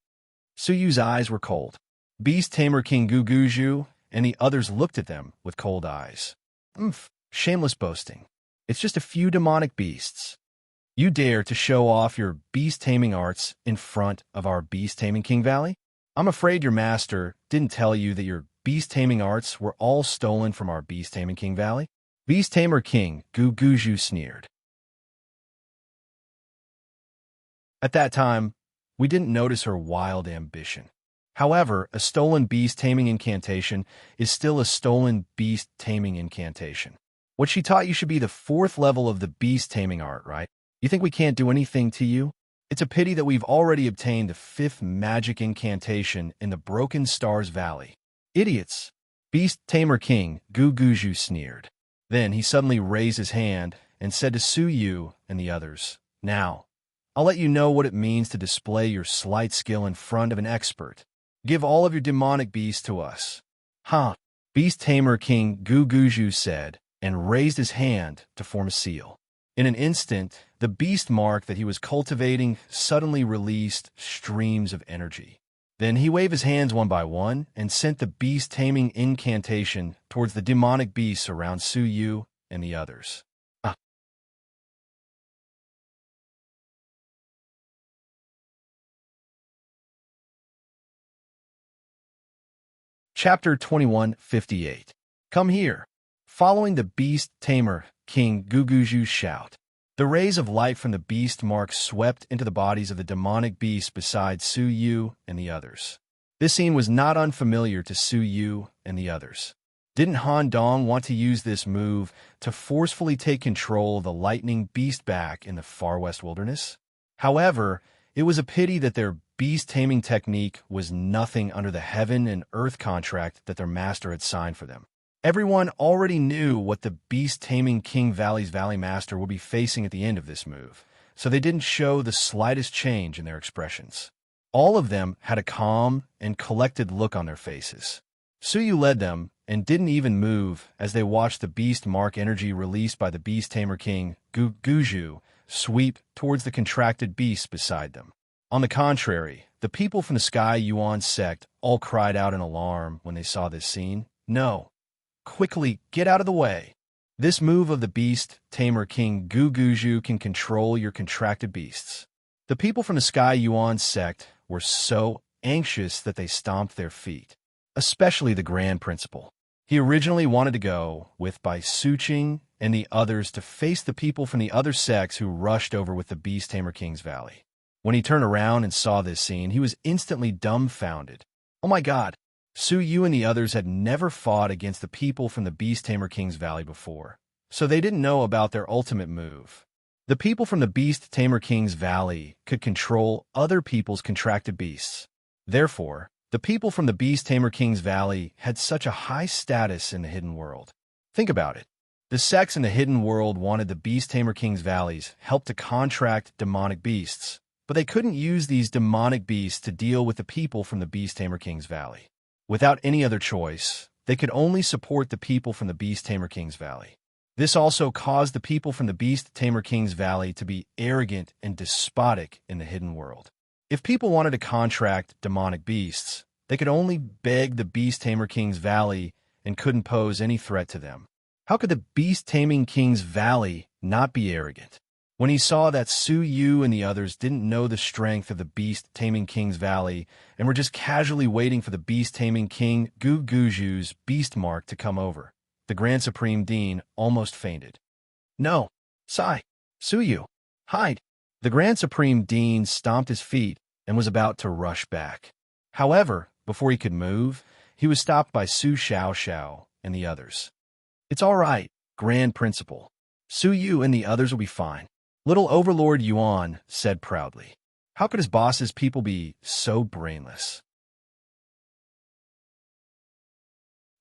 Su Yu's eyes were cold. Beast-tamer King Guguju and the others looked at them with cold eyes. Shameless boasting. It's just a few demonic beasts. You dare to show off your beast-taming arts in front of our beast-taming King Valley? I'm afraid your master didn't tell you that your beast-taming arts were all stolen from our beast-taming King Valley? Beast-tamer King Guguju sneered. At that time, we didn't notice her wild ambition. However, a stolen beast-taming incantation is still a stolen beast-taming incantation. What she taught you should be the 4th level of the beast-taming art, right? You think we can't do anything to you? It's a pity that we've already obtained the 5th magic incantation in the Broken Stars Valley. Idiots! Beast-tamer King Guguju sneered. Then he suddenly raised his hand and said to Su Yu and the others, "Now, I'll let you know what it means to display your slight skill in front of an expert. Give all of your demonic beasts to us." "Huh," Beast-tamer King Guguju said, and raised his hand to form a seal. In an instant, the beast mark that he was cultivating suddenly released streams of energy. Then he waved his hands one by one and sent the beast-taming incantation towards the demonic beasts around Su Yu and the others. Chapter 2158. Come here. Following the beast-tamer King Guguju's shout, the rays of light from the beast mark swept into the bodies of the demonic beasts beside Su Yu and the others. This scene was not unfamiliar to Su Yu and the others. Didn't Han Dong want to use this move to forcefully take control of the lightning beast back in the far west wilderness? However, it was a pity that their beast-taming technique was nothing under the heaven and earth contract that their master had signed for them. Everyone already knew what the beast-taming King Valley's Valley Master would be facing at the end of this move, so they didn't show the slightest change in their expressions. All of them had a calm and collected look on their faces. Suyu led them and didn't even move as they watched the beast mark energy released by the beast tamer king, Guju, sweep towards the contracted beasts beside them. On the contrary, the people from the Sky Yuan sect all cried out in alarm when they saw this scene. No! Quickly, get out of the way! This move of the beast tamer king Guju can control your contracted beasts. The people from the Sky Yuan sect were so anxious that they stomped their feet, especially the Grand Principal. He originally wanted to go with Bai Suqing and the others to face the people from the other sects who rushed over with the Beast Tamer King's Valley. When he turned around and saw this scene, he was instantly dumbfounded. Oh my god, Suyu and the others had never fought against the people from the Beast Tamer King's Valley before, so they didn't know about their ultimate move. The people from the Beast Tamer King's Valley could control other people's contracted beasts. Therefore, the people from the Beast Tamer King's Valley had such a high status in the hidden world. Think about it. The sects in the hidden world wanted the Beast Tamer King's Valley's help to contract demonic beasts, but they couldn't use these demonic beasts to deal with the people from the Beast Tamer King's Valley. Without any other choice, they could only support the people from the Beast Tamer King's Valley. This also caused the people from the Beast Tamer King's Valley to be arrogant and despotic in the hidden world. If people wanted to contract demonic beasts, they could only beg the Beast Tamer King's Valley and couldn't pose any threat to them. How could the Beast Taming King's Valley not be arrogant? When he saw that Suyu and the others didn't know the strength of the Beast Taming King's Valley and were just casually waiting for the Beast Taming King Guju's beast mark to come over, the Grand Supreme Dean almost fainted. No! Sai! Suyu! Hide! The Grand Supreme Dean stomped his feet and was about to rush back. However, before he could move, he was stopped by Su Xiao and the others. It's all right, Grand Principal. Suyu and the others will be fine. Little Overlord Yuan said proudly. How could his boss's people be so brainless?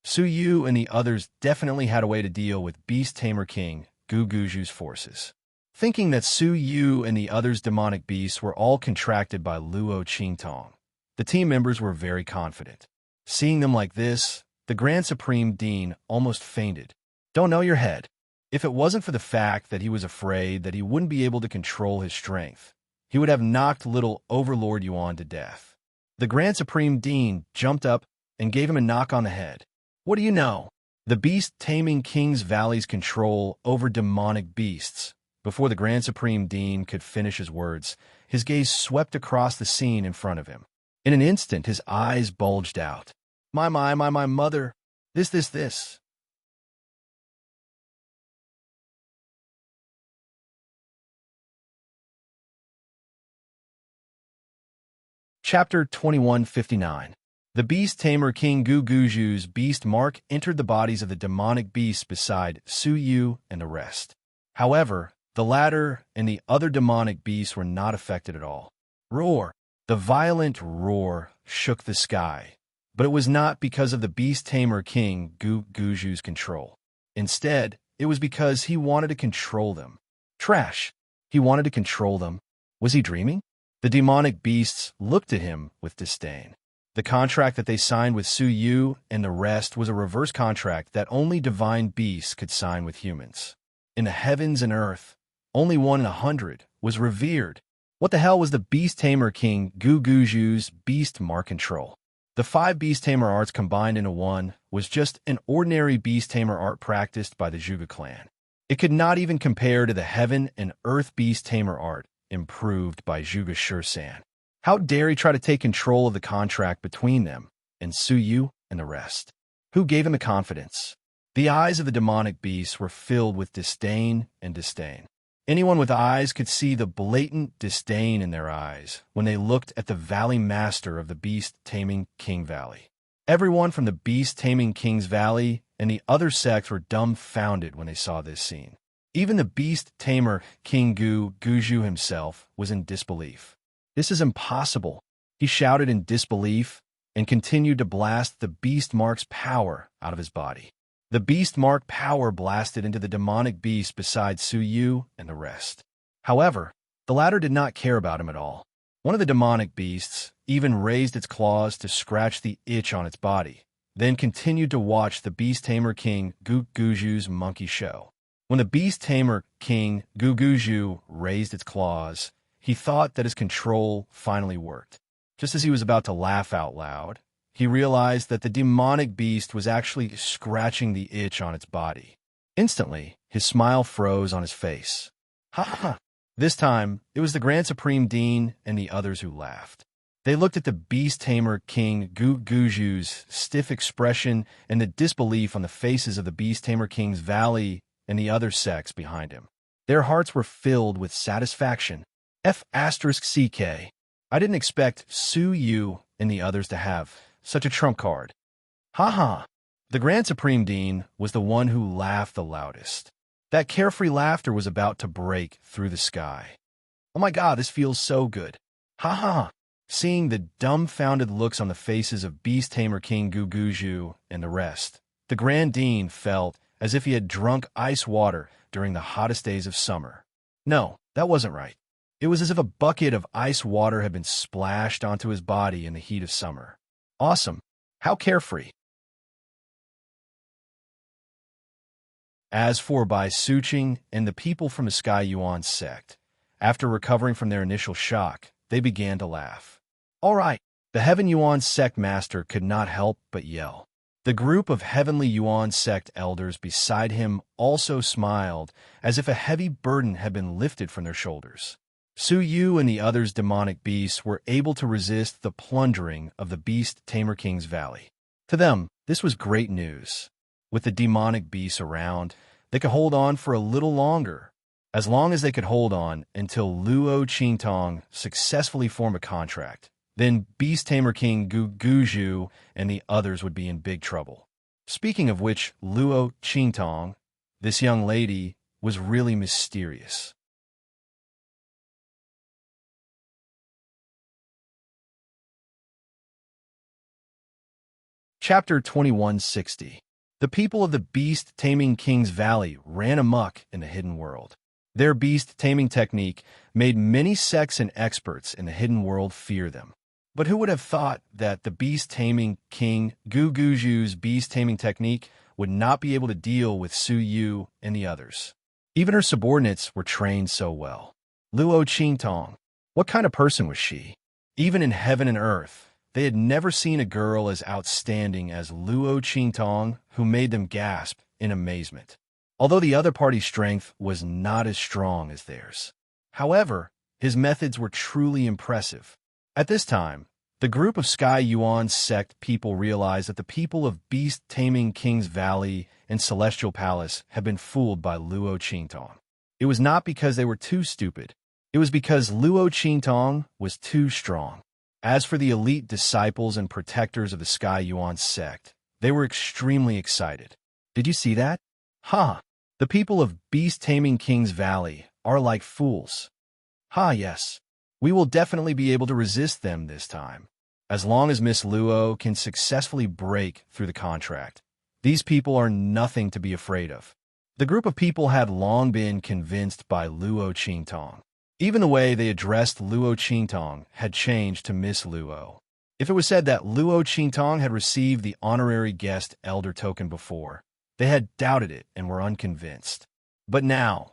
Suyu and the others definitely had a way to deal with Beast Tamer King Guju's forces. Thinking that Suyu and the others' demonic beasts were all contracted by Luo Qingtong, the team members were very confident. Seeing them like this, the Grand Supreme Dean almost fainted. Don't know your head. If it wasn't for the fact that he was afraid that he wouldn't be able to control his strength, he would have knocked little Overlord Yuan to death. The Grand Supreme Dean jumped up and gave him a knock on the head. What do you know? The Beast Taming King's Valley's control over demonic beasts. Before the Grand Supreme Dean could finish his words, his gaze swept across the scene in front of him. In an instant, his eyes bulged out. My mother! This! Chapter 2159. The Beast Tamer King Guju's beast mark entered the bodies of the demonic beasts beside Suyu and the rest. However, the latter and the other demonic beasts were not affected at all. Roar! The violent roar shook the sky, but it was not because of the Beast Tamer King Guju's control. Instead, it was because he wanted to control them. Trash! He wanted to control them. Was he dreaming? The demonic beasts looked at him with disdain. The contract that they signed with Suyu and the rest was a reverse contract that only divine beasts could sign with humans. In the heavens and earth, only 1 in 100 was revered. What the hell was the Beast Tamer King Guju's beast mark control? The 5 Beast Tamer arts combined into one was just an ordinary Beast Tamer art practiced by the Zhuge clan. It could not even compare to the Heaven and Earth Beast Tamer art improved by Zhuge Shusan. How dare he try to take control of the contract between them and Suyu and the rest? Who gave him the confidence? The eyes of the demonic beasts were filled with disdain and disdain. Anyone with eyes could see the blatant disdain in their eyes when they looked at the Valley Master of the Beast Taming King Valley. Everyone from the Beast Taming King's Valley and the other sects were dumbfounded when they saw this scene. Even the Beast Tamer King Guju himself was in disbelief. This is impossible, he shouted in disbelief and continued to blast the beast mark's power out of his body. The beast mark power blasted into the demonic beast beside Suyu and the rest. However, the latter did not care about him at all. One of the demonic beasts even raised its claws to scratch the itch on its body. then continued to watch the Beast Tamer King Guguju's monkey show. When the Beast Tamer King Guguju raised its claws, he thought that his control finally worked. Just as he was about to laugh out loud, he realized that the demonic beast was actually scratching the itch on its body. Instantly, his smile froze on his face. Ha ha! This time, it was the Grand Supreme Dean and the others who laughed. They looked at the Beast Tamer King Guguju's stiff expression and the disbelief on the faces of the Beast Tamer King's Valley and the other sects behind him. Their hearts were filled with satisfaction. F***CK. I didn't expect Su Yu and the others to have such a trump card. Ha ha! The Grand Supreme Dean was the one who laughed the loudest. That carefree laughter was about to break through the sky. Oh my god, this feels so good. Ha ha! Seeing the dumbfounded looks on the faces of Beast Tamer King Guguju and the rest, the Grand Dean felt as if he had drunk ice water during the hottest days of summer. No, that wasn't right. It was as if a bucket of ice water had been splashed onto his body in the heat of summer. Awesome. How carefree. As for Bai Suqing and the people from the Sky Yuan sect, after recovering from their initial shock, they began to laugh. All right, the Heaven Yuan sect master could not help but yell. The group of Heavenly Yuan sect elders beside him also smiled, as if a heavy burden had been lifted from their shoulders. Su Yu and the others' demonic beasts were able to resist the plundering of the Beast Tamer King's Valley. To them, this was great news. With the demonic beasts around, they could hold on for a little longer, as long as they could hold on until Luo Qingtong successfully formed a contract. Then Beast Tamer King Guguju and the others would be in big trouble. Speaking of which, Luo Qingtong, this young lady, was really mysterious. Chapter 2160. The people of the beast-taming King's Valley ran amok in the hidden world. Their beast-taming technique made many sects and experts in the hidden world fear them. But who would have thought that the beast-taming King Guguju's beast-taming technique would not be able to deal with Su Yu and the others? Even her subordinates were trained so well. Luo Qingtong, what kind of person was she? Even in heaven and earth, they had never seen a girl as outstanding as Luo Qingtong, who made them gasp in amazement. Although the other party's strength was not as strong as theirs. However, his methods were truly impressive. At this time, the group of Sky Yuan sect people realized that the people of beast-taming King's Valley and Celestial Palace had been fooled by Luo Qingtong. It was not because they were too stupid. It was because Luo Qingtong was too strong. As for the elite disciples and protectors of the Sky Yuan sect, they were extremely excited. Did you see that? Ha! The people of beast-taming King's Valley are like fools. Ha, yes. We will definitely be able to resist them this time. As long as Miss Luo can successfully break through the contract, these people are nothing to be afraid of. The group of people had long been convinced by Luo Qingtong. Even the way they addressed Luo Qingtong had changed to Miss Luo. If it was said that Luo Qingtong had received the honorary guest elder token before, they had doubted it and were unconvinced. But now,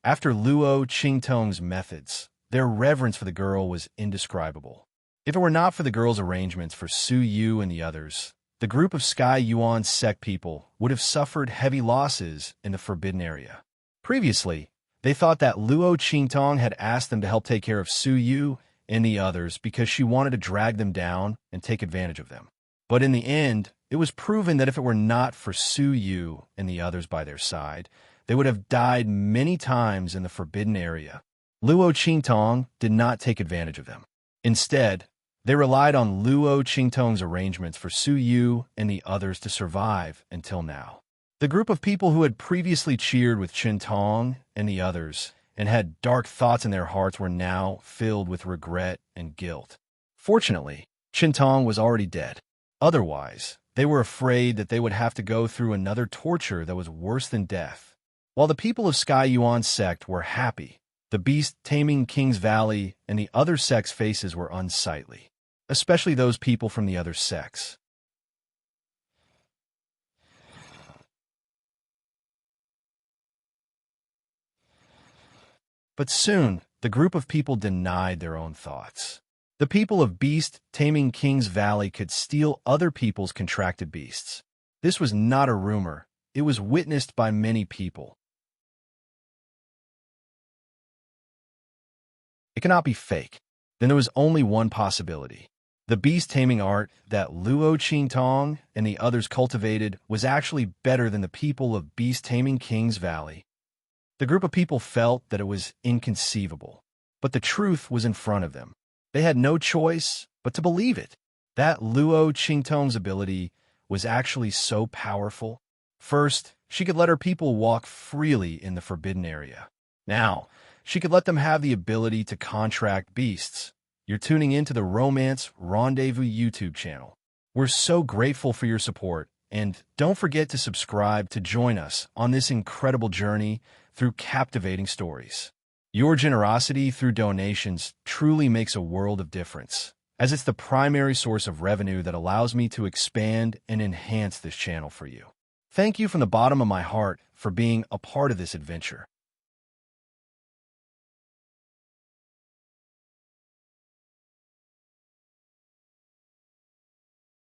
after Luo Qingtong's methods, their reverence for the girl was indescribable. If it were not for the girl's arrangements for Su Yu and the others, the group of Sky Yuan sect people would have suffered heavy losses in the Forbidden Area. Previously, they thought that Luo Qingtong had asked them to help take care of Su Yu and the others because she wanted to drag them down and take advantage of them. But in the end, it was proven that if it were not for Su Yu and the others by their side, they would have died many times in the Forbidden Area. Luo Qingtong did not take advantage of them. Instead, they relied on Luo Qingtong's arrangements for Su Yu and the others to survive until now. The group of people who had previously cheered with Qingtong and the others and had dark thoughts in their hearts were now filled with regret and guilt. Fortunately, Qingtong was already dead. Otherwise, they were afraid that they would have to go through another torture that was worse than death. While the people of Sky Yuan sect were happy, the beast-taming King's Valley and the other sects' faces were unsightly, especially those people from the other sects. But soon, the group of people denied their own thoughts. The people of Beast Taming King's Valley could steal other people's contracted beasts. This was not a rumor. It was witnessed by many people. It cannot be fake. Then there was only one possibility. The beast taming art that Luo Qingtong and the others cultivated was actually better than the people of Beast Taming King's Valley. The group of people felt that it was inconceivable, but the truth was in front of them. They had no choice but to believe it. That Luo Qingtong's ability was actually so powerful. First, she could let her people walk freely in the forbidden area. Now, she could let them have the ability to contract beasts. You're tuning into the Romance Rendezvous YouTube channel. We're so grateful for your support, and don't forget to subscribe to join us on this incredible journey through captivating stories. Your generosity through donations truly makes a world of difference, as it's the primary source of revenue that allows me to expand and enhance this channel for you. Thank you from the bottom of my heart for being a part of this adventure.